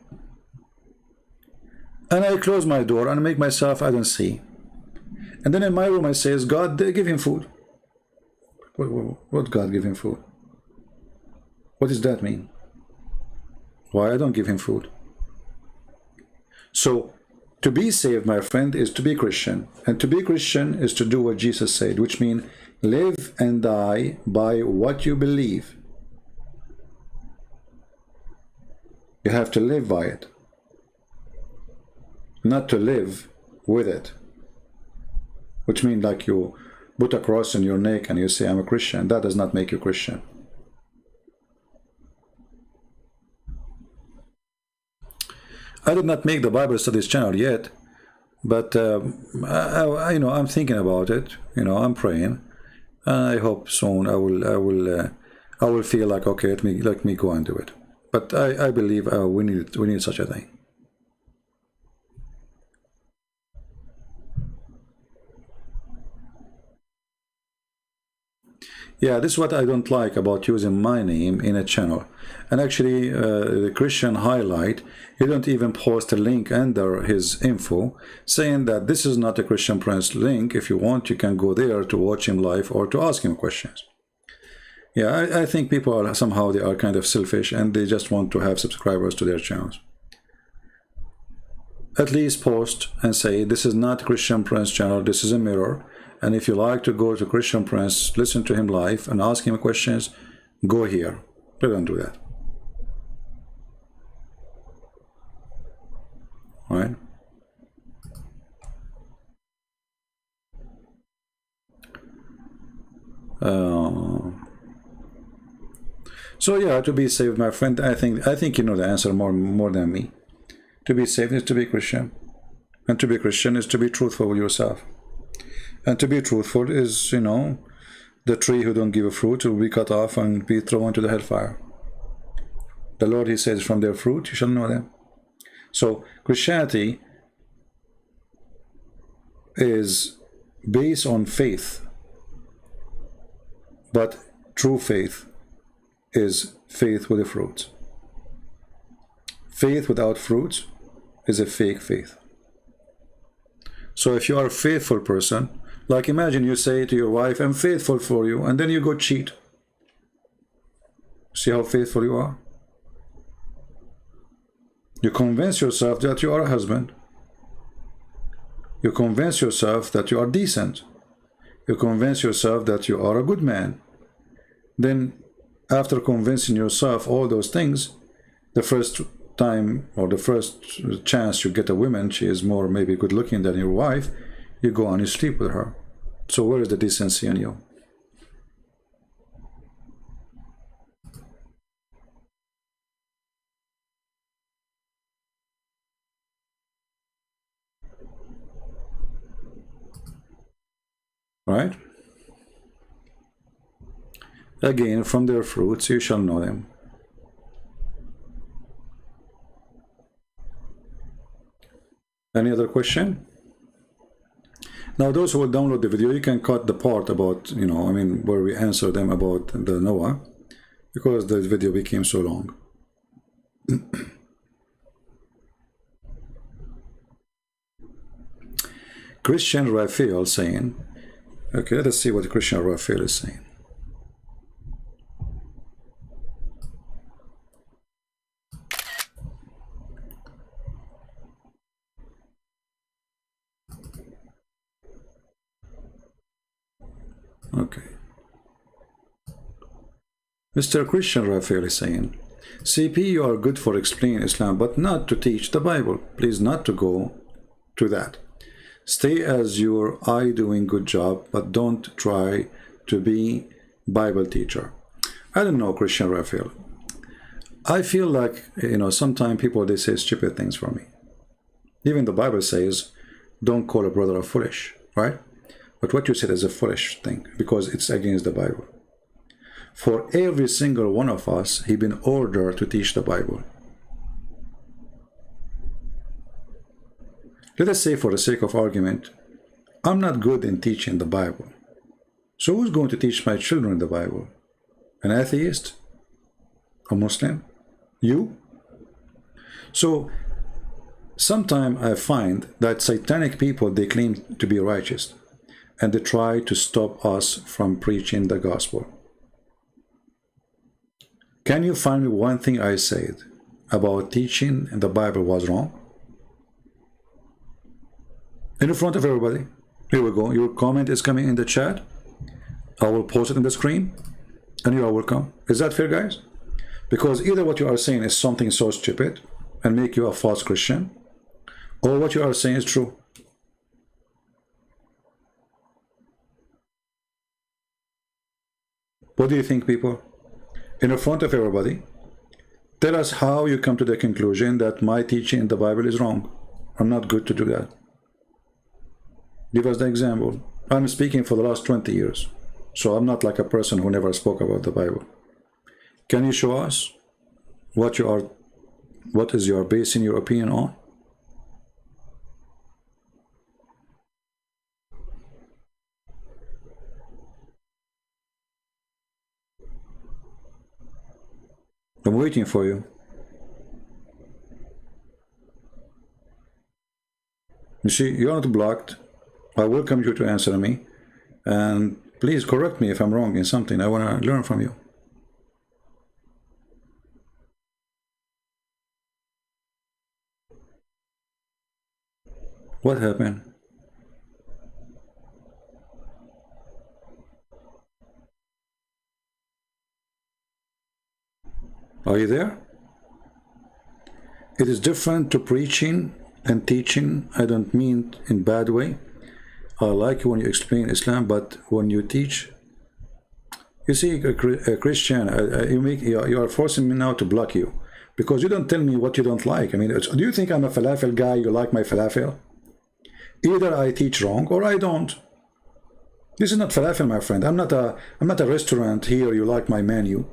And I close my door and make myself, I don't see. And then in my room I says, God, give him food. What God give him food? What does that mean? Why I don't give him food? So, to be saved, my friend, is to be Christian. And to be Christian is to do what Jesus said, which means live and die by what you believe. You have to live by it. Not to live with it. Which means like you put a cross on your neck and you say, I'm a Christian. That does not make you Christian. I did not make the Bible Studies channel yet, but I'm thinking about it. I'm praying. I hope soon I I will feel like, okay, let me go and do it. But I believe we need such a thing. Yeah, this is what I don't like about using my name in a channel. And actually, the Christian highlight, he don't even post a link under his info saying that this is not a Christian Prince link. If you want, you can go there to watch him live or to ask him questions. Yeah, I think people are somehow, they are kind of selfish and they just want to have subscribers to their channels. At least post and say, this is not Christian Prince channel, this is a mirror. And if you like to go to Christian Prince, listen to him live and ask him questions, go here. They don't do that. All right? So yeah, to be safe, my friend, I think you know the answer more than me. To be safe is to be Christian. And to be Christian is to be truthful with yourself. And to be truthful is, you know, the tree who don't give a fruit will be cut off and be thrown into the hellfire. The Lord, he says, from their fruit you shall know them. So Christianity is based on faith, but true faith is faith with the fruits. Faith without fruits is a fake faith. So if you are a faithful person, like imagine you say to your wife, I'm faithful for you, and then you go cheat. See how faithful you are? You convince yourself that you are a husband. You convince yourself that you are decent. You convince yourself that you are a good man. Then, after convincing yourself all those things, the first time or the first chance you get a woman, she is more maybe good looking than your wife, you go and you sleep with her. So where is the decency in you? Right? Again, from their fruits you shall know them. Any other question? Now, those who will download the video, you can cut the part about, you know, I mean, where we answer them about the Noah, because the video became so long. Christian Raphael saying, okay, let's see what Christian Raphael is saying. Okay. Mr. Christian Raphael is saying, CP, you are good for explaining Islam, but not to teach the Bible. Please not to go to that. Stay as your I doing good job, but don't try to be Bible teacher. I don't know, Christian Raphael. I feel like, you know, sometimes people, they say stupid things for me. Even the Bible says, don't call a brother a foolish, right? But what you said is a foolish thing because it's against the Bible. For every single one of us, he been ordered to teach the Bible. Let us say, for the sake of argument, I'm not good in teaching the Bible. So who's going to teach my children the Bible? An atheist? A Muslim? You? So sometimes I find that satanic people, they claim to be righteous, and they try to stop us from preaching the gospel. Can you find me one thing I said about teaching the Bible was wrong? In front of everybody. Here we go. Your comment is coming in the chat. I will post it on the screen, and you are welcome. Is that fair, guys? Because either what you are saying is something so stupid and make you a false Christian, or what you are saying is true. What do you think, people? In front of everybody, tell us how you come to the conclusion that my teaching in the Bible is wrong. I'm not good to do that. Give us the example. I'm speaking for the last 20 years, so I'm not like a person who never spoke about the Bible. Can you show us what is your basing your opinion on? I'm waiting for you. You see, you're not blocked. I welcome you to answer me. And please correct me if I'm wrong in something. I want to learn from you. What happened? Are you there? It is different to preaching and teaching. I don't mean in bad way. I like when you explain Islam, but when you teach, you see, a Christian, you are forcing me now to block you because you don't tell me what you don't like. I mean, do you think I'm a falafel guy? You like my falafel? Either I teach wrong or I don't. This is not falafel, my friend. I'm not a restaurant here. You like my menu.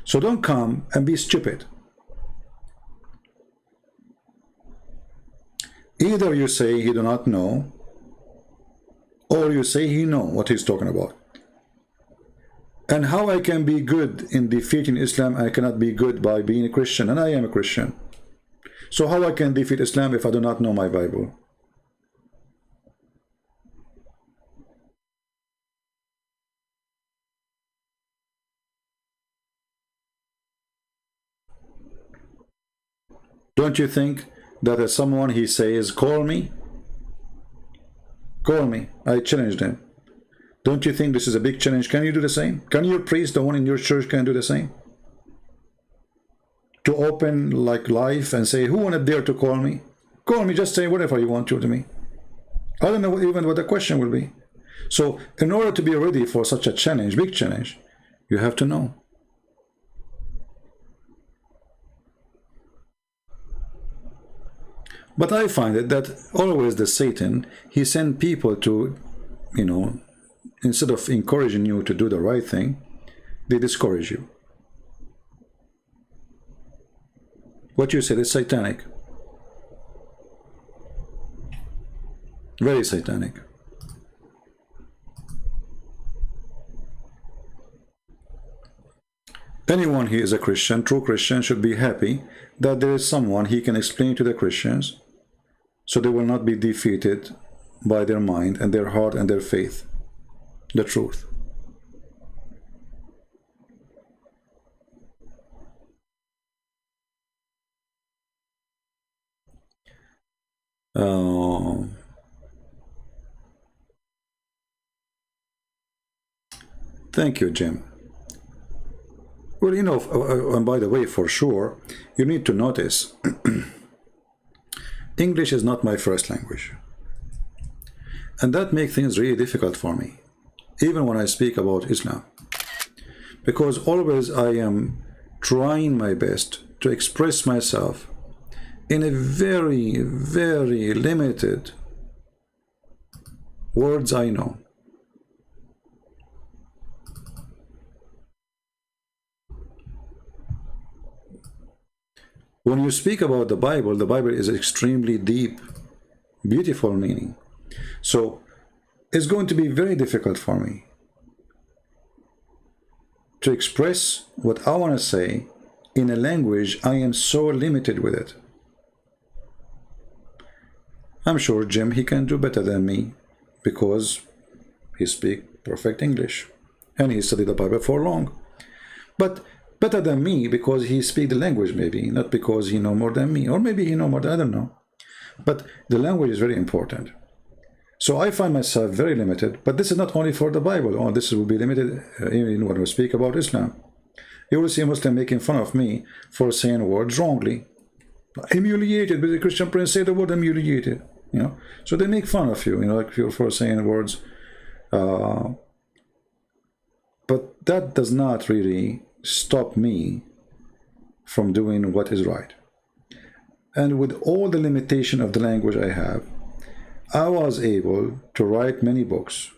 So don't come and be stupid. Either you say he do not know, or you say he know what he's talking about. And how I can be good in defeating Islam, I cannot be good by being a Christian, and I am a Christian. So how I can defeat Islam if I do not know my Bible? Don't you think that as someone he says, call me, I challenged him. Don't you think this is a big challenge? Can you do the same? Can your priest, the one in your church, can do the same? To open like life and say, who wanna dare to call me? Call me, just say whatever you want to me. I don't know even what the question will be. So in order to be ready for such a challenge, big challenge, you have to know. But I find it that always the Satan, he sends people to, you know, instead of encouraging you to do the right thing, they discourage you. What you said is satanic. Very satanic. Anyone who is a Christian, true Christian, should be happy that there is someone he can explain to the Christians so they will not be defeated by their mind and their heart and their faith, the truth. Thank you, Jim. Well, you know, and by the way, for sure, you need to notice English is not my first language. And that makes things really difficult for me, even when I speak about Islam. Because always I am trying my best to express myself in a very, very limited words I know. When you speak about the Bible is extremely deep, beautiful meaning. So it's going to be very difficult for me to express what I want to say in a language I am so limited with it. I'm sure Jim, he can do better than me because he speaks perfect English and he studied the Bible for long. But better than me because he speaks the language, maybe, not because he knows more than me, or maybe he knows more than I don't know. But the language is very important. So I find myself very limited, but this is not only for the Bible. Oh, this will be limited even when we speak about Islam. You will see a Muslim making fun of me for saying words wrongly. Humiliated, but the Christian prince say the word humiliated, you know. So they make fun of you, you know, like for saying words. But that does not really stop me from doing what is right. And with all the limitation of the language I have, I was able to write many books.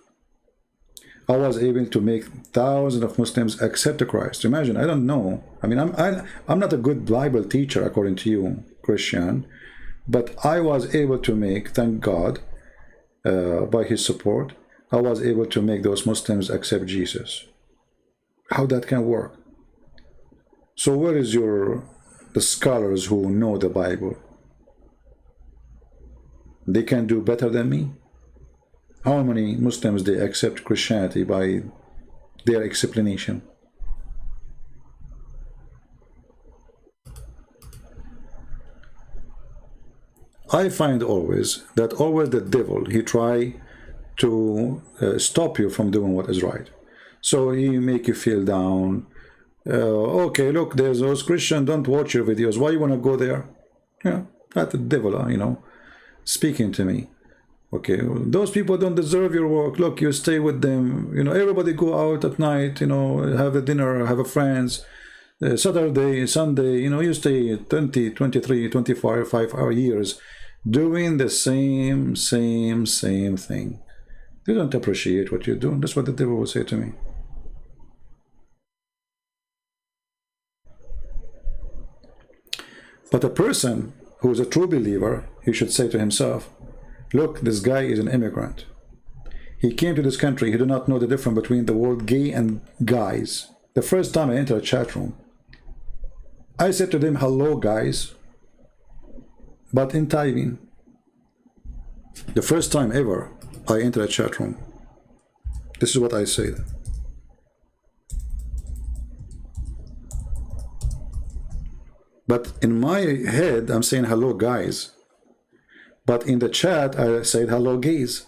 I was able to make thousands of Muslims accept Christ. Imagine, I don't know. I mean, I'm not a good Bible teacher according to you, Christian, but I was able to make, thank God, by His support, I was able to make those Muslims accept Jesus. How that can work? So where is the scholars who know the Bible? They can do better than me? How many Muslims they accept Christianity by their explanation? I find always that the devil, he try to stop you from doing what is right. So he make you feel down. Okay, look, there's those Christians, don't watch your videos. Why you want to go there? Yeah, that's the devil, you know, speaking to me. Okay, those people don't deserve your work. Look, you stay with them. You know, everybody go out at night, you know, have a dinner, have a friends. Saturday, Sunday, you know, you stay 20, 23, 25 5 years doing the same thing. They don't appreciate what you're doing. That's what the devil will say to me. But a person who is a true believer, he should say to himself, look, this guy is an immigrant. He came to this country. He did not know the difference between the word gay and guys. The first time I entered a chat room, I said to them, hello, guys. But in typing, the first time ever I entered a chat room, this is what I said. But in my head, I'm saying hello, guys. But in the chat, I said hello, gays.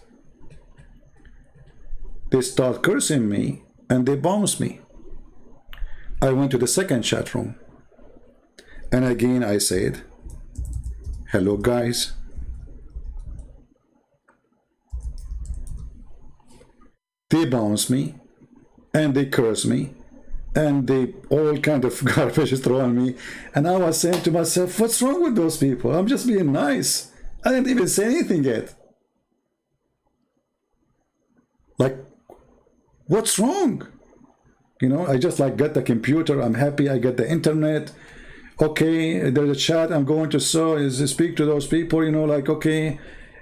They start cursing me and they bounce me. I went to the second chat room. And again, I said, hello, guys. They bounce me and they curse me. And they all kind of garbage is thrown me. And I was saying to myself, what's wrong with those people? I'm just being nice. I didn't even say anything yet. Like, what's wrong? You know, I just like got the computer. I'm happy I get the internet. Okay, there's a chat. I'm going to speak to those people, you know, like, okay.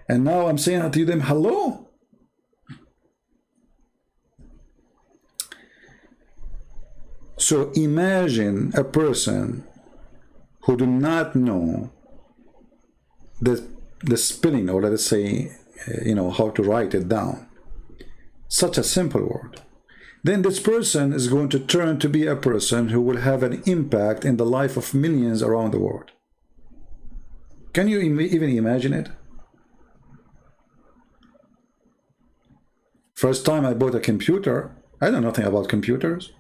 And now I'm saying to them, hello. So imagine a person who do not know the spelling, or let's say, you know, how to write it down. Such a simple word. Then this person is going to turn to be a person who will have an impact in the life of millions around the world. Can you even imagine it? First time I bought a computer, I know nothing about computers.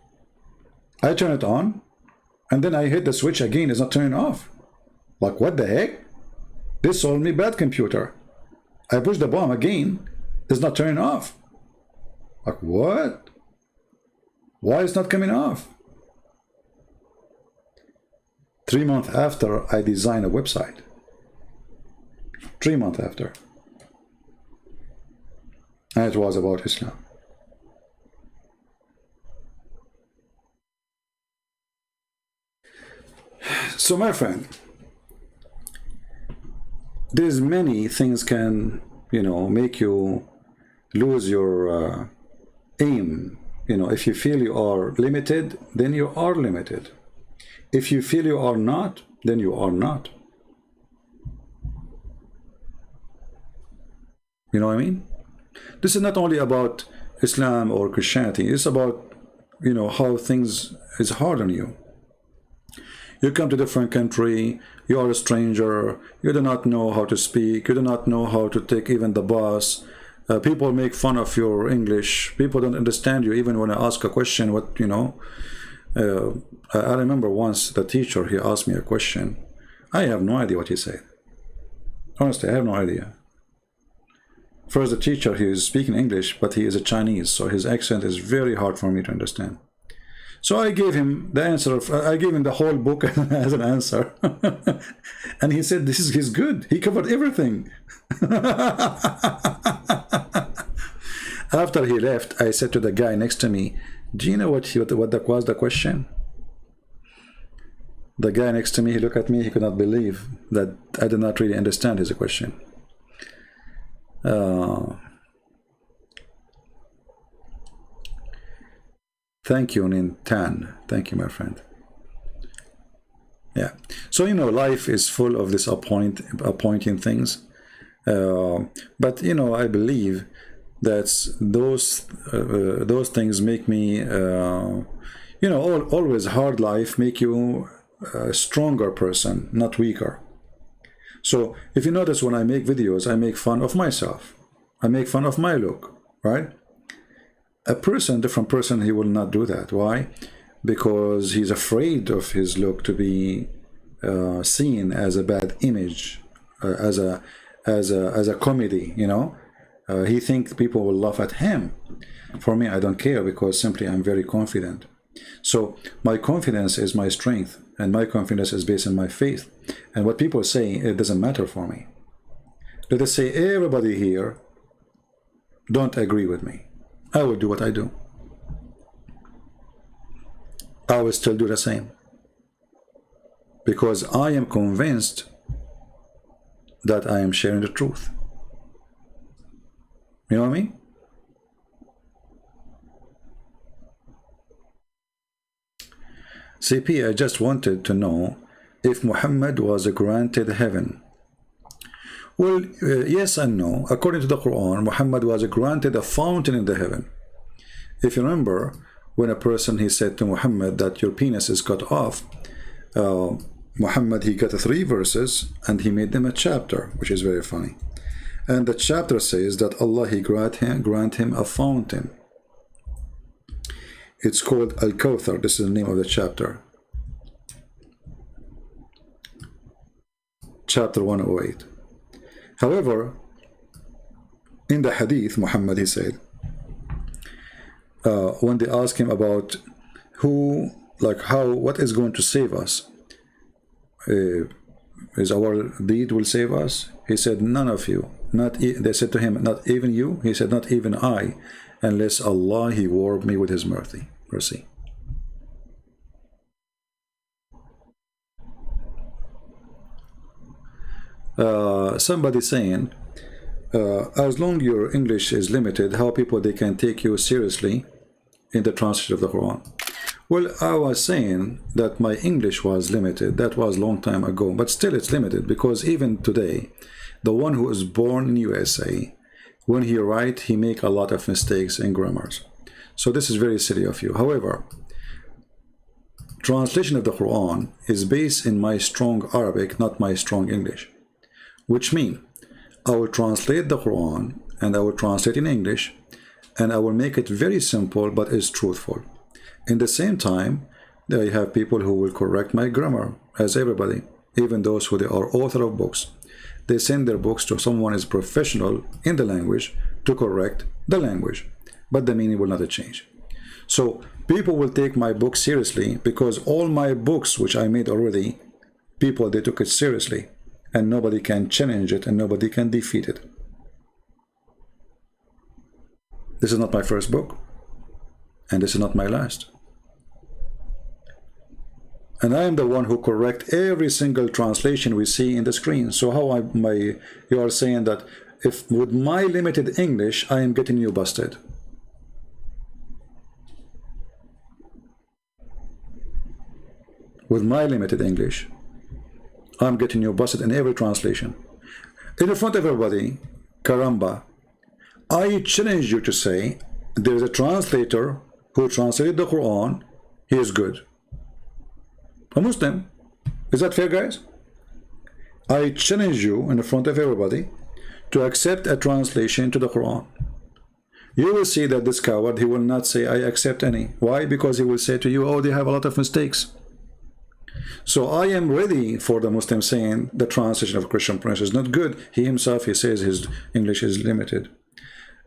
I turn it on, and then I hit the switch again, it's not turning off. Like, what the heck? This sold me bad computer. I push the button again, it's not turning off. Like, what? Why is it not coming off? 3 months after, I designed a website. 3 months after. And it was about Islam. So my friend, there's many things can, you know, make you lose your aim. You know, if you feel you are limited, then you are limited. If you feel you are not, then you are not. You know what I mean? This is not only about Islam or Christianity. It's about, you know, how things is hard on you. You come to a different country, you are a stranger, you do not know how to speak, you do not know how to take even the bus. People make fun of your English. People don't understand you even when I ask a question, what, you know. I remember once the teacher, he asked me a question. I have no idea what he said. Honestly, I have no idea. First, the teacher, he is speaking English, but he is a Chinese, so his accent is very hard for me to understand. So I gave him the answer. I gave him the whole book as an answer. And he said, he's good. He covered everything. After he left, I said to the guy next to me, do you know what was the question? The guy next to me, he looked at me, he could not believe that I did not really understand his question. Thank you, Nintan. Thank you, my friend. Yeah. So, you know, life is full of this appointing things. But, you know, I believe that those things make me, you know, always hard life make you a stronger person, not weaker. So if you notice, when I make videos, I make fun of myself. I make fun of my look, right? A person, different person, he will not do that. Why? Because he's afraid of his look to be seen as a bad image, as a comedy, you know. He thinks people will laugh at him. For me, I don't care, because simply I'm very confident. So my confidence is my strength, and my confidence is based on my faith. And what people say, it doesn't matter for me. Let us say everybody here don't agree with me. I will do what I do. I will still do the same, because I am convinced that I am sharing the truth. You know what I mean? CP, I just wanted to know if Muhammad was granted heaven. Well, yes and no. According to the Qur'an, Muhammad was granted a fountain in the heaven. If you remember, when a person, he said to Muhammad that your penis is cut off, Muhammad, he got 3 verses and he made them a chapter, which is very funny. And the chapter says that Allah, he grant him a fountain. It's called Al-Kawthar. This is the name of the chapter. Chapter 108. However, in the hadith, Muhammad, he said, when they asked him about what is going to save us, is our deed will save us? He said, none of you. They said to him, not even you? He said, not even I, unless Allah, he warmed me with his mercy. Somebody saying, as long your English is limited, how people they can take you seriously in the translation of the Quran? Well, I was saying that my English was limited. That was a long time ago, but still it's limited, because even today, the one who is born in USA, when he write, he make a lot of mistakes in grammars. So this is very silly of you. However, translation of the Quran is based in my strong Arabic, not my strong English. Which means I will translate the Quran and I will translate in English, and I will make it very simple but is truthful. In the same time, I have people who will correct my grammar, as everybody, even those who they are author of books. They send their books to someone who is professional in the language to correct the language, but the meaning will not change. So people will take my book seriously, because all my books which I made already, people, they took it seriously, and nobody can challenge it and nobody can defeat it. This is not my first book, and this is not my last. And I am the one who correct every single translation we see in the screen. So how you are saying that if with my limited English I am getting you busted? With my limited English, I'm getting you busted in every translation. In front of everybody, Karamba, I challenge you to say there is a translator who translated the Quran, he is good. A Muslim. Is that fair, guys? I challenge you in front of everybody to accept a translation to the Quran. You will see that this coward, he will not say I accept any. Why? Because he will say to you, oh, they have a lot of mistakes. So I am ready for the Muslim saying the translation of Christian Prince is not good. He himself, he says his English is limited.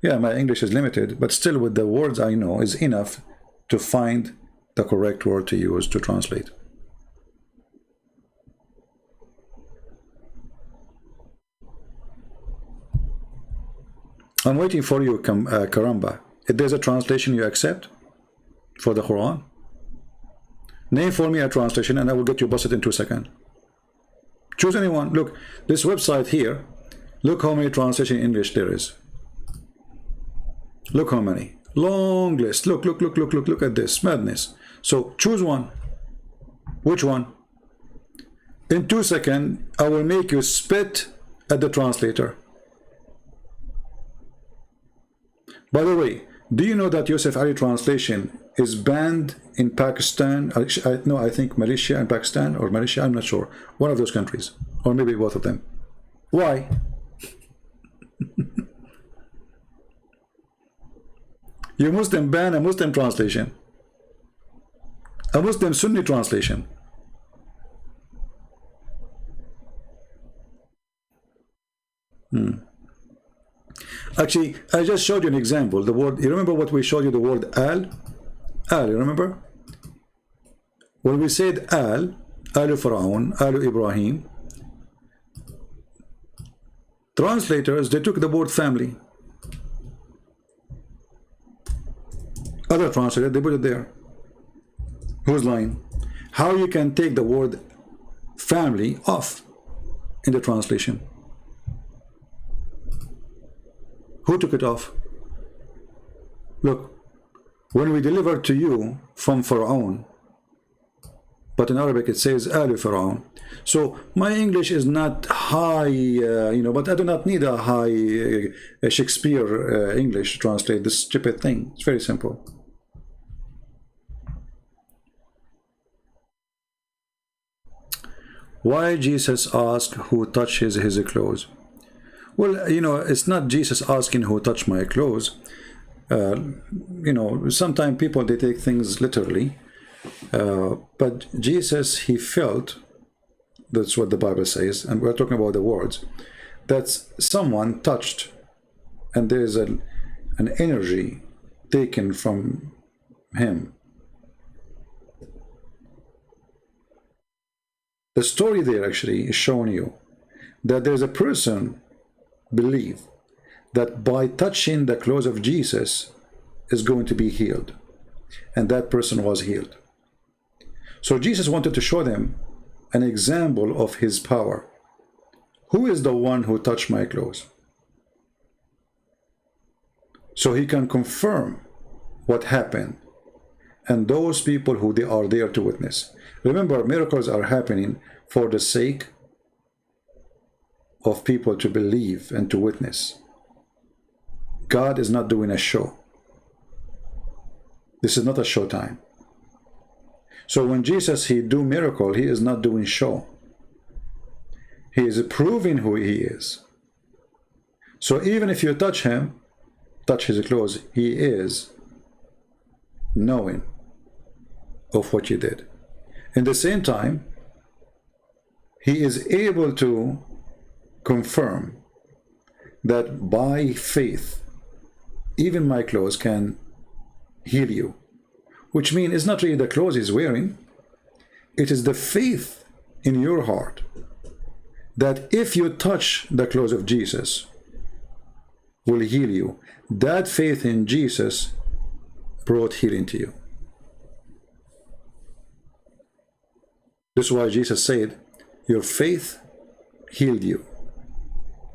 Yeah, my English is limited, but still with the words I know is enough to find the correct word to use to translate. I'm waiting for you, Karamba. If there's a translation you accept for the Quran, name for me a translation and I will get you busted in 2 seconds. Choose anyone. Look, this website here, look how many translations in English there is. Look how many. Long list. Look at this. Madness. So choose one. Which one? In 2 seconds, I will make you spit at the translator. By the way, do you know that Yusuf Ali translation is banned in Pakistan? No, I think Malaysia and Pakistan, or Malaysia, I'm not sure. One of those countries, or maybe both of them. Why? You Muslim ban a Muslim translation, a Muslim Sunni translation. Actually, I just showed you an example. The word, you remember what we showed you, the word al? Al, you remember? When we said al, alu Fir'aun, alu Ibrahim, translators, they took the word family. Other translators, they put it there. Who's lying? How you can take the word family off in the translation? Who took it off? Look, when we deliver to you from Fir'aun, but in Arabic it says Ali Fir'aun. So my English is not high, you know, but I do not need a high Shakespeare English to translate this stupid thing. It's very simple. Why Jesus asked who touches his clothes? Well, you know, it's not Jesus asking who touched my clothes. You know, sometimes people, they take things literally. But Jesus, he felt, that's what the Bible says, and we're talking about the words, that someone touched, and there's an energy taken from him. The story there actually is showing you that there's a person believe that by touching the clothes of Jesus is going to be healed, and that person was healed. So Jesus wanted to show them an example of his power. Who is the one who touched my clothes? So he can confirm what happened, and those people who they are there to witness. Remember, miracles are happening for the sake of people to believe and to witness. God is not doing a show. This is not a show time. So when Jesus, he do miracle, he is not doing show. He is proving who he is. So even if you touch him, touch his clothes, he is knowing of what you did. In the same time, he is able to confirm that by faith, even my clothes can heal you. Which means it's not really the clothes he's wearing, it is the faith in your heart that if you touch the clothes of Jesus will heal you. That faith in Jesus brought healing to you. This is why Jesus said, your faith healed you.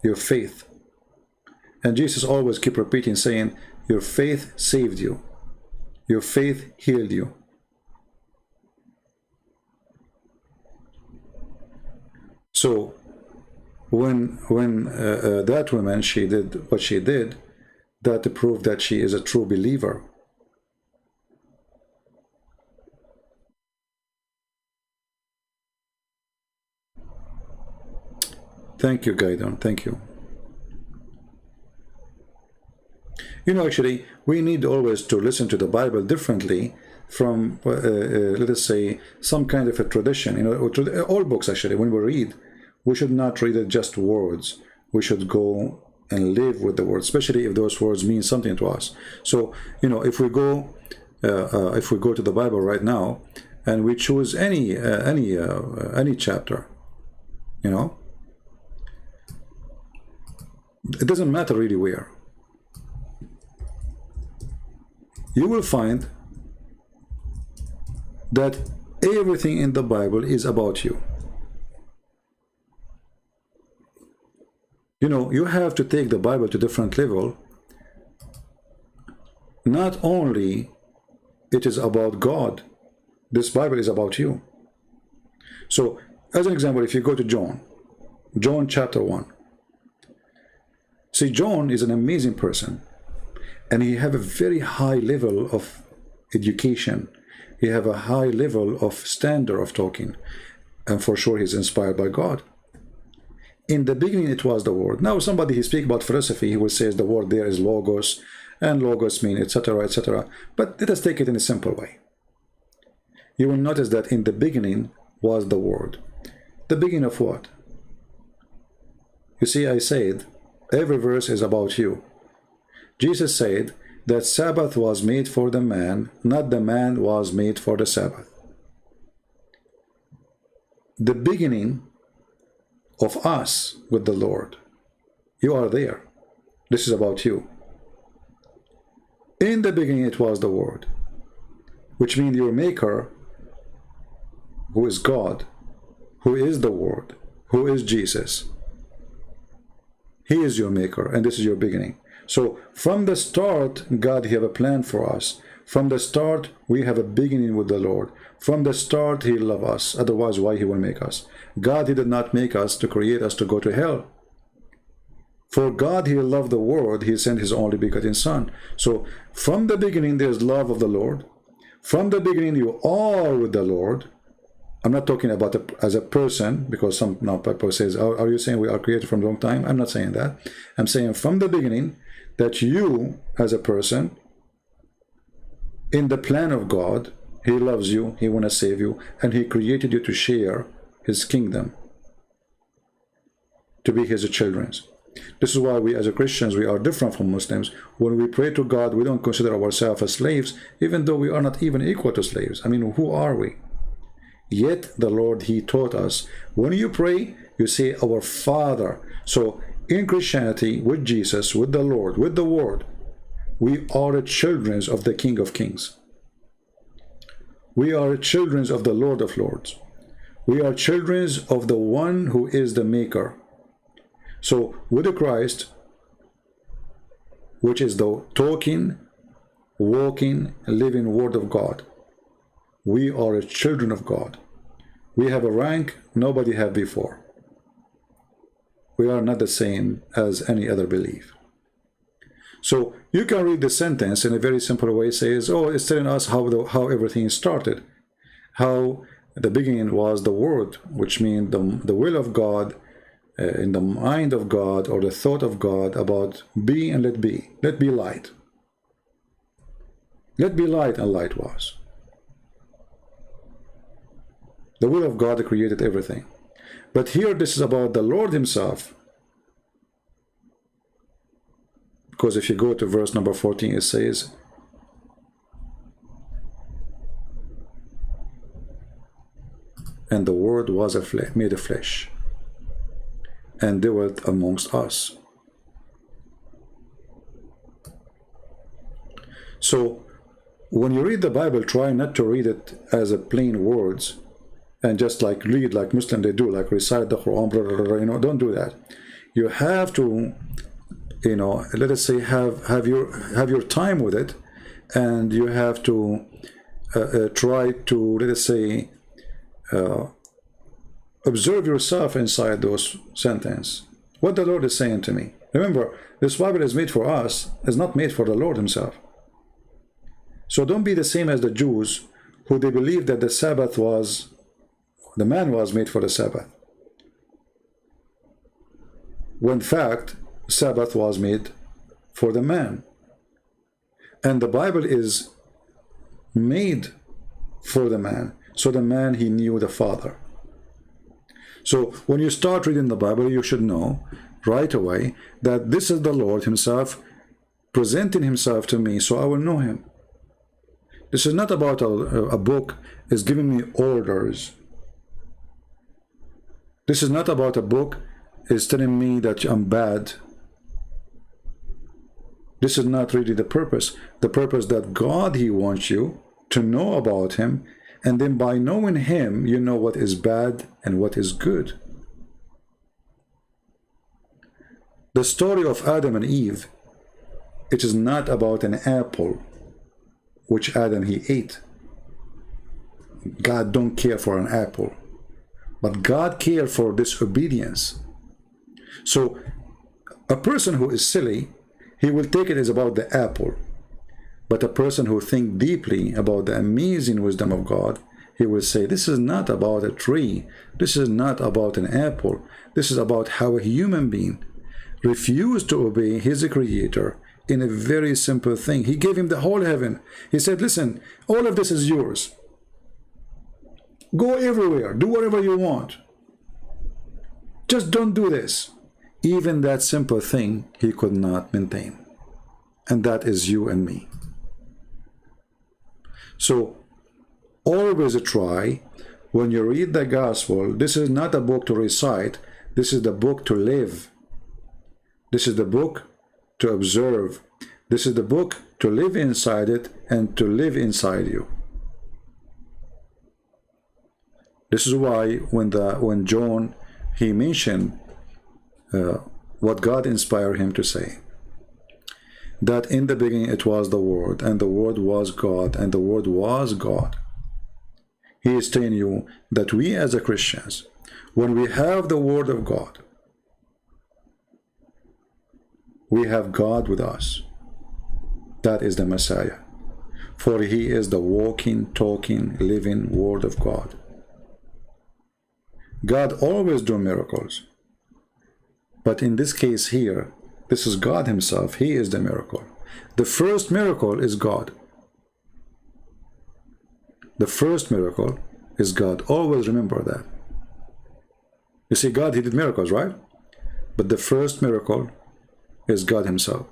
Your faith. And Jesus always keep repeating, saying, your faith saved you. Your faith healed you. So when that woman, she did what she did, that proved that she is a true believer. Thank you, Gaidon. Thank you. You know, actually, we need always to listen to the Bible differently from, let us say, some kind of a tradition. You know, all books, actually, when we read, we should not read it just words. We should go and live with the words, especially if those words mean something to us. So, you know, if we go to the Bible right now and we choose any chapter, you know, it doesn't matter really where. you will find that everything in the Bible is about you. You know, you have to take the Bible to a different level. Not only it is about God, this Bible is about you. So, as an example, if you go to John chapter 1. See, John is an amazing person, and he have a very high level of education. He have a high level of standard of talking, and for sure he's inspired by God. In the beginning it was the Word. Now somebody he speak about philosophy, he will say the word there is logos, and logos mean etc, etc. But let us take it in a simple way. You will notice that in the beginning was the Word. The beginning of what? You see, I said every verse is about you. Jesus said that Sabbath was made for the man, not the man was made for the Sabbath. The beginning of us with the Lord, you are there. This is about you. In the beginning it was the Word, which means your Maker, who is God, who is the Word, who is Jesus. He is your Maker, and this is your beginning. So from the start, God have a plan for us. From the start, we have a beginning with the Lord. From the start, he loves us. Otherwise, why he will make us? God, he did not make us to create us to go to hell. For God, he loved the world. He sent his only begotten Son. So from the beginning, there's love of the Lord. From the beginning, you are with the Lord. I'm not talking about as a person, because some people says, are you saying we are created from a long time? I'm not saying that. I'm saying from the beginning that you, as a person, in the plan of God, he loves you, he wants to save you, and he created you to share his kingdom, to be his children. This is why we as Christians, we are different from Muslims. When we pray to God, we don't consider ourselves as slaves, even though we are not even equal to slaves. I mean, who are we? Yet the Lord, he taught us, when you pray, you say, our Father. So in Christianity, with Jesus, with the Lord, with the Word, we are children of the King of Kings. We are children of the Lord of Lords. We are children of the one who is the Maker. So with Christ, which is the talking, walking, living Word of God, we are children of God. We have a rank nobody had before. We are not the same as any other belief. So you can read the sentence in a very simple way. It says, oh, it's telling us how everything started, how the beginning was the Word, which means the will of God, in the mind of God, or the thought of God about be and let be. Let be light. Let be light, and light was. The will of God created everything. But here this is about the Lord himself. Because if you go to verse number 14, it says, and the Word was made a flesh, and dwelt amongst us. So when you read the Bible, try not to read it as a plain words, and just like read like Muslims they do, like recite the Qur'an, blah, blah, blah, you know, don't do that. You have to, you know, let us say have your time with it, and you have to try to, let us say, observe yourself inside those sentences. What the Lord is saying to me. Remember, this Bible is made for us, is not made for the Lord himself. So don't be the same as the Jews, who they believed that the Sabbath was, the man was made for the Sabbath, when in fact Sabbath was made for the man. And the Bible is made for the man, so the man, he knew the Father. So when you start reading the Bible, you should know right away that this is the Lord himself presenting himself to me, so I will know him. This is not about a book is giving me orders. This is not about a book is telling me that I'm bad. This is not really the purpose. The purpose that God, he wants you to know about him, and then by knowing him, you know what is bad and what is good. The story of Adam and Eve, it is not about an apple which Adam he ate. God don't care for an apple, but God cared for disobedience. So a person who is silly, he will take it as about the apple. But a person who thinks deeply about the amazing wisdom of God, he will say, this is not about a tree. This is not about an apple. This is about how a human being refused to obey his creator in a very simple thing. He gave him the whole heaven. He said, listen, all of this is yours. Go everywhere. Do whatever you want. Just don't do this. Even that simple thing he could not maintain. And that is you and me. So always try, when you read the gospel, this is not a book to recite. This is the book to live. This is the book to observe. This is the book to live inside it and to live inside you. This is why when John, he mentioned what God inspired him to say, that in the beginning it was the Word, and the Word was God, and the Word was God. He is telling you that we as a Christians, when we have the Word of God, we have God with us. That is the Messiah. For he is the walking, talking, living Word of God. God always do miracles. But in this case here, this is God himself. He is the miracle. The first miracle is God. The first miracle is God. Always remember that. You see, God, he did miracles, right? But the first miracle is God himself.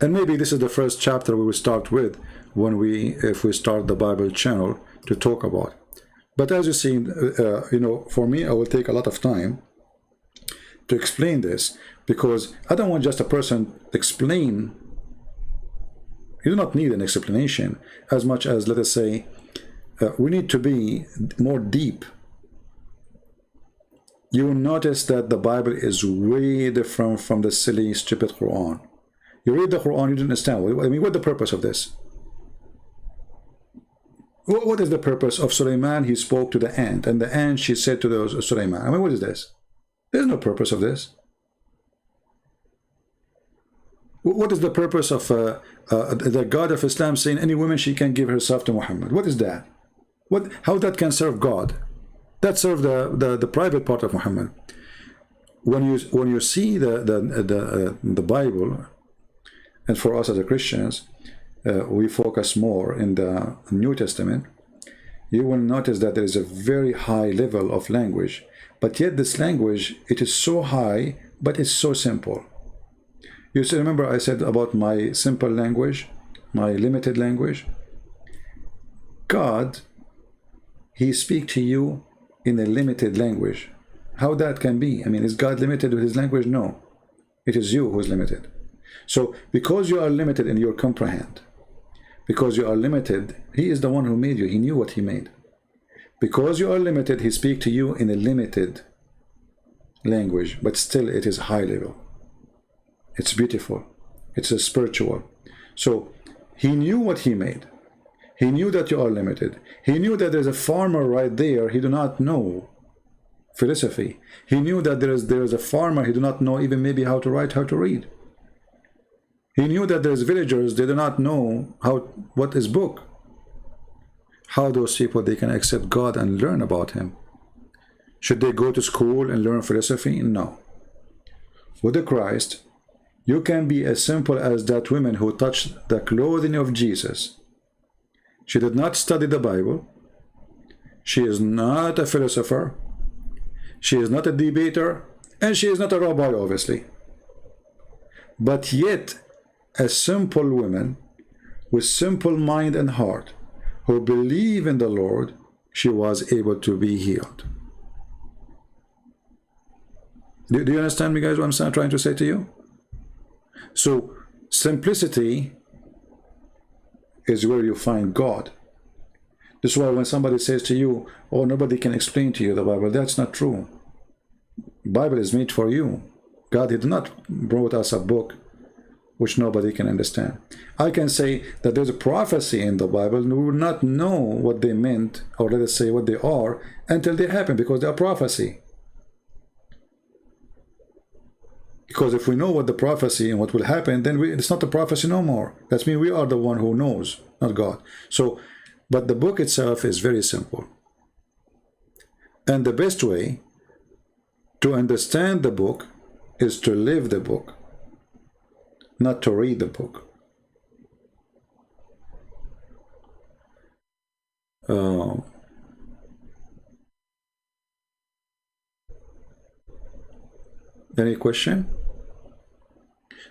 And maybe this is the first chapter we will start with if we start the Bible channel to talk about. But as you see, you know, for me, I will take a lot of time to explain this, because I don't want just a person explain. You do not need an explanation as much as, let us say, we need to be more deep. You will notice that the Bible is way different from the silly, stupid Qur'an. You read the Qur'an, you don't understand. I mean, what's the purpose of this? What is the purpose of Sulaiman? He spoke to the ant, and the ant, she said to Sulaiman. I mean, what is this? There's no purpose of this. What is the purpose of the God of Islam saying any woman she can give herself to Muhammad? What is that? How that can serve God? That serves the private part of Muhammad. When you see the Bible, and for us as Christians, we focus more in the New Testament, you will notice that there is a very high level of language, but yet this language, it is so high, but it's so simple. You see, remember I said about my simple language, my limited language? God, he speaks to you in a limited language. How that can be? I mean, is God limited with his language? No. It is you who is limited. So, because you are limited in your comprehend, because you are limited, he is the one who made you. He knew what he made. Because you are limited, he speaks to you in a limited language, but still it is high level. It's beautiful. It's a spiritual. So, he knew what he made. He knew that you are limited. He knew that there's a farmer right there. He do not know philosophy. He knew that there is a farmer. He do not know even maybe how to write, how to read. He knew that there's villagers. They do not know what is book. How those people, they can accept God and learn about him. Should they go to school and learn philosophy? No. With the Christ, you can be as simple as that woman who touched the clothing of Jesus. She did not study the Bible. She is not a philosopher. She is not a debater. And she is not a rabbi, obviously. But yet, a simple woman with simple mind and heart who believe in the Lord, she was able to be healed. Do you understand me, guys, what I'm trying to say to you? So simplicity is where you find God. This is why when somebody says to you, oh, nobody can explain to you the Bible, that's not true. Bible is made for you. God did not brought us a book which nobody can understand. I can say that there's a prophecy in the Bible, and we will not know what they meant, or let us say what they are, until they happen, because they are prophecy. Because if we know what the prophecy and what will happen, then it's not a prophecy no more. That means we are the one who knows, not God. So, but the book itself is very simple. And the best way to understand the book is to live the book, not to read the book. Any question?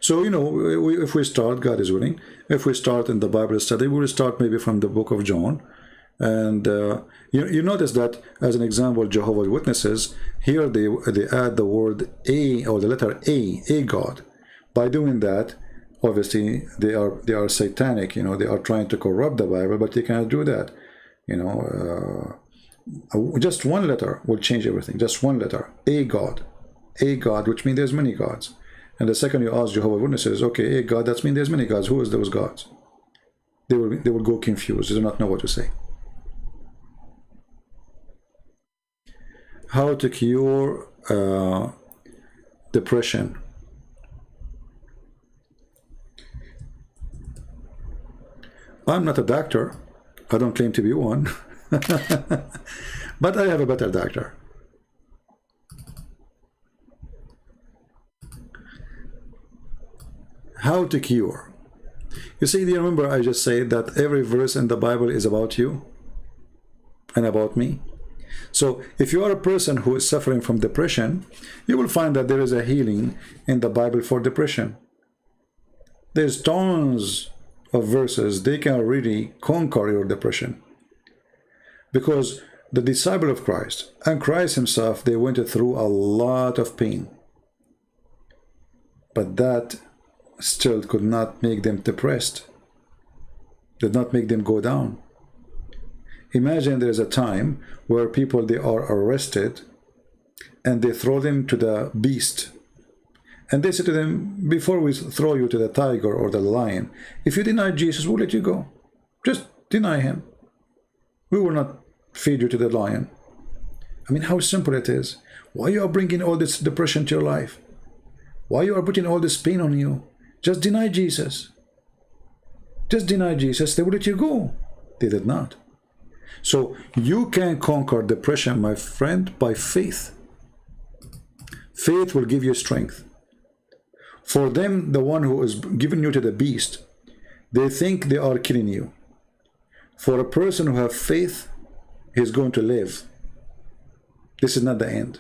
So, you know, if we start, God is willing, if we start in the Bible study, we will start maybe from the book of John. And you notice that, as an example, Jehovah's Witnesses, here they add the word A, or the letter A God. By doing that, obviously, they are satanic, you know, they are trying to corrupt the Bible, but they cannot do that. You know, just one letter will change everything, just one letter, A God, which means there's many gods. And the second you ask Jehovah's Witnesses, okay, A God, that means there's many gods. Who is those gods? They will go confused. They do not know what to say. How to cure depression? I'm not a doctor. I don't claim to be one. But I have a better doctor. How to cure? You see, do you remember I just said that every verse in the Bible is about you and about me? So if you are a person who is suffering from depression, you will find that there is a healing in the Bible for depression. There's tons of verses. They can really conquer your depression. Because the disciple of Christ and Christ himself, they went through a lot of pain. But that still could not make them depressed, did not make them go down. Imagine there's a time where people, they are arrested and they throw them to the beast, and they say to them, before we throw you to the tiger or the lion, if you deny Jesus, we'll let you go. Just deny him. We will not feed you to the lion. I mean, how simple it is. Why you are bringing all this depression to your life? Why you are putting all this pain on you? Just deny Jesus. Just deny Jesus, they will let you go. They did not. So you can conquer depression, my friend, by faith. Faith will give you strength. For them, the one who is giving you to the beast, they think they are killing you. For a person who has faith, he's going to live. This is not the end.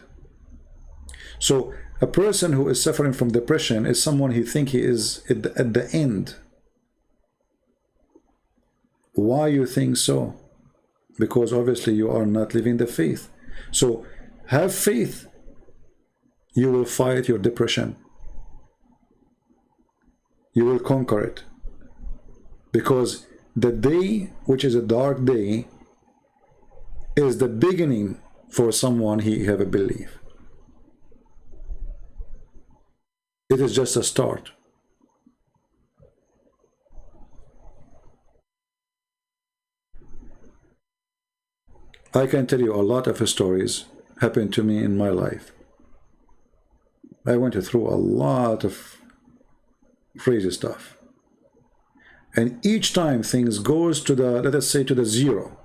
So a person who is suffering from depression is someone he thinks he is at the end. Why you think so? Because obviously you are not living the faith. So have faith. You will fight your depression. You will conquer it. Because the day, which is a dark day, is the beginning for someone he have a belief. It is just a start. I can tell you a lot of stories happened to me in my life. I went through a lot of crazy stuff. And each time things goes to the, let us say, to the zero.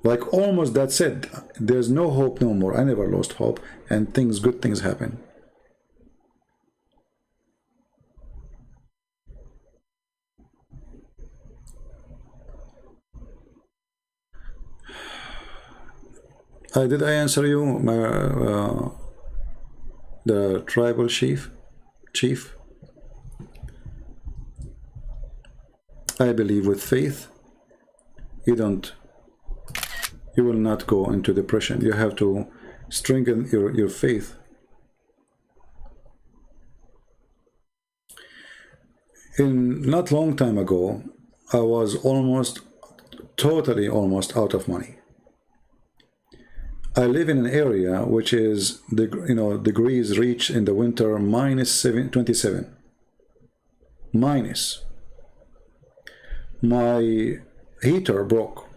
Like almost that's it. There's no hope no more. I never lost hope, and good things happen. Did I answer you, the tribal chief? I believe with faith, you will not go into depression. You have to strengthen your faith. Not long time ago, I was totally almost out of money. I live in an area which is degrees reach in the winter -27. Minus. My heater broke.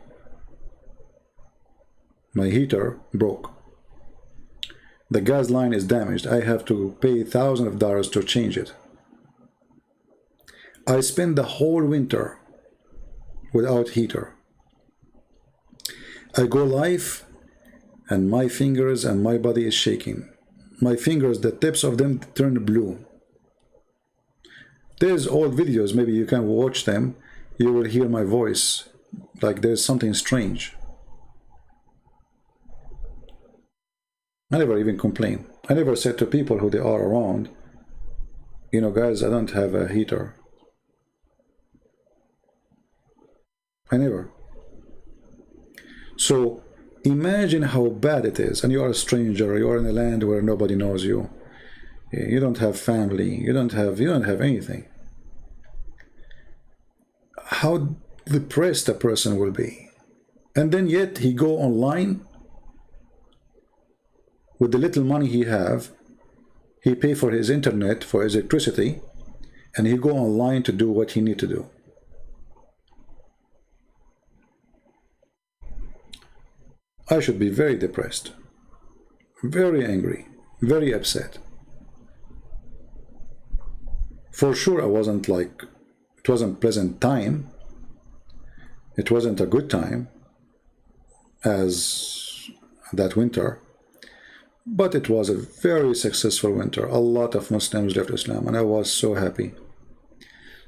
The gas line is damaged. I have to pay thousands of dollars to change it. I spent the whole winter without heater. I go live and my fingers and my body is shaking. My fingers, the tips of them turn blue. There's old videos, maybe you can watch them. You will hear my voice like there's something strange. I never even complain. I never said to people who they are around, guys, I don't have a heater. I never. So imagine how bad it is, and you are a stranger, you are in a land where nobody knows you. You don't have family, you don't have anything. How depressed a person will be. And then yet he go online with the little money he have, he pay for his internet, for his electricity, and he go online to do what he need to do. I should be very depressed, very angry, very upset. For sure, it wasn't pleasant time. It wasn't a good time as that winter, but it was a very successful winter. A lot of Muslims left Islam, and I was so happy.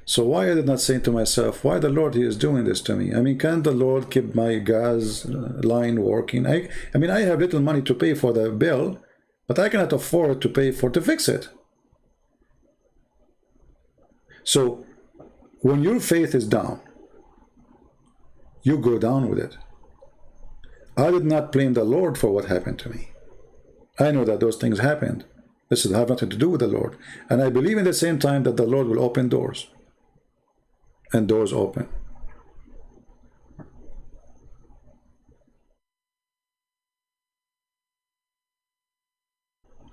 So why I did not say to myself, why the Lord He is doing this to me? I mean, can't the Lord keep my gas line working? I mean, I have little money to pay for the bill, but I cannot afford to pay to fix it. So when your faith is down, you go down with it. I did not blame the Lord for what happened to me. I know that those things happened. This has nothing to do with the Lord. And I believe in the same time that the Lord will open doors. And doors open.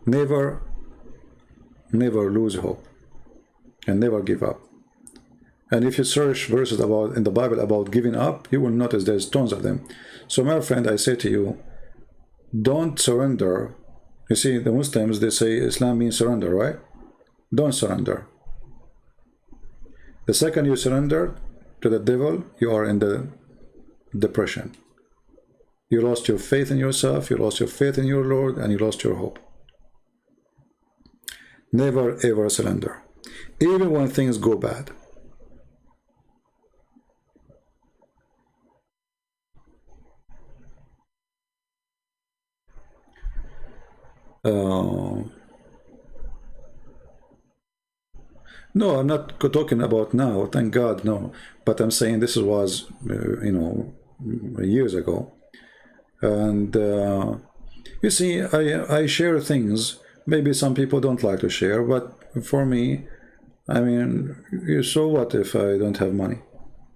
Never lose hope. And never give up. And if you search verses in the Bible about giving up, you will notice there's tons of them. So my friend, I say to you, don't surrender. You see, the Muslims, they say Islam means surrender, right? Don't surrender. The second you surrender to the devil, you are in the depression. You lost your faith in yourself, you lost your faith in your Lord, and you lost your hope. Never ever surrender. Even when things go bad. No, I'm not talking about now, thank God, no. But I'm saying this was, years ago. And you see, I share things. Maybe some people don't like to share, but for me, I mean, so what if I don't have money?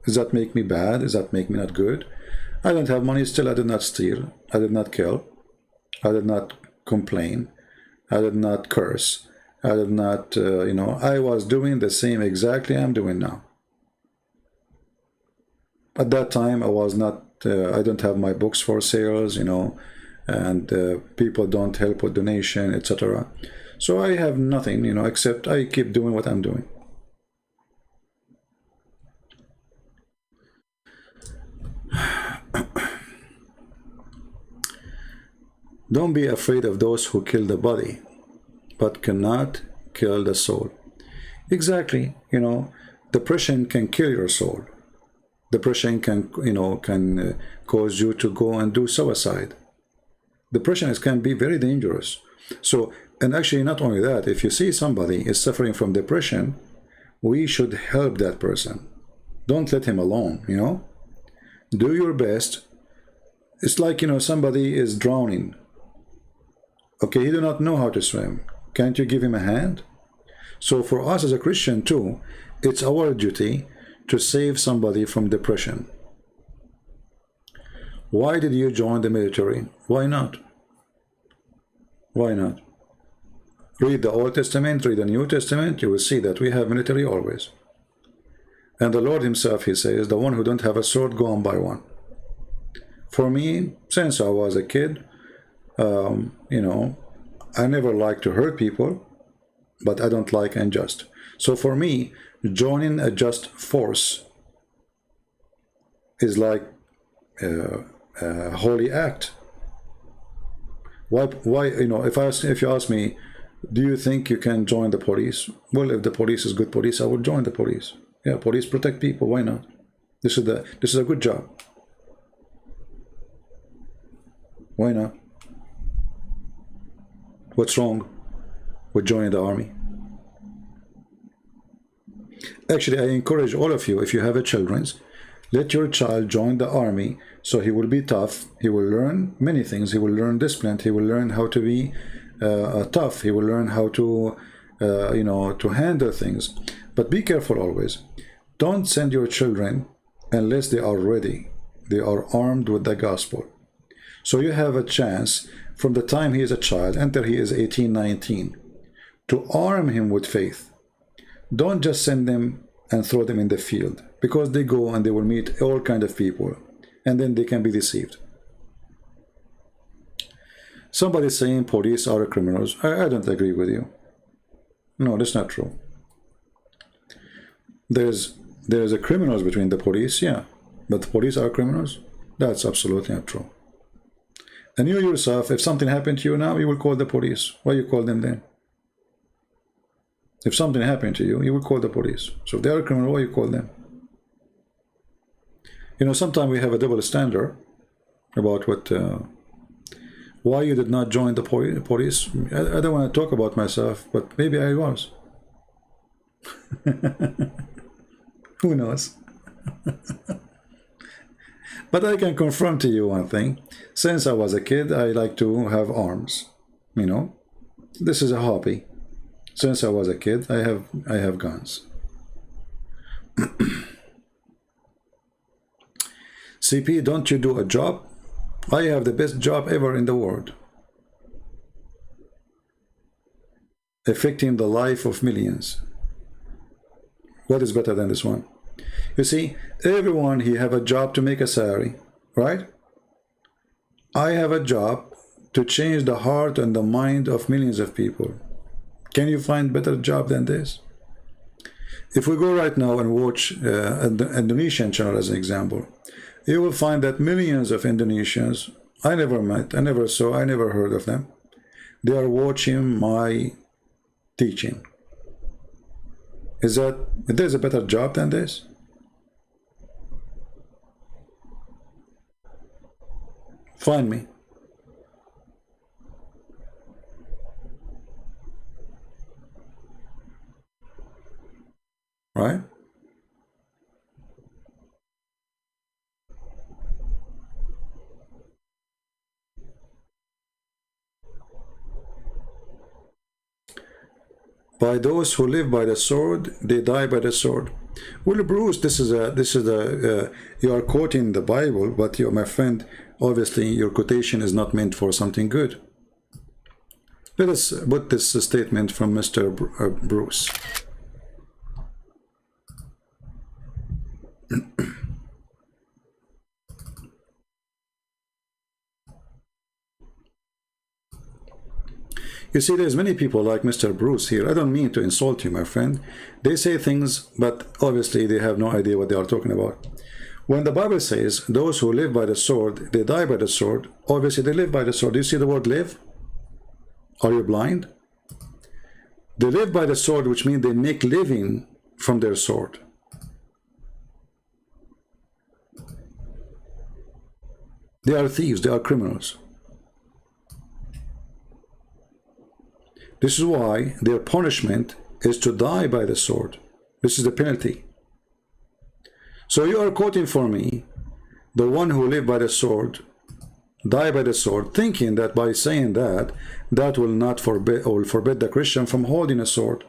Does that make me bad? Does that make me not good? I don't have money, still I did not steal. I did not kill. I did not complain. I did not curse. I did not, I was doing the same exactly I'm doing now. At that time, I was not, I don't have my books for sales, and people don't help with donation, etc. So I have nothing, except I keep doing what I'm doing. Don't be afraid of those who kill the body, but cannot kill the soul. Exactly, depression can kill your soul. Depression can, can cause you to go and do suicide. Depression can be very dangerous. So, and actually not only that, if you see somebody is suffering from depression, we should help that person. Don't let him alone, Do your best. It's like, somebody is drowning. Okay, he do not know how to swim. Can't you give him a hand? So for us as a Christian too, it's our duty to save somebody from depression. Why did you join the military? Why not? Why not? Read the Old Testament, read the New Testament, you will see that we have military always. And the Lord himself, he says, the one who don't have a sword, go and buy one. For me, since I was a kid, you know, I never like to hurt people, but I don't like unjust. So for me, joining a just force is like a holy act. Why? You know, if you ask me, do you think you can join the police? Well, if the police is good police, I would join the police. Yeah, police protect people. Why not? This is a good job. Why not? What's wrong with joining the army? Actually, I encourage all of you, if you have a children, let your child join the army, so he will be tough. He will learn many things. He will learn discipline. He will learn how to be tough. He will learn how to, you know, to handle things. But be careful always. Don't send your children unless they are ready. They are armed with the gospel. So you have a chance from the time he is a child until he is 18, 19 to arm him with faith. Don't just send them and throw them in the field, because they go and they will meet all kind of people and then they can be deceived. Somebody saying police are criminals. I don't agree with you. No, that's not true. There's a criminals between the police, yeah, but the police are criminals? That's absolutely not true. And you yourself, if something happened to you now, you will call the police. Why you call them then? If something happened to you, you will call the police. So if they are a criminal, why you call them? You know, sometimes we have a double standard about what, why you did not join the police. I don't want to talk about myself, but maybe I was. Who knows? But I can confirm to you one thing. Since I was a kid, I like to have arms. You know, this is a hobby. Since I was a kid, I have guns. CP, don't you do a job? I have the best job ever in the world. Affecting the life of millions. What is better than this one? You see, everyone here have a job to make a salary, right? I have a job to change the heart and the mind of millions of people. Can you find better job than this? If we go right now and watch an Indonesian channel as an example, you will find that millions of Indonesians I never met, I never saw, I never heard of them. They are watching my teaching. Is there a better job than this? Find me. Right? By those who live by the sword, they die by the sword. Well, Bruce, this is you are quoting the Bible, but you, my friend, obviously your quotation is not meant for something good. Let us put this statement from Mr. Bruce. You see, there's many people like Mr. Bruce here. I don't mean to insult you, my friend. They say things, but obviously they have no idea what they are talking about. When the Bible says, those who live by the sword, they die by the sword, obviously they live by the sword. Do you see the word live? Are you blind? They live by the sword, which means they make living from their sword. They are thieves, they are criminals. This is why their punishment is to die by the sword. This is the penalty. So you are quoting for me, the one who live by the sword, die by the sword, thinking that by saying that, that will not forbid or will forbid the Christian from holding a sword.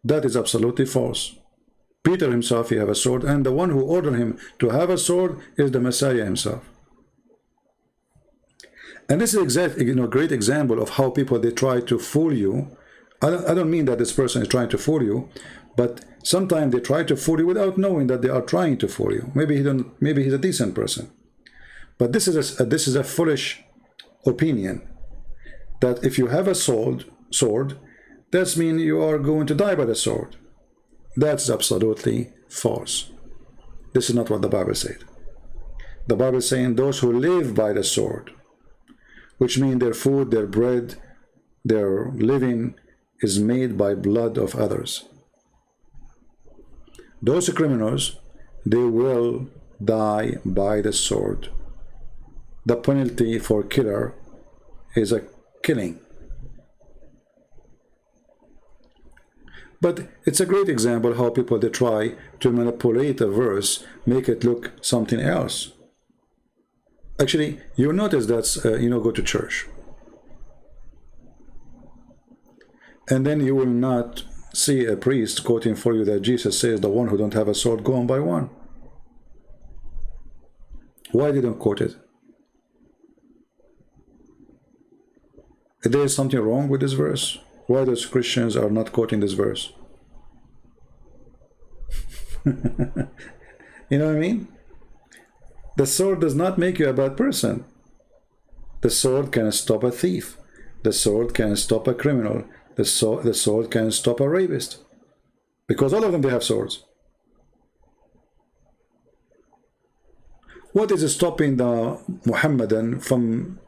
That is absolutely false. Peter himself, he have a sword, and the one who ordered him to have a sword is the Messiah himself. And this is exactly, great example of how people, they try to fool you. I don't mean that this person is trying to fool you, but sometimes they try to fool you without knowing that they are trying to fool you. Maybe he's a decent person, but this is a foolish opinion that if you have a sword, that means you are going to die by the sword. That's absolutely false. This is not what the Bible said. The Bible is saying those who live by the sword, which means their food, their bread, their living is made by blood of others. Those criminals, they will die by the sword. The penalty for killer is a killing. But it's a great example how people, they try to manipulate a verse, make it look something else. Actually, you notice that, go to church. And then you will not see a priest quoting for you that Jesus says, the one who don't have a sword, go on by one. Why they don't quote it? If there is something wrong with this verse, why those Christians are not quoting this verse? You know what I mean? The sword does not make you a bad person. The sword can stop a thief. The sword can stop a criminal. The sword can stop a rapist. Because all of them, they have swords. What is stopping the Muhammadan from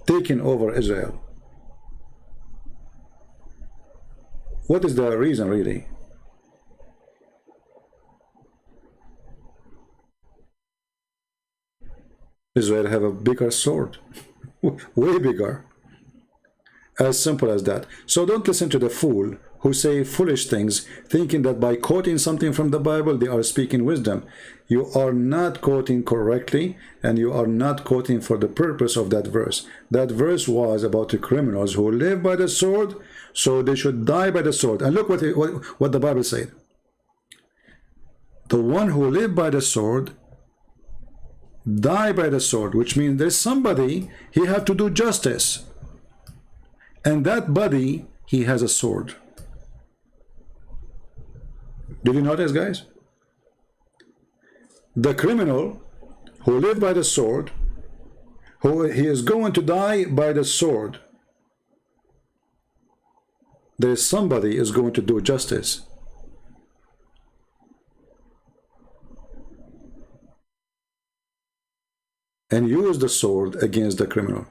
taking over Israel? What is the reason, really? Israel have a bigger sword, way bigger. As simple as that. So don't listen to the fool who say foolish things, thinking that by quoting something from the Bible, they are speaking wisdom. You are not quoting correctly, and you are not quoting for the purpose of that verse. That verse was about the criminals who live by the sword, so they should die by the sword. And look what the Bible said. The one who live by the sword, die by the sword, which means there's somebody, he have to do justice. And that body, he has a sword. Did you notice, guys? The criminal who lived by the sword, he is going to die by the sword. There is somebody is going to do justice. And use the sword against the criminal.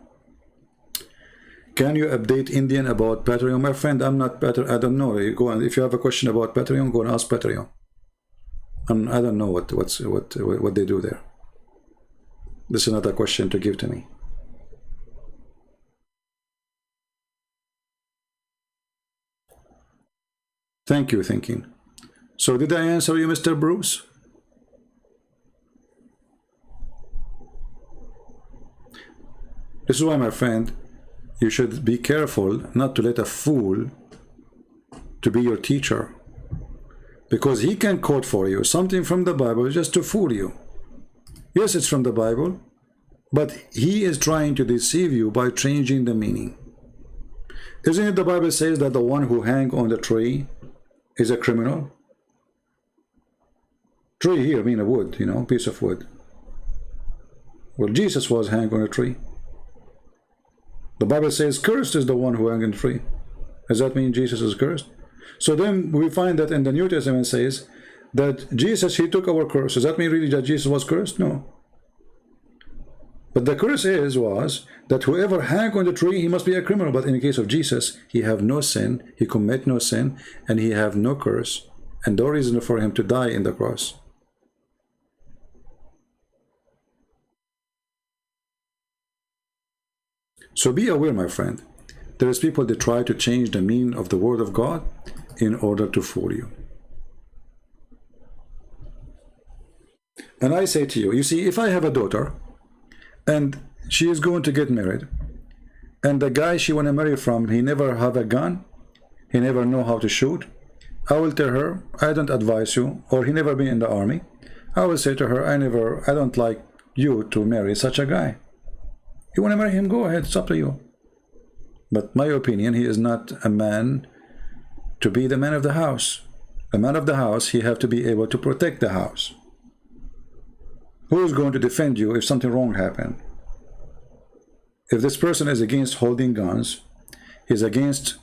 Can you update Indian about Patreon? My friend, I'm not Patreon. I don't know. You go on. If you have a question about Patreon, go and ask Patreon. I don't know what they do there. This is not a question to give to me. Thank you, thinking. So did I answer you, Mr. Bruce? This is why, my friend, you should be careful not to let a fool to be your teacher, because he can quote for you something from the Bible just to fool you. Yes, it's from the Bible, but he is trying to deceive you by changing the meaning. Isn't it the Bible says that the one who hang on the tree is a criminal? Tree here mean a wood, piece of wood. Well, Jesus was hanged on a tree. The Bible says cursed is the one who hung on the tree. Does that mean Jesus is cursed? So then we find that in the New Testament says that Jesus, he took our curse. Does that mean really that Jesus was cursed? No. But the curse was that whoever hang on the tree, he must be a criminal. But in the case of Jesus, he have no sin, he commit no sin, and he have no curse, and no reason for him to die in the cross. So be aware, my friend. There is people that try to change the meaning of the word of God in order to fool you. And I say to you, you see, if I have a daughter and she is going to get married, and the guy she want to marry from, he never have a gun, he never know how to shoot, I will tell her, I don't advise you, or he never been in the army. I will say to her, I don't like you to marry such a guy. You want to marry him, go ahead, it's up to you. But my opinion, he is not a man to be the man of the house. The man of the house, he have to be able to protect the house. Who is going to defend you if something wrong happened? If this person is against holding guns, he's against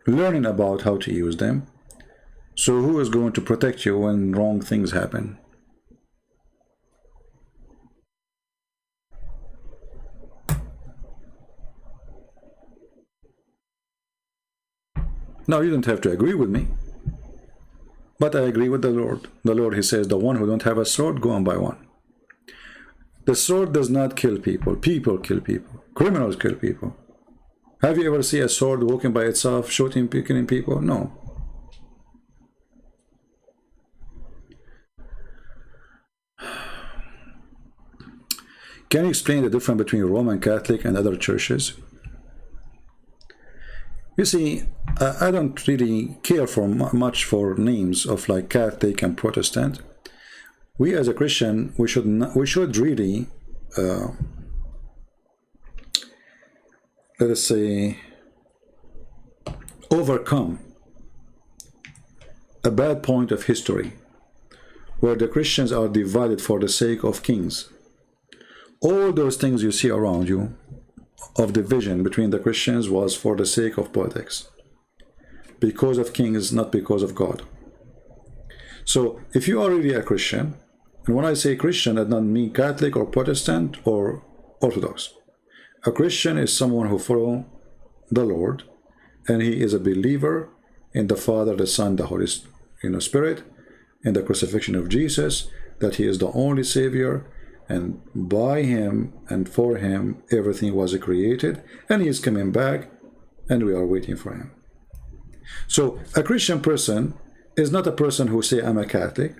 learning about how to use them. So who is going to protect you when wrong things happen? Now, you don't have to agree with me, but I agree with the Lord. The Lord, he says, the one who don't have a sword, go and buy one. The sword does not kill people. People kill people. Criminals kill people. Have you ever seen a sword walking by itself, shooting, killing people? No. Can you explain the difference between Roman Catholic and other churches? You see, I don't really care for much for names of like Catholic and Protestant. We as a Christian, we should really let us say overcome a bad point of history where the Christians are divided for the sake of kings. All those things you see around you of division between the Christians was for the sake of politics, because of kings, not because of God. So if you are really a Christian, and when I say Christian, I don't mean Catholic or Protestant or Orthodox. A Christian is someone who follows the Lord, and he is a believer in the Father, the Son, the Holy Spirit, in the crucifixion of Jesus, that he is the only Savior, and by him and for him everything was created, and he is coming back, and we are waiting for him. So a Christian person is not a person who says I'm a Catholic,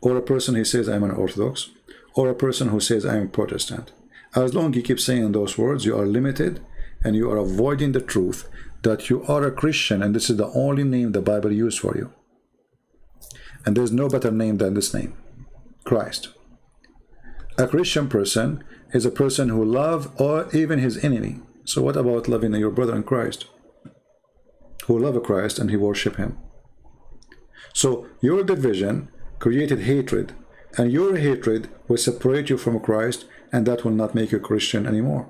or a person who says I'm an Orthodox, or a person who says I'm a Protestant. As long as you keep saying those words, you are limited, and you are avoiding the truth that you are a Christian, and this is the only name the Bible used for you. And there's no better name than this name, Christ. A Christian person is a person who loves or even his enemy. So what about loving your brother in Christ, who love Christ and he worship him? So your division created hatred, and your hatred will separate you from Christ, and that will not make you Christian anymore.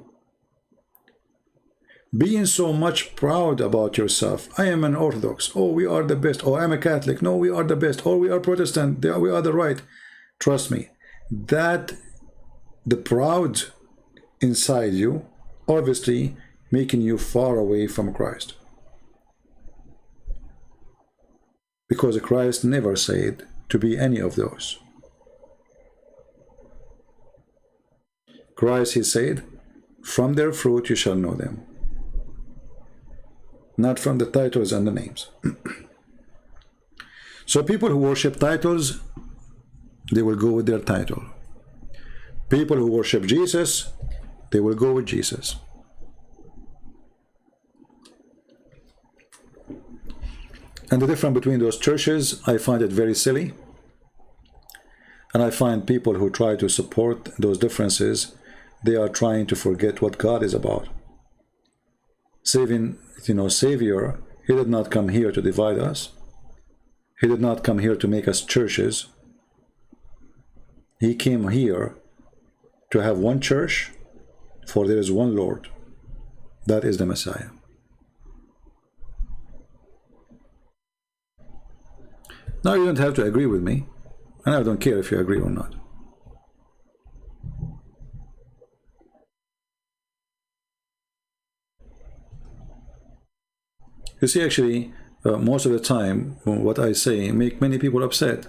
Being so much proud about yourself, I am an Orthodox, oh we are the best, oh I'm a Catholic, no we are the best, oh we are Protestant, we are the right. Trust me, that the proud inside you obviously making you far away from Christ, because Christ never said to be any of those. Christ, he said, from their fruit you shall know them, not from the titles and the names. So people who worship titles, they will go with their title. People who worship Jesus, they will go with Jesus. And the difference between those churches, I find it very silly. And I find people who try to support those differences, they are trying to forget what God is about. Savior, he did not come here to divide us. He did not come here to make us churches. He came here to have one church, for there is one Lord. That is the Messiah. Now you don't have to agree with me, and I don't care if you agree or not. You see, actually, most of the time, what I say make many people upset.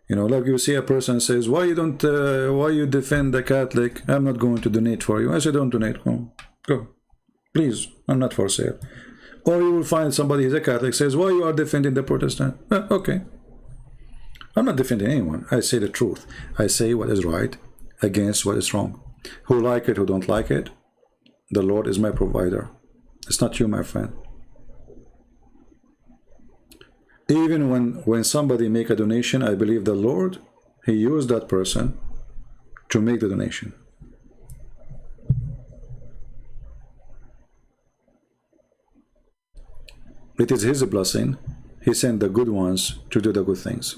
Like you see a person says, why you defend the Catholic? I'm not going to donate for you. I say, don't donate. Go. Please, I'm not for sale. Or you will find somebody who's a Catholic says, why you are defending the Protestant? Okay. I'm not defending anyone. I say the truth. I say what is right against what is wrong. Who like it, who don't like it, The Lord is my provider. It's not you, my friend. Even when somebody make a donation, I believe the Lord, He used that person to make the donation. It is His blessing. He sent the good ones to do the good things.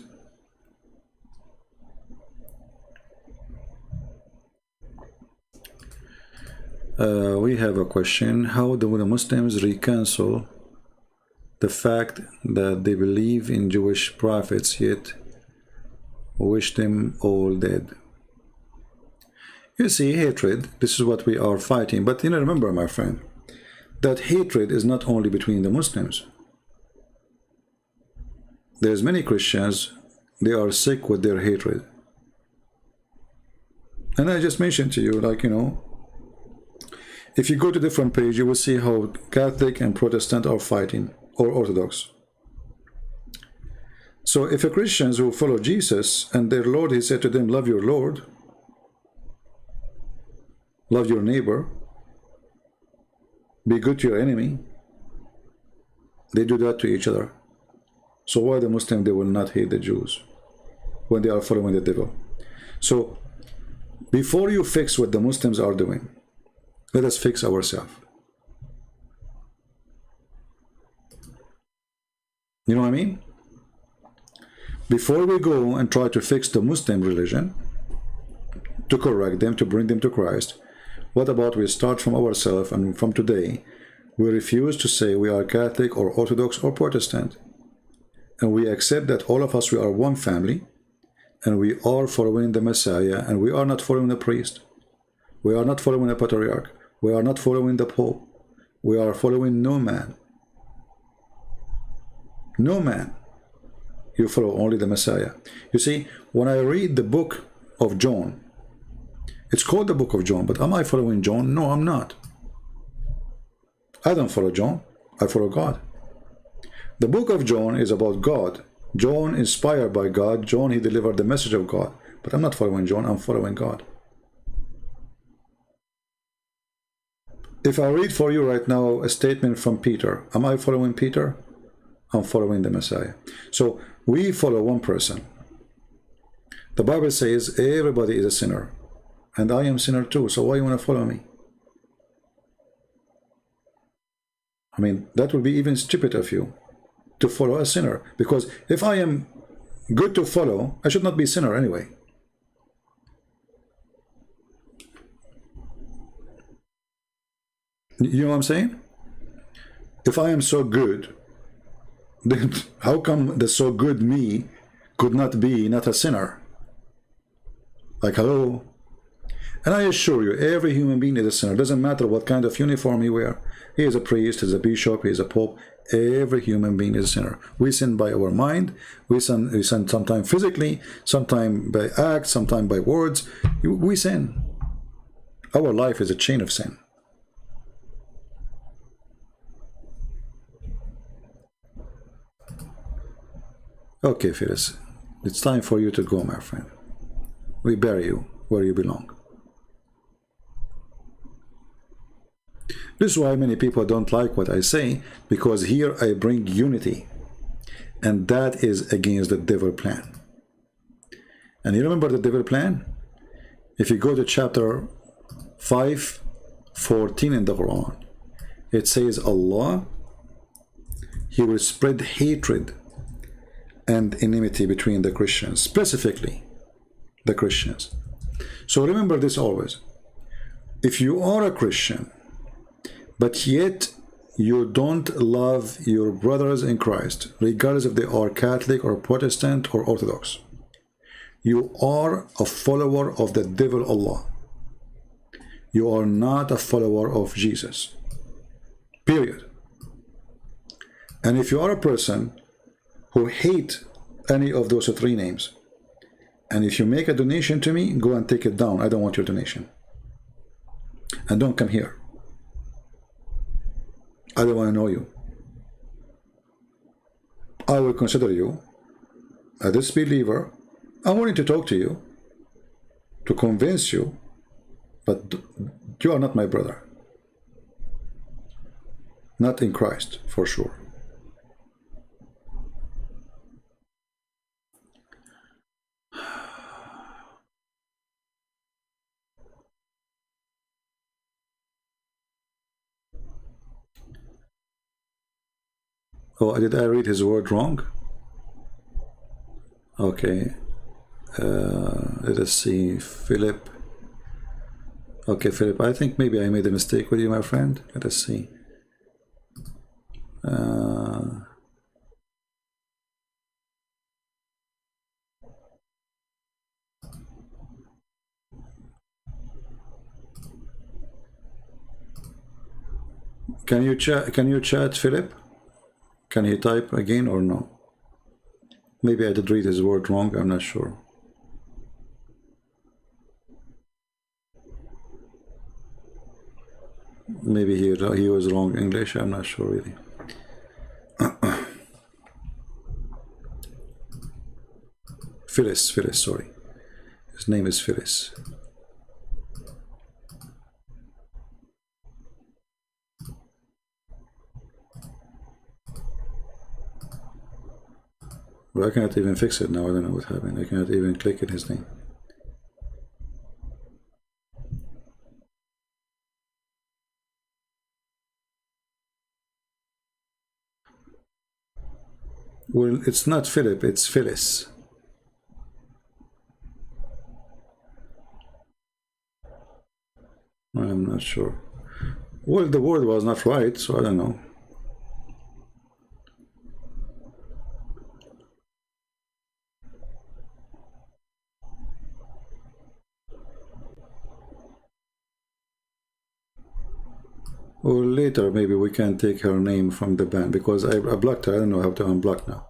We have a question. How do the Muslims reconcile the fact that they believe in Jewish prophets yet wish them all dead? You see, hatred, this is what we are fighting. But you know, remember, my friend, that hatred is not only between the Muslims. There's many Christians, they are sick with their hatred. And I just mentioned to you, like, you know, if you go to different page, you will see how Catholic and Protestant are fighting, or Orthodox. So if a Christians who follow Jesus and their Lord, He said to them, love your Lord, love your neighbor, be good to your enemy, they do that to each other. So why the Muslim, they will not hate the Jews when they are following the devil? So before you fix what the Muslims are doing, let us fix ourselves. You know what I mean? Before we go and try to fix the Muslim religion, to correct them, to bring them to Christ, what about we start from ourselves, and from today, we refuse to say we are Catholic or Orthodox or Protestant. And we accept that all of us, we are one family, and we are following the Messiah, and we are not following the priest. We are not following the Patriarch. We are not following the Pope. We are following no man. No man. You follow only the Messiah. You see, when I read the book of John, it's called the book of John, but am I following John? No, I'm not. I don't follow John. I follow God. The book of John is about God. John inspired by God. John, he delivered the message of God. But I'm not following John, I'm following God. If I read for you right now a statement from Peter, am I following Peter? I'm following the Messiah. So we follow one person. The Bible says everybody is a sinner. And I am sinner too. So why you want to follow me? I mean, that would be even stupid of you to follow a sinner. Because if I am good to follow, I should not be a sinner anyway. You know what I'm saying? If I am so good, then how come the so good me could not be not a sinner? Like, hello? And I assure you, every human being is a sinner. Doesn't matter what kind of uniform he wears. He is a priest, he is a bishop, he is a pope. Every human being is a sinner. We sin by our mind. We sin sometimes physically, sometimes by acts, sometimes by words. We sin. Our life is a chain of sin. Okay, Phyllis, it's time for you to go, my friend. We bury you where you belong. This is why many people don't like what I say, because here I bring unity, and that is against the devil plan. And you remember the devil plan? If you go to chapter 5:14 in the Quran, it says Allah, He will spread hatred and enmity between the Christians, specifically the Christians. So remember this always. If you are a Christian, but yet you don't love your brothers in Christ, regardless if they are Catholic or Protestant or Orthodox, you are a follower of the devil Allah. You are not a follower of Jesus. Period. And if you are a person who hate any of those three names, and if you make a donation to me, go and take it down. I don't want your donation. And don't come here. I don't want to know you. I will consider you a disbeliever. I'm willing to talk to you, to convince you, but you are not my brother. not in Christ, for sure. Oh, did I read his word wrong? Okay. Let us see. Philip. Okay, Philip, I think maybe I made a mistake with you, my friend. Let us see. Can you chat, Philip? Can he type again or no? Maybe I did read his word wrong, I'm not sure. Maybe he was wrong English, I'm not sure really. Phyllis, sorry. His name is Phyllis. Well, I cannot even fix it now. I don't know what happened. I cannot even click in his name. Well, it's not Philip, it's Phyllis. I'm not sure. Well, the word was not right, so I don't know. Or later, maybe we can take her name from the ban, because I blocked her. I don't know how to unblock now.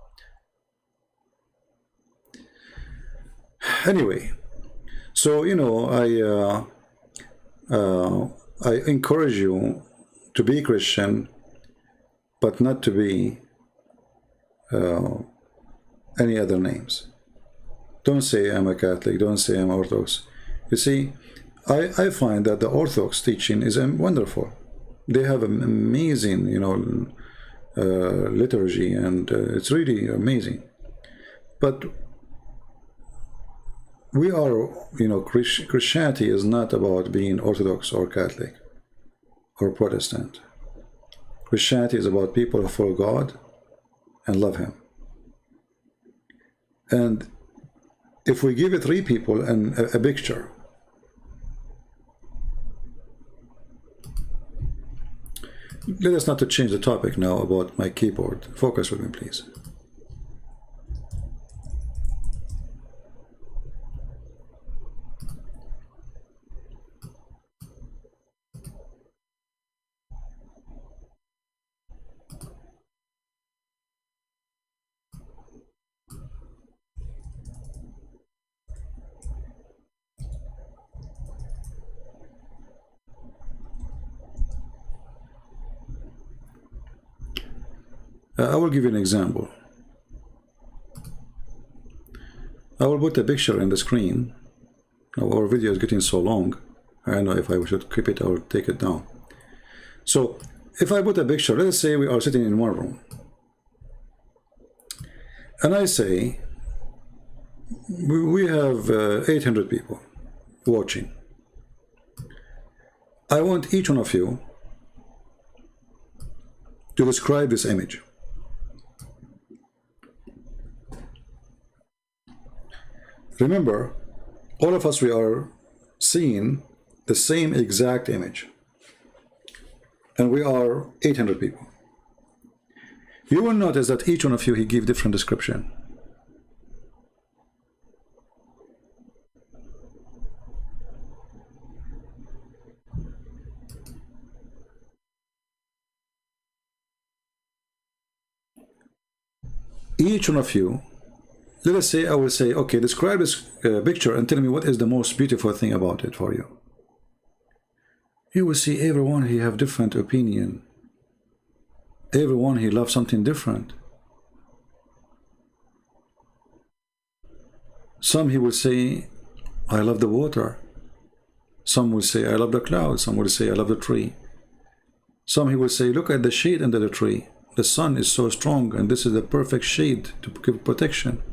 Anyway, so, you know, I encourage you to be Christian, but not to be any other names. Don't say I'm a Catholic, don't say I'm Orthodox. You see, I find that the Orthodox teaching is wonderful. They have an amazing, you know, liturgy, and it's really amazing. But we are, you know, Christianity is not about being Orthodox or Catholic or Protestant. Christianity is about people who follow God and love Him. And if we give 3 people and a picture, let us not to change the topic now about my keyboard. Focus with me, please. I will give you an example. I will put a picture in the screen. Now our video is getting so long. I don't know if I should keep it or take it down. So if I put a picture, let's say we are sitting in one room, and I say we have 800 people watching. I want each one of you to describe this image. Remember, all of us, we are seeing the same exact image, and we are 800 people. You will notice that each one of you, he give different description. Each one of you, let us say, I will say, okay, describe this picture and tell me what is the most beautiful thing about it for you. You will see everyone, he have different opinion. Everyone, he loves something different. Some, he will say, I love the water. Some will say, I love the clouds. Some will say, I love the tree. Some he will say, look at the shade under the tree. The sun is so strong, and this is the perfect shade to give protection.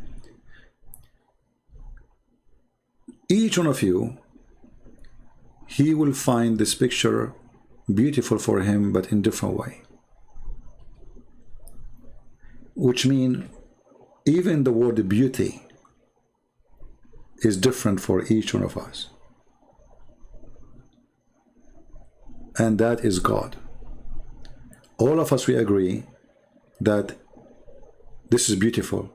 Each one of you, he will find this picture beautiful for him, but in different way. Which means even the word beauty is different for each one of us. And that is God. All of us, we agree that this is beautiful.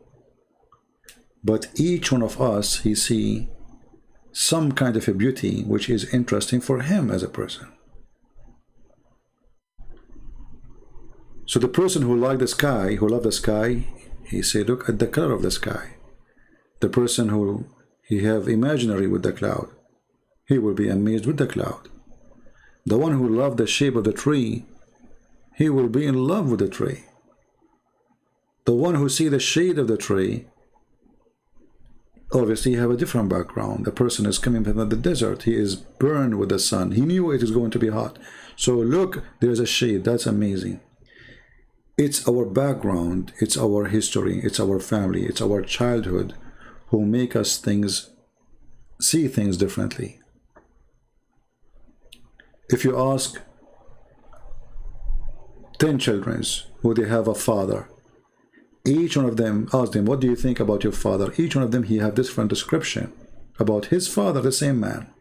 But each one of us, he see some kind of a beauty which is interesting for him as a person. So the person who liked the sky, who loved the sky, he say, look at the color of the sky. The person who he have imaginary with the cloud, he will be amazed with the cloud. The one who loved the shape of the tree, he will be in love with the tree. The one who see the shade of the tree, obviously have a different background. The person is coming from the desert. He is burned with the sun. He knew it is going to be hot. So look, there's a shade. That's amazing. It's our background, it's our history, it's our family, it's our childhood who make us see things differently. If you ask 10 children who they have a father, each one of them, ask them, what do you think about your father? Each one of them, he have different description about his father, the same man.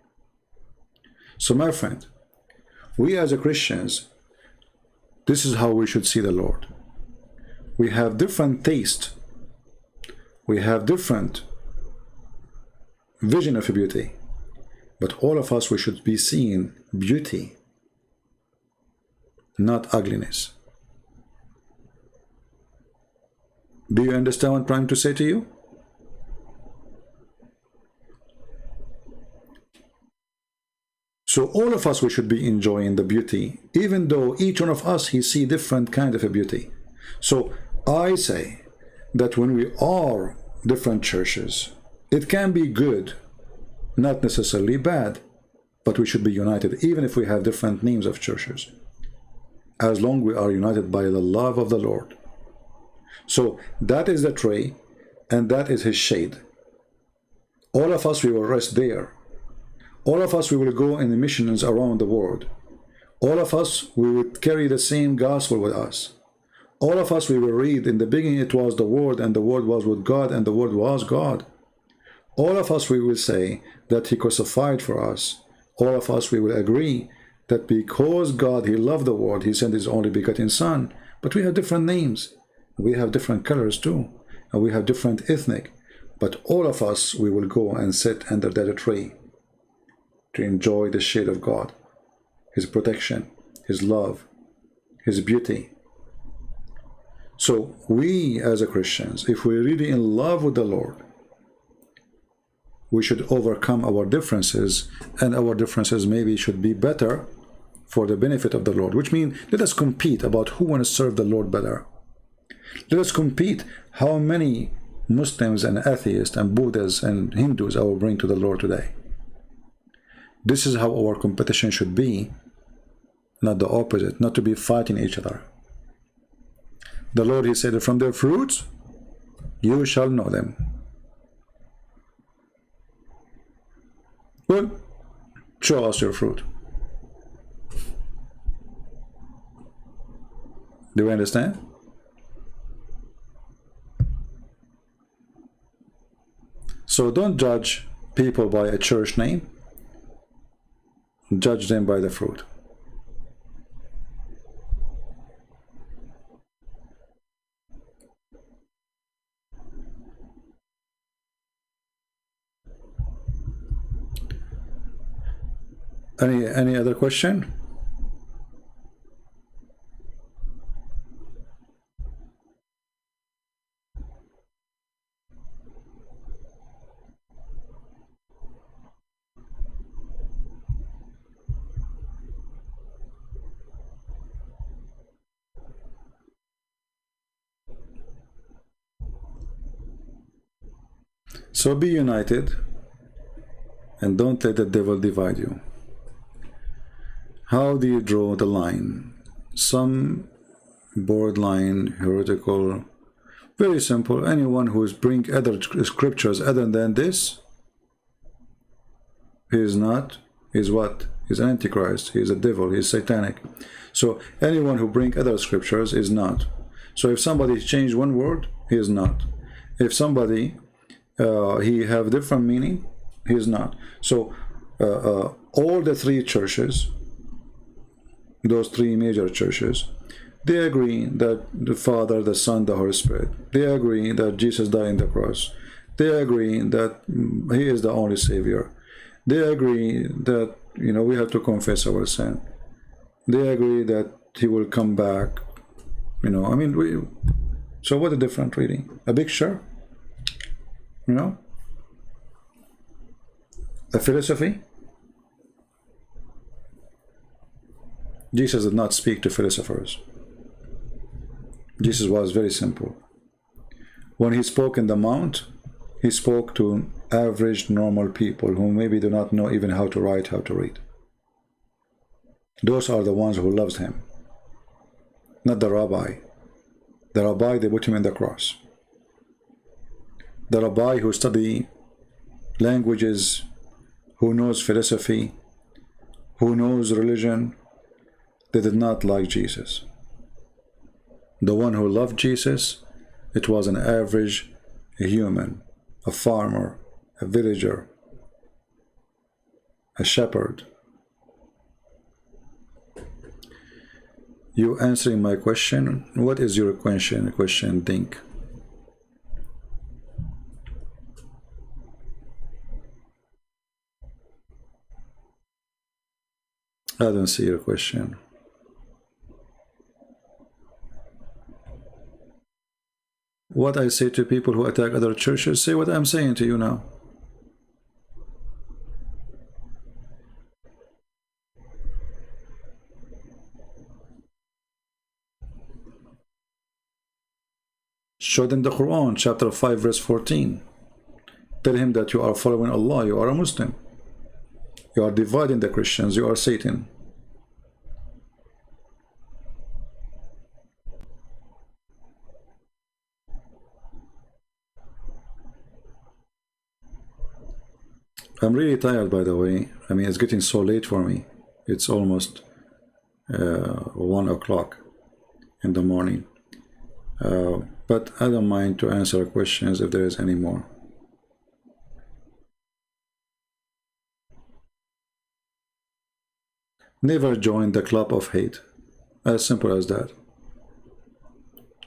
So my friend, we as a Christians, this is how we should see the Lord. We have different taste. We have different vision of beauty. But all of us, we should be seeing beauty, not ugliness. Do you understand what I'm trying to say to you? So all of us, we should be enjoying the beauty, even though each one of us, he see different kind of a beauty. So I say that when we are different churches, it can be good, not necessarily bad, but we should be united, even if we have different names of churches, as long we are united by the love of the Lord. So that is the tree, and that is his shade. All of us, we will rest there. All of us, we will go in the missions around the world. All of us, we would carry the same gospel with us. All of us, we will read, in the beginning it was the Word, and the Word was with God, and the Word was God. All of us, we will say that he crucified for us. All of us, we will agree that because God, he loved the world, he sent his only begotten Son. But we have different names. We have different colors too. And we have different ethnic. But all of us, we will go and sit under that tree to enjoy the shade of God, his protection, his love, his beauty. So we as a Christians, if we're really in love with the Lord, we should overcome our differences, and our differences maybe should be better for the benefit of the Lord, which means let us compete about who want to serve the Lord better. Let us compete how many Muslims and atheists and Buddhists and Hindus I will bring to the Lord today. This is how our competition should be, not the opposite, not to be fighting each other. The Lord, he said, from their fruits you shall know them. Well, show us your fruit. Do you understand? So don't judge people by a church name. Judge them by the fruit. Any other question? So be united and don't let the devil divide you. How do you draw the line? some borderline heretical. Very simple. Anyone who is bring other scriptures other than this, he is not. He's what? He's an antichrist. He's a devil. He's satanic. So anyone who bring other scriptures is not. So if somebody changed one word, he is not. If somebody he have different meaning, he is not. So all the three churches, those three major churches, they agree that the Father, the Son, the Holy Spirit. They agree that Jesus died on the cross. They agree that He is the only Savior. They agree that, you know, we have to confess our sin. They agree that He will come back. You know, I mean, so what a different reading. A picture, you know, a philosophy. Jesus did not speak to philosophers. Jesus was very simple. When he spoke in the mount, he spoke to average, normal people who maybe do not know even how to write, how to read. Those are the ones who loved him, not the rabbi. The rabbi, they put him in the cross. The rabbi who study languages, who knows philosophy, who knows religion, they did not like Jesus. The one who loved Jesus, it was an average human, a farmer, a villager, a shepherd. You answering my question? What is your question? Think. I don't see your question. What I say to people who attack other churches, say what I'm saying to you now. Show them the Qur'an, chapter 5, verse 14. Tell him that you are following Allah, you are a Muslim. You are dividing the Christians, you are Satan. I'm really tired, by the way. I mean, it's getting so late for me. It's almost 1 o'clock in the morning. But I don't mind to answer questions if there is any more. Never join the club of hate. As simple as that.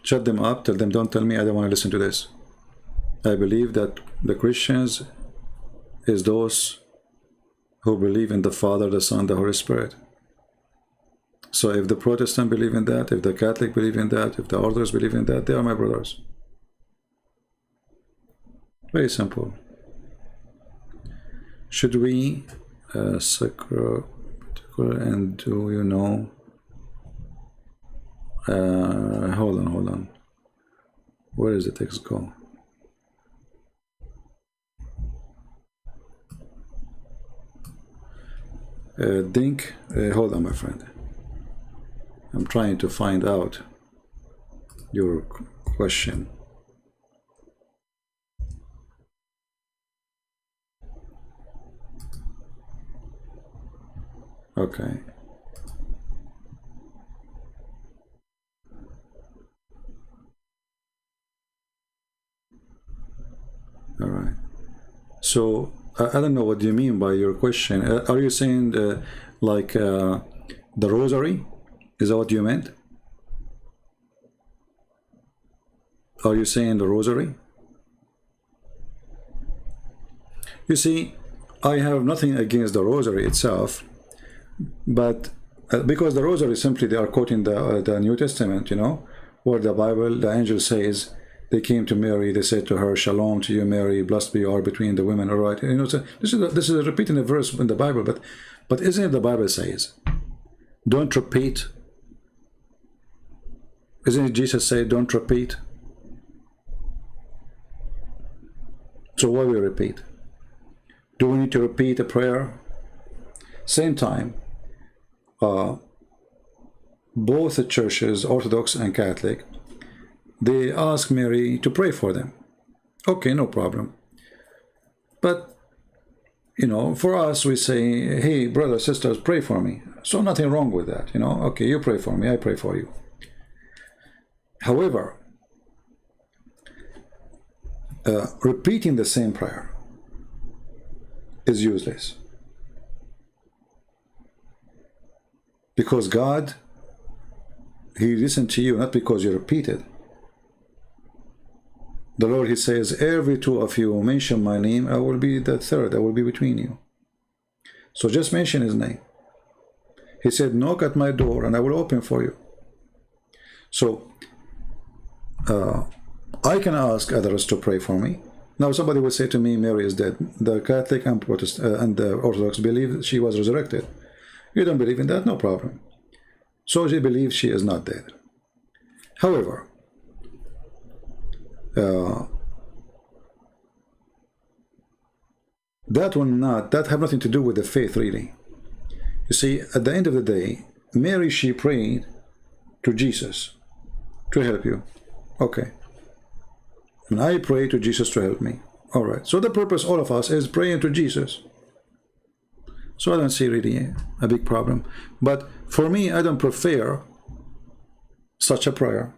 Shut them up, tell them, don't tell me, I don't want to listen to this. I believe that the Christians is those who believe in the Father, the Son, the Holy Spirit. So if the Protestant believe in that, if the Catholic believe in that, if the others believe in that, they are my brothers. Very simple. Should we sacral and do you know? Hold on. Where is the text go? Hold on, my friend. I'm trying to find out your question. Okay. All right. So I don't know what you mean by your question. Are you saying like the rosary? Is that what you meant? Are you saying the rosary? You see, I have nothing against the rosary itself, but because the rosary simply they are quoting the New Testament, you know, where the Bible, the angel says, they came to Mary, they said to her, "Shalom to you, Mary, blessed be you are between the women." All right, you know, so this is a repeating a verse in the Bible, but isn't it the Bible says, don't repeat? Isn't it Jesus say, don't repeat? So why we repeat? Do we need to repeat a prayer? Same time, both the churches, Orthodox and Catholic, they ask Mary to pray for them. Okay, no problem. But, you know, for us, we say, hey, brothers, sisters, pray for me. So nothing wrong with that, you know. Okay, you pray for me, I pray for you. However, repeating the same prayer is useless. Because God, He listened to you, not because you repeated. The Lord, He says, every two of you mention my name, I will be the third, I will be between you. So just mention His name. He said, knock at my door and I will open for you. So, I can ask others to pray for me. Now somebody will say to me, Mary is dead. The Catholic and Protestant and the Orthodox believe she was resurrected. You don't believe in that? No problem. So they believe she is not dead. However, that have nothing to do with the faith, really. You see, at the end of the day, Mary, she prayed to Jesus to help you. Okay. And I pray to Jesus to help me. All right. So the purpose, all of us, is praying to Jesus. So I don't see really a big problem. But for me, I don't prefer such a prayer.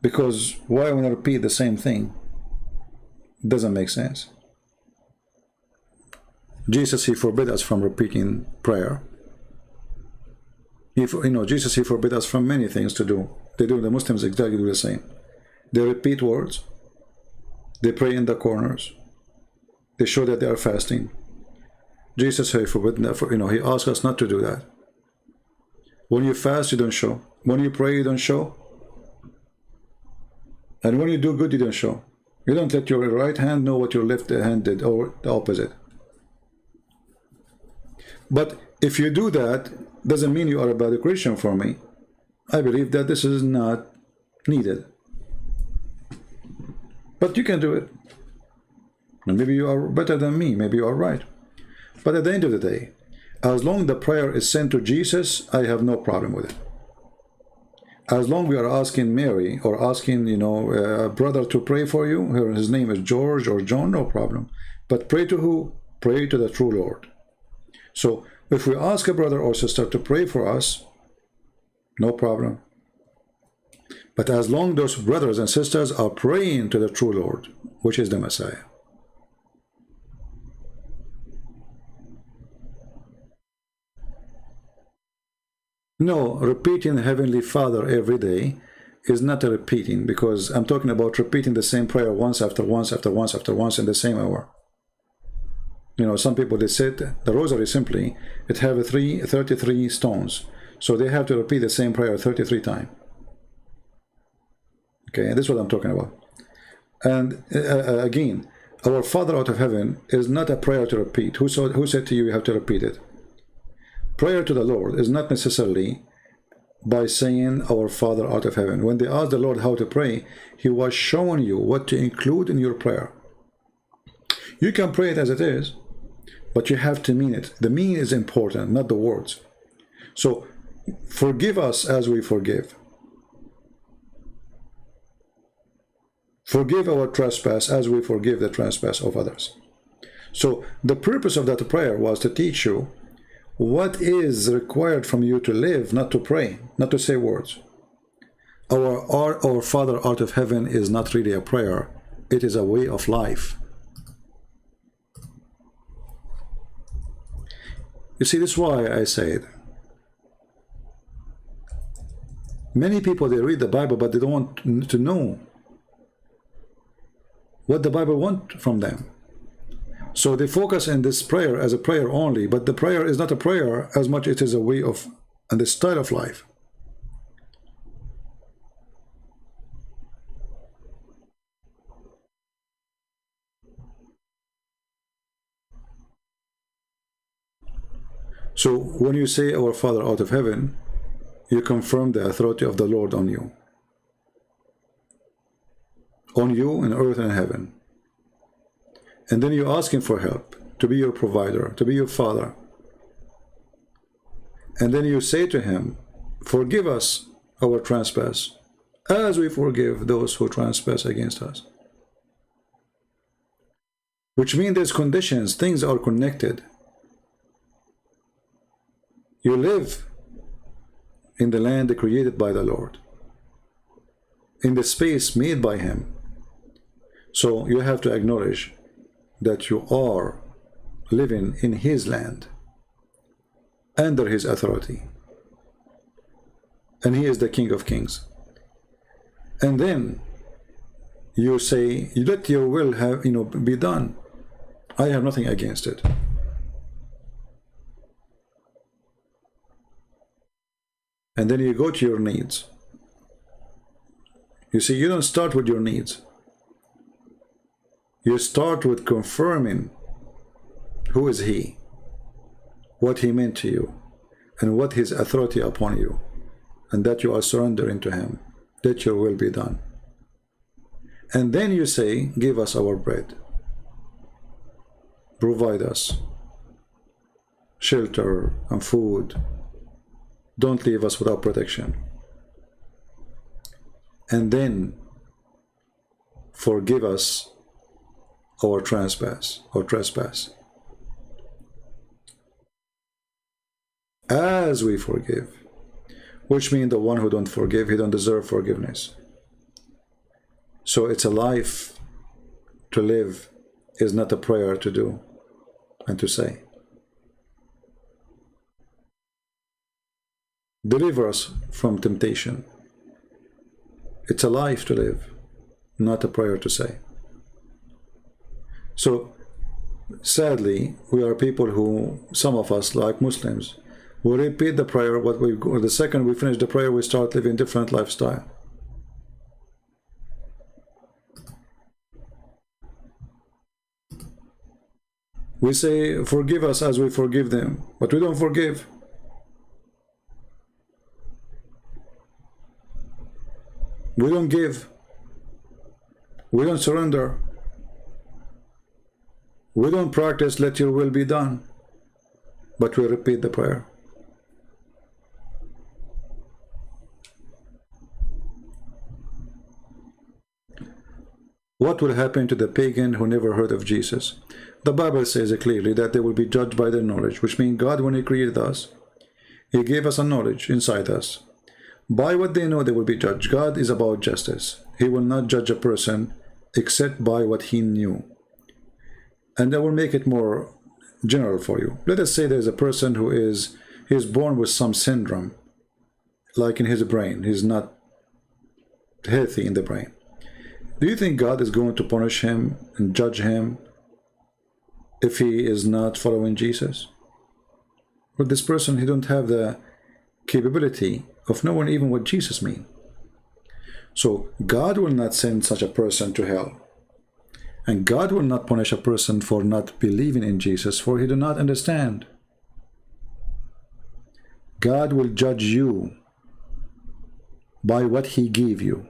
Because why would I repeat the same thing? It doesn't make sense. Jesus, He forbid us from repeating prayer. Jesus, He forbid us from many things to do. They do, the Muslims exactly do the same. They repeat words. They pray in the corners. They show that they are fasting. Jesus, He forbid, He asks us not to do that. When you fast, you don't show. When you pray, you don't show. And when you do good, you don't show. You don't let your right hand know what your left hand did, or the opposite. But if you do that, doesn't mean you are a bad Christian for me. I believe that this is not needed. But you can do it. And maybe you are better than me. Maybe you are right. But at the end of the day, as long as the prayer is sent to Jesus, I have no problem with it. As long as we are asking Mary or asking, a brother to pray for you, his name is George or John, no problem. But pray to who? Pray to the true Lord. So if we ask a brother or sister to pray for us, no problem. But as long as those brothers and sisters are praying to the true Lord, which is the Messiah. No, repeating Heavenly Father every day is not a repeating, because I'm talking about repeating the same prayer once after once after once after once in the same hour. Some people, they said the rosary simply, it have 33 stones. So they have to repeat the same prayer 33 times. Okay, and this is what I'm talking about. And again, our Father out of heaven is not a prayer to repeat. Who said to you have to repeat it? Prayer to the Lord is not necessarily by saying our Father out of heaven. When they asked the Lord how to pray, He was showing you what to include in your prayer. You can pray it as it is, but you have to mean it. The meaning is important, not the words. So, forgive us as we forgive. Forgive our trespass as we forgive the trespass of others. So, the purpose of that prayer was to teach you what is required from you to live, not to pray, not to say words. Our Father out of heaven is not really a prayer. It is a way of life. You see, this is why I say it. Many people, they read the Bible, but they don't want to know what the Bible wants from them. So they focus in this prayer as a prayer only, but the prayer is not a prayer as much as it is a way of, and the style of life. So when you say our Father out of heaven, you confirm the authority of the Lord on you. On you in earth and in heaven. And then you ask Him for help, to be your provider, to be your Father. And then you say to him, forgive us our trespass, as we forgive those who trespass against us. Which means there's conditions, things are connected. You live in the land created by the Lord, in the space made by Him. So you have to acknowledge that you are living in His land, under His authority, and He is the King of Kings. And then you say, let your will have, be done. I have nothing against it. And then you go to your needs. You see, you don't start with your needs. You start with confirming who is He, what He meant to you, and what His authority upon you, and that you are surrendering to Him, that your will be done. And then you say, give us our bread. Provide us shelter and food. Don't leave us without protection. And then forgive us our trespass, as we forgive. Which means the one who don't forgive, he don't deserve forgiveness. So it's a life to live, is not a prayer to do and to say. Deliver us from temptation. It's a life to live, not a prayer to say. So sadly, we are people who, some of us, like Muslims, we repeat the prayer, or the second we finish the prayer, we start living different lifestyle. We say, forgive us as we forgive them, but we don't forgive. We don't give. We don't surrender. We don't practice, let your will be done, but we repeat the prayer. What will happen to the pagan who never heard of Jesus? The Bible says clearly that they will be judged by their knowledge, which means God, when He created us, He gave us a knowledge inside us. By what they know, they will be judged. God is about justice. He will not judge a person except by what He knew. And I will make it more general for you. Let us say there's a person who is born with some syndrome, like in his brain. He's not healthy in the brain. Do you think God is going to punish him and judge him if he is not following Jesus? Well, this person, he don't have the capability of knowing even what Jesus means. So God will not send such a person to hell. And God will not punish a person for not believing in Jesus, for he do not understand. God will judge you by what He gave you.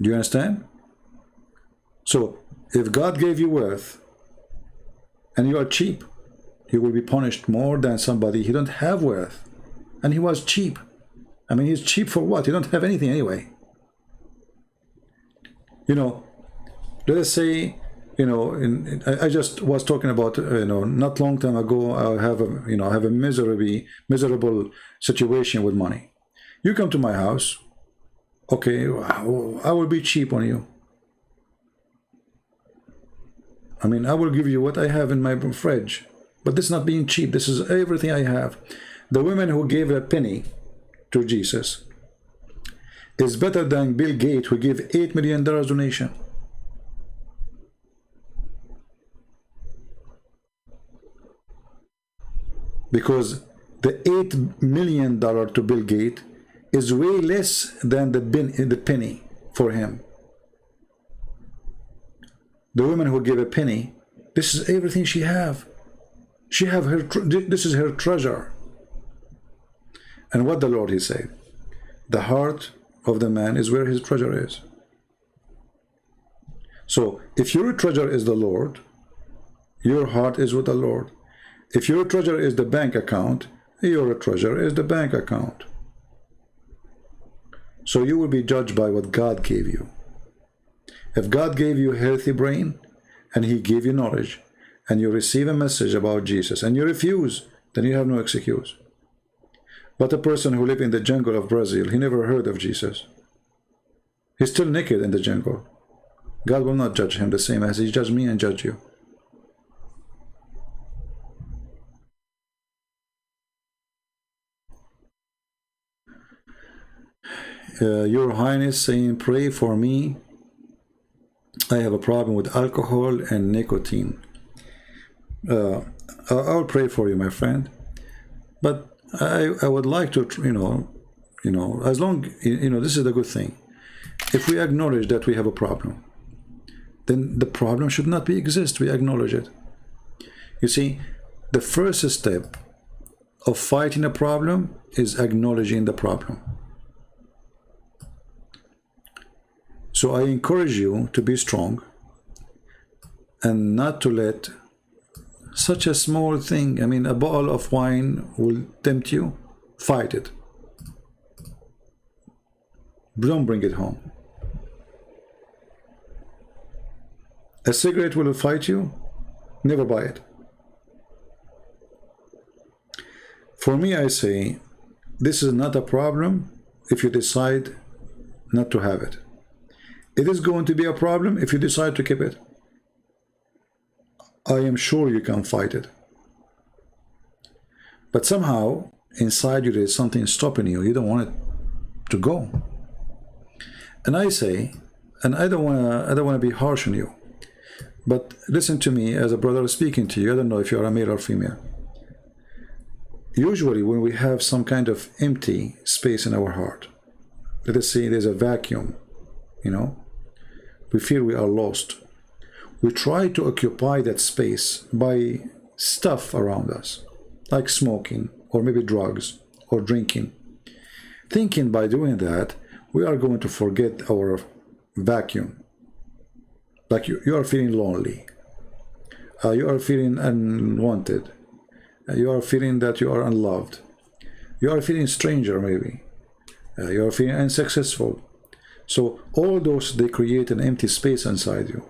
Do you understand? So, if God gave you worth, and you are cheap, you will be punished more than somebody who don't have worth, and he was cheap. I mean, he's cheap for what? You don't have anything anyway. Let us say, I just was talking about, not long time ago, I have a miserable situation with money. You come to my house, okay, I will be cheap on you. I mean, I will give you what I have in my fridge, but this is not being cheap. This is everything I have. The women who gave a penny to Jesus is better than Bill Gates, who gave $8 million donation. Because the $8 million to Bill Gates is way less than the penny for him. The woman who gave a penny, this is everything she have. She have her. This is her treasure. And what the Lord, He said, the heart of the man is where his treasure is. So if your treasure is the Lord, Your heart is with the Lord. If your treasure is the bank account, your treasure is the bank account. So you will be judged by what God gave you. If God gave you a healthy brain and He gave you knowledge, and you receive a message about Jesus and you refuse, then you have no excuse. But a person who lived in the jungle of Brazil, he never heard of Jesus. He's still naked in the jungle. God will not judge him the same as He judged me and judge you. Your Highness saying, pray for me. I have a problem with alcohol and nicotine. I'll pray for you, my friend. But I would like to, as long, this is the good thing. If we acknowledge that we have a problem, then the problem should not exist. We acknowledge it. You see, the first step of fighting a problem is acknowledging the problem. So I encourage you to be strong and not to let such a small thing, I mean, a bottle of wine will tempt you. Fight it. Don't bring it home. A cigarette will fight you. Never buy it. For me, I say, this is not a problem if you decide not to have it. It is going to be a problem if you decide to keep it. I am sure you can fight it. But somehow, inside you, there's something stopping you. You don't want it to go. And I say, and I don't want to be harsh on you, but listen to me as a brother speaking to you. I don't know if you're a male or female. Usually, when we have some kind of empty space in our heart, let us say there's a vacuum, we feel we are lost. We try to occupy that space by stuff around us, like smoking, or maybe drugs, or drinking. Thinking by doing that, we are going to forget our vacuum. Like you are feeling lonely. You are feeling unwanted. You are feeling that you are unloved. You are feeling stranger, maybe. You are feeling unsuccessful. So all those, they create an empty space inside you.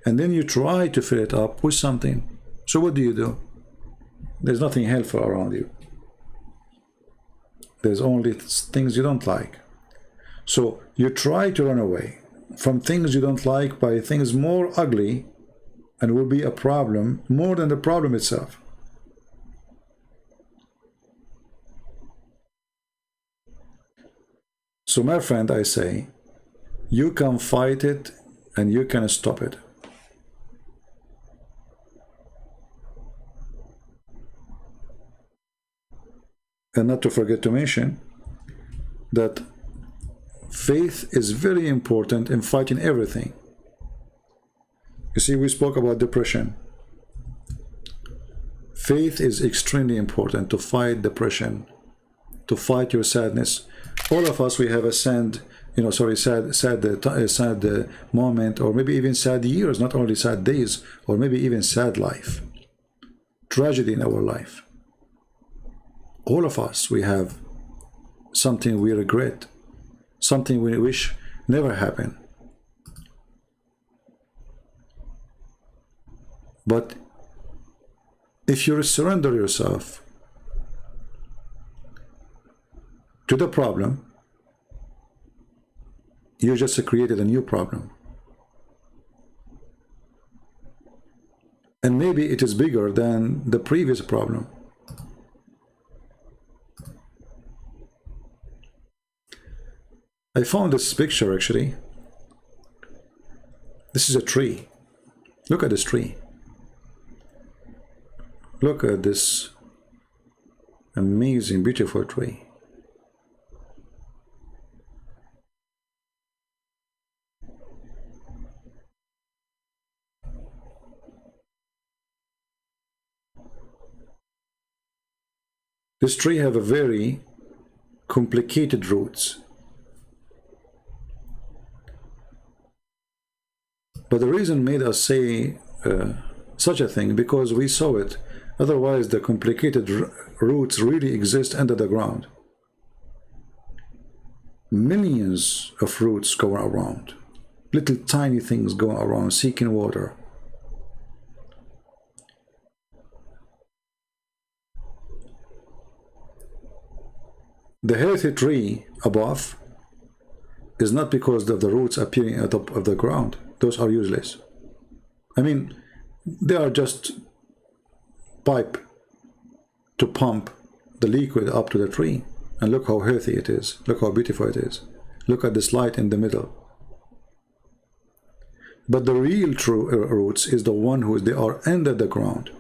And then you try to fill it up with something. So what do? There's nothing helpful around you. There's only things you don't like. So you try to run away from things you don't like by things more ugly and will be a problem more than the problem itself. So my friend, I say, you can fight it and you can stop it. And not to forget to mention that faith is very important in fighting everything. You see, we spoke about depression. Faith is extremely important to fight depression, to fight your sadness. All of us, we have a sad moment, or maybe even sad years, not only sad days, or maybe even sad life, tragedy in our life. All of us, we have something we regret, something we wish never happened. But if you surrender yourself to the problem, you just created a new problem. And maybe it is bigger than the previous problem. I found this picture actually. This is a tree. Look at this tree. Look at this amazing, beautiful tree. This tree have a very complicated roots. But the reason made us say such a thing because we saw it. Otherwise, the complicated roots really exist under the ground. Millions of roots go around. Little tiny things go around seeking water. The healthy tree above is not because of the roots appearing at the top of the ground. Those are useless. I mean, they are just pipe to pump the liquid up to the tree. And look how healthy it is. Look how beautiful it is. Look at this light in the middle. But the real true roots is the one who they are under the ground.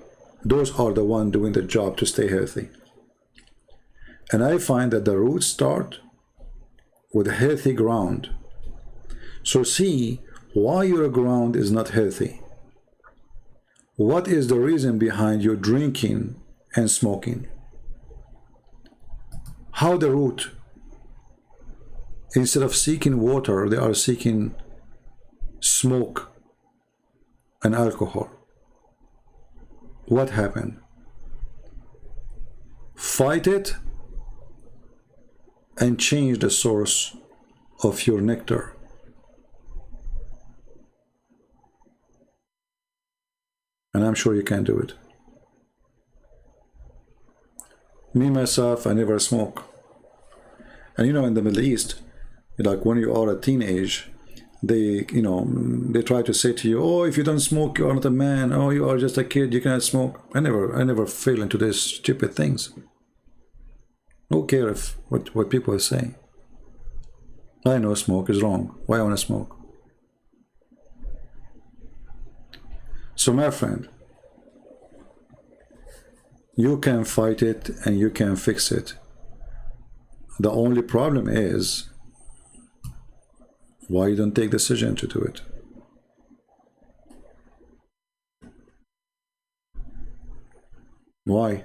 Those are the one doing the job to stay healthy. And I find that the roots start with healthy ground. So see why your ground is not healthy. What is the reason behind you drinking and smoking? How the root, instead of seeking water, they are seeking smoke and alcohol. What happened? Fight it and change the source of your nectar. And I'm sure you can do it. Me, myself, I never smoke. And you know, in the Middle East, like when you are a teenage, they try to say to you, oh, if you don't smoke, you are not a man. Oh, you are just a kid, you cannot smoke. I never fell into these stupid things. Who cares what people say? I know smoke is wrong. Why I want to smoke? So my friend, you can fight it and you can fix it. The only problem is why you don't take decision to do it. Why?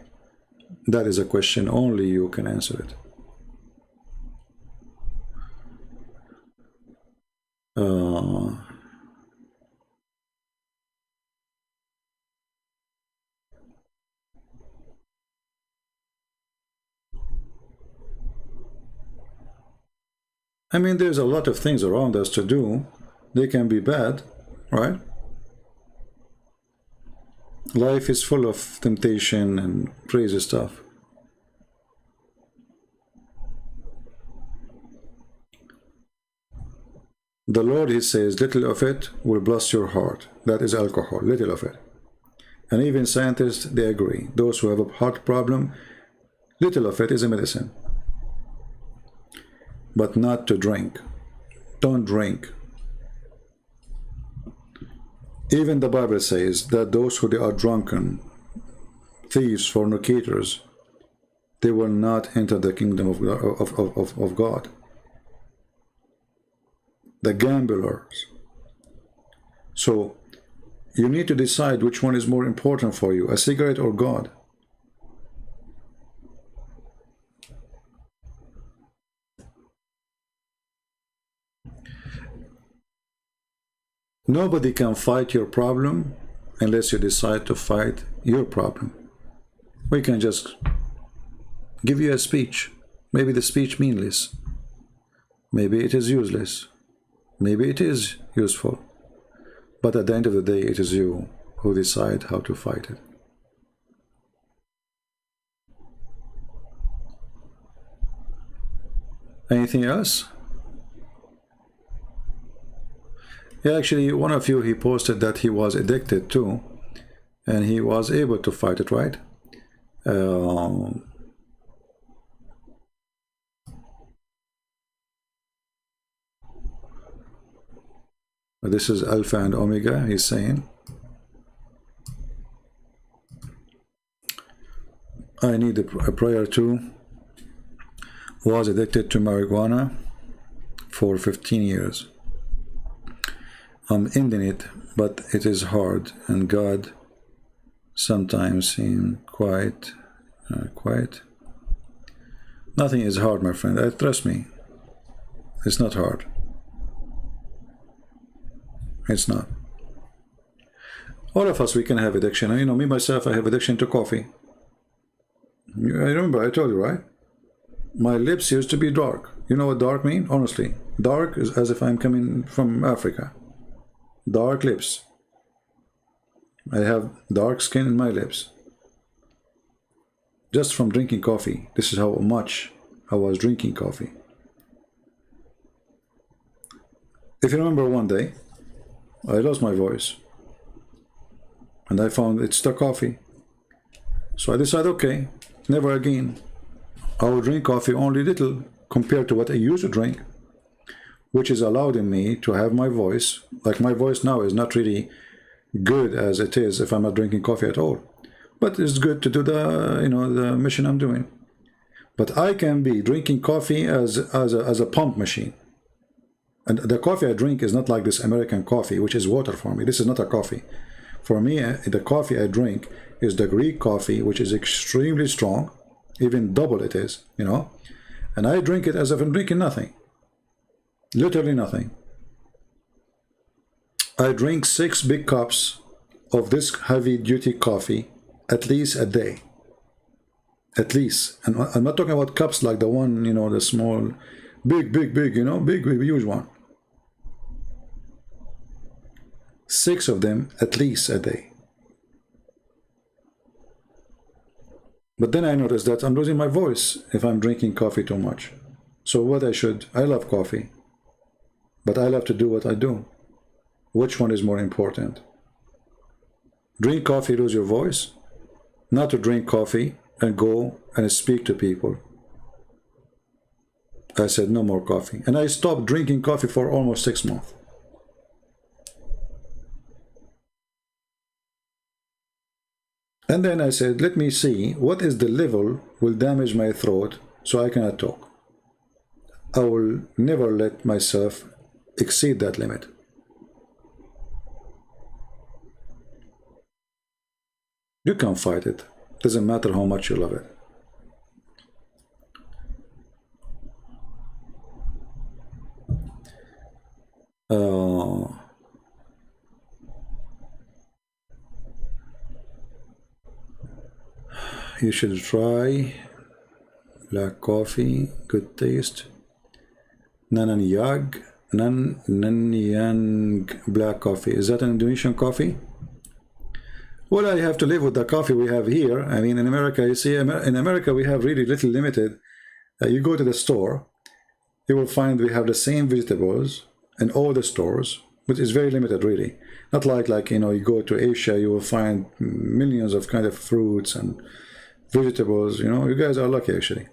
That is a question only you can answer it. I mean, there's a lot of things around us to do. They can be bad, right? Life is full of temptation and crazy stuff. The Lord, he says, little of it will bless your heart. That is alcohol, little of it. And even scientists, they agree. Those who have a heart problem, little of it is a medicine. But not to drink. Don't drink. Even the Bible says that those who they are drunken, thieves, fornicators, they will not enter the kingdom of God. The gamblers. So you need to decide which one is more important for you, a cigarette or God. Nobody can fight your problem unless you decide to fight your problem. We can just give you a speech. Maybe the speech meaningless. Maybe it is useless. Maybe it is useful. But at the end of the day, it is you who decide how to fight it. Anything else? Yeah, actually, one of you, he posted that he was addicted too, and he was able to fight it, right? This is Alpha and Omega, he's saying. I need a prayer too. Was addicted to marijuana for 15 years. I'm ending it, but it is hard, and God sometimes seems quiet. Nothing is hard, my friend. Trust me. It's not hard. It's not. All of us, we can have addiction. You know, me myself, I have addiction to coffee. I remember I told you, right? My lips used to be dark. You know what dark mean? Honestly, dark is as if I'm coming from Africa. Dark lips. I have dark skin in my lips. Just from drinking coffee. This is how much I was drinking coffee. If you remember, one day, I lost my voice. And I found it's the coffee. So I decided, okay, never again. I will drink coffee only little compared to what I used to drink, which is allowing me to have my voice. Like my voice now is not really good as it is if I'm not drinking coffee at all. But it's good to do the, you know, the mission I'm doing. But I can be drinking coffee as a pump machine. And the coffee I drink is not like this American coffee, which is water for me. This is not a coffee. For me, the coffee I drink is the Greek coffee, which is extremely strong, even double it is, you know. And I drink it as if I'm drinking nothing. Literally nothing. I drink 6 big cups of this heavy-duty coffee at least a day. At least. And I'm not talking about cups like the one, you know, the small, big, you know, big, huge one. 6 of them at least a day. But then I noticed that I'm losing my voice if I'm drinking coffee too much. So what I love coffee, but I love to do what I do. Which one is more important? Drink coffee, lose your voice? Not to drink coffee and go and speak to people. I said no more coffee. And I stopped drinking coffee for almost 6 months. And then I said, let me see what is the level will damage my throat so I cannot talk. I will never let myself exceed that limit. You can't fight it. Doesn't matter how much you love it. You should try black coffee, good taste. Nanyang black coffee. Is that an Indonesian coffee? Well, I have to live with the coffee we have here. I mean, in America, you see, in America we have really little limited. You go to the store, you will find we have the same vegetables in all the stores, but it's very limited, really. Not like you know, you go to Asia, you will find millions of kind of fruits and vegetables. You know, you guys are lucky actually.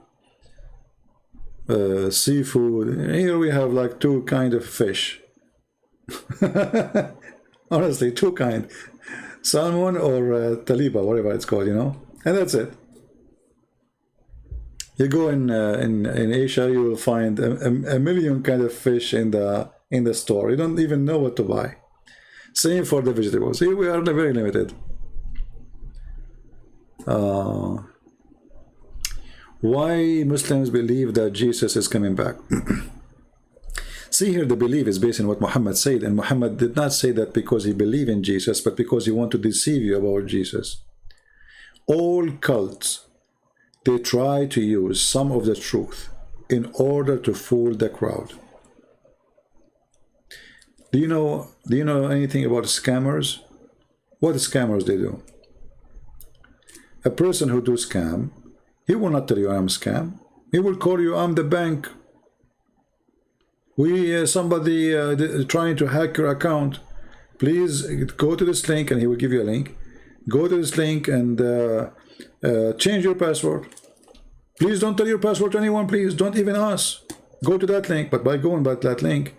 Seafood. Here we have like 2 kind of fish. Honestly, 2 kind. Salmon or taliba, whatever it's called, you know, and that's it. You go in Asia, you will find a million kind of fish in the store. You don't even know what to buy. Same for the vegetables. Here we are very limited. Why Muslims believe that Jesus is coming back? See here, the belief is based on what Muhammad said, and Muhammad did not say that because he believed in Jesus, but because he wanted to deceive you about Jesus. All cults, they try to use some of the truth in order to fool the crowd. Do you know anything about scammers? What scammers they do? A person who do scam, he will not tell you I'm scam. He will call you I'm the bank. Somebody trying to hack your account. Please go to this link, and he will give you a link. Go to this link and change your password. Please don't tell your password to anyone. Please don't even ask. Go to that link. But by going by that link,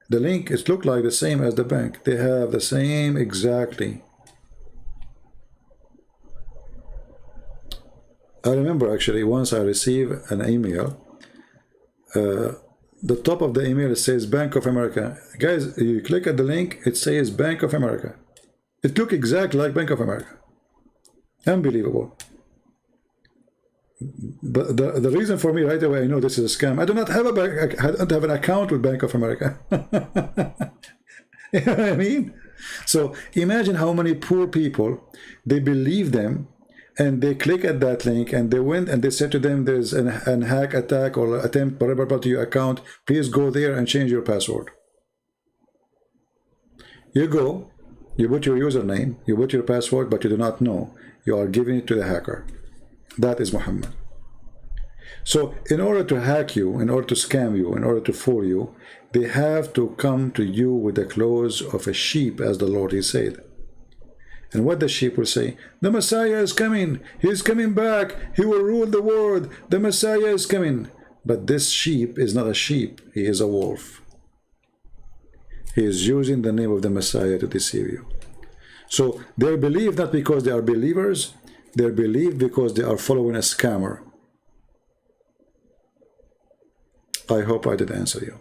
the link is look like the same as the bank. They have the same exactly. I remember actually once I received an email. The top of the email, it says Bank of America. Guys, you click at the link, it says Bank of America. It looked exactly like Bank of America. Unbelievable. But the reason for me right away, I know this is a scam. I do not have a bank. I don't have an account with Bank of America. You know what I mean? So imagine how many poor people, they believe them, and they click at that link, and they went and they said to them, there's an hack attack or attempt, whatever, to your account. Please go there and change your password. You go, you put your username, you put your password, but you do not know. You are giving it to the hacker. That is Muhammad. So in order to hack you, in order to scam you, in order to fool you, they have to come to you with the clothes of a sheep, as the Lord He said. And what the sheep will say, the Messiah is coming, He's coming back, He will rule the world, the Messiah is coming. But this sheep is not a sheep, he is a wolf. He is using the name of the Messiah to deceive you. So they believe not because they are believers, they believe because they are following a scammer. I hope I did answer you.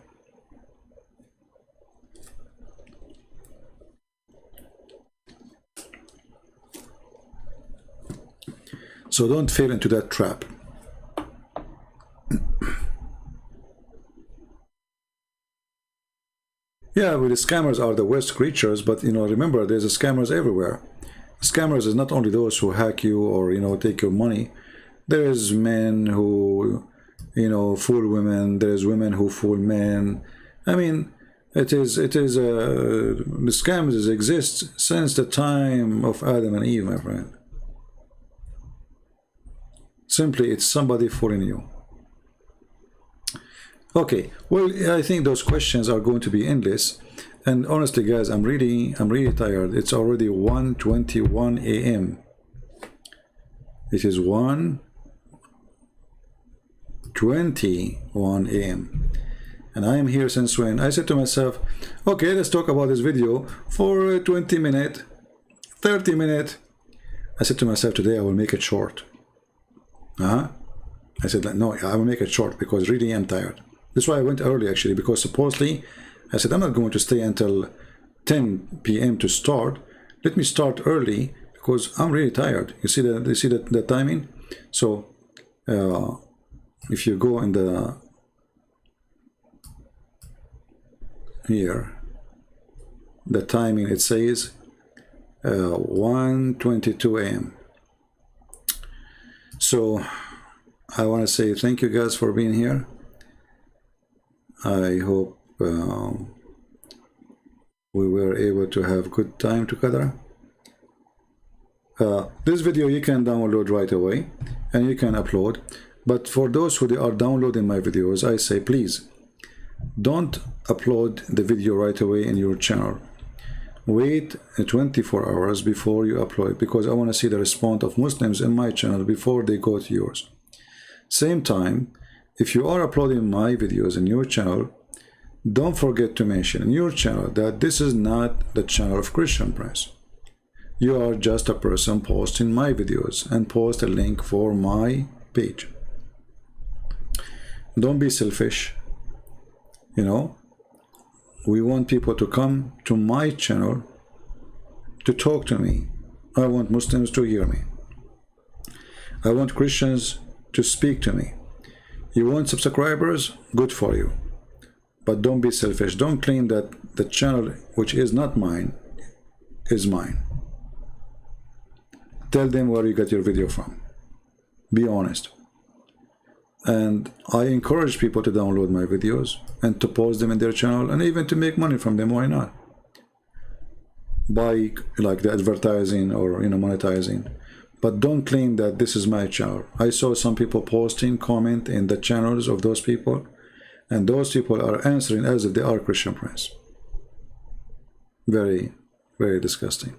So don't fall into that trap. Yeah, well, the scammers are the worst creatures, but remember, there's scammers everywhere. Scammers is not only those who hack you or take your money. There is men who fool women. There's women who fool men. I mean, the scams exist since the time of Adam and Eve, my friend. Simply, it's somebody fooling you. Okay, well, I think those questions are going to be endless. And honestly, guys, I'm really tired. It's already 1:21 a.m. It is 1:21 a.m. And I am here since when? I said to myself, okay, let's talk about this video for 20 minutes, 30 minutes. I said to myself, today I will make it short. I said, no, I will make it short because really I'm tired. That's why I went early, actually, because supposedly I said I'm not going to stay until 10 p.m. to start. Let me start early because I'm really tired. You see the timing? So if you go in the here, the timing, it says 1:22 a.m. So I want to say thank you guys for being here. I hope we were able to have good time together. This video you can download right away and you can upload, but for those who are downloading my videos, I say please don't upload the video right away in your channel. Wait 24 hours before you upload, because I want to see the response of Muslims in my channel before they go to yours. Same time, if you are uploading my videos in your channel, don't forget to mention in your channel that this is not the channel of Christian Prince. You are just a person posting my videos, and post a link for my page. Don't be selfish. We want people to come to my channel to talk to me. I want Muslims to hear me. I want Christians to speak to me. You want subscribers? Good for you. But don't be selfish. Don't claim that the channel, which is not mine, is mine. Tell them where you got your video from. Be honest. And I encourage people to download my videos and to post them in their channel, and even to make money from them. Why not? By like the advertising or monetizing. But don't claim that this is my channel. I saw some people posting comment in the channels of those people, and those people are answering as if they are Christian Prince. Very, very disgusting.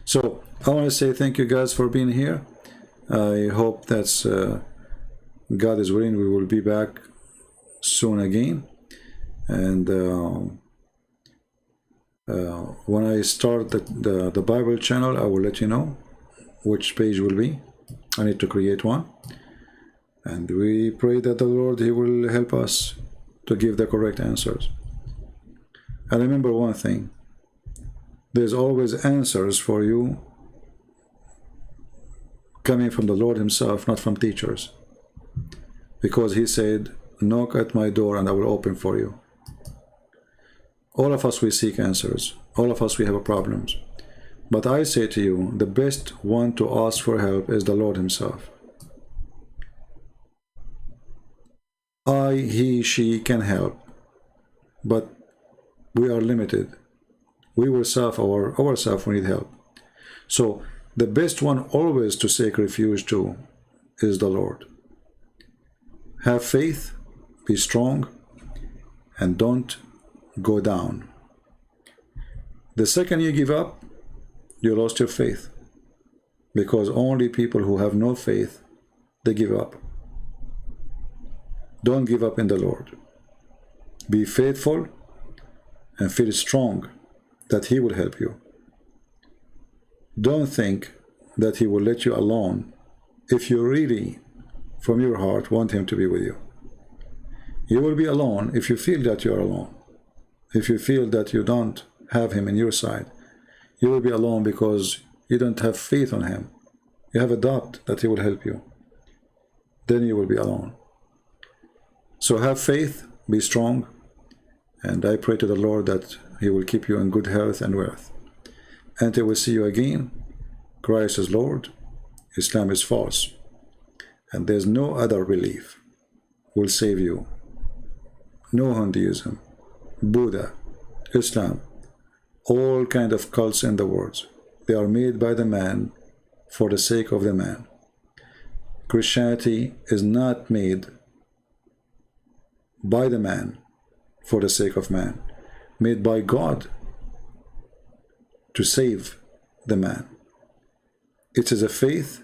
So I want to say thank you guys for being here. I hope that's God is willing, we will be back soon again. And when I start the Bible channel, I will let you know which page will be. I need to create one. And we pray that the Lord, He will help us to give the correct answers. And remember one thing, there's always answers for you coming from the Lord Himself, not from teachers. Because He said, knock at my door and I will open for you. All of us, we seek answers. All of us, we have problems. But I say to you, the best one to ask for help is the Lord himself. He, she can help, but we are limited. We ourselves we need help. So the best one always to seek refuge to is the Lord. Have faith, be strong, and don't go down. The second you give up, you lost your faith, because only people who have no faith, they give up. Don't give up in the Lord. Be faithful and feel strong that He will help you. Don't think that He will let you alone if you really, from your heart, want Him to be with you. You will be alone if you feel that you are alone. If you feel that you don't have Him in your side, you will be alone because you don't have faith on Him. You have a doubt that He will help you. Then you will be alone. So have faith, be strong, and I pray to the Lord that He will keep you in good health and wealth. Until we see you again, Christ is Lord, Islam is false, and there's no other belief will save you. No Hinduism, Buddha, Islam, all kind of cults in the world, they are made by the man for the sake of the man. Christianity is not made by the man for the sake of man, made by God to save the man. It is a faith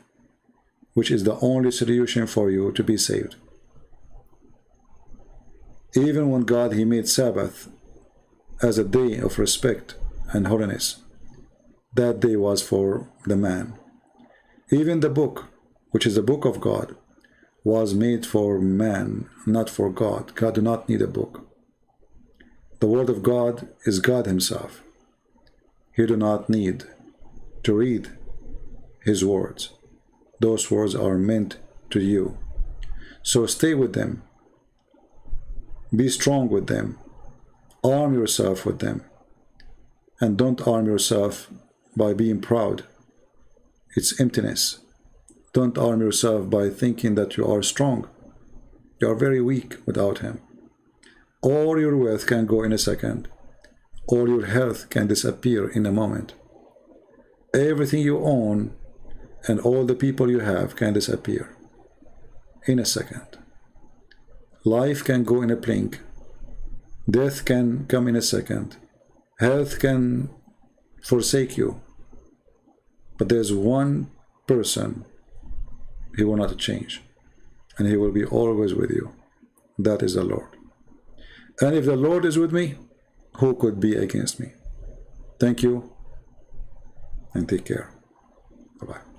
which is the only solution for you to be saved. Even when God, He made Sabbath as a day of respect and holiness, that day was for the man. Even the book, which is the book of God, was made for man, not for God. God do not need a book. The word of God is God Himself. He do not need to read His words. Those words are meant to you. So stay with them. Be strong with them. Arm yourself with them. And don't arm yourself by being proud. It's emptiness. Don't arm yourself by thinking that you are strong. You are very weak without Him. All your wealth can go in a second. All your health can disappear in a moment. Everything you own and all the people you have can disappear in a second. Life can go in a blink. Death can come in a second. Health can forsake you. But there's one person He will not change, and He will be always with you. That is the Lord. And if the Lord is with me, who could be against me? Thank you, and take care. Bye-bye.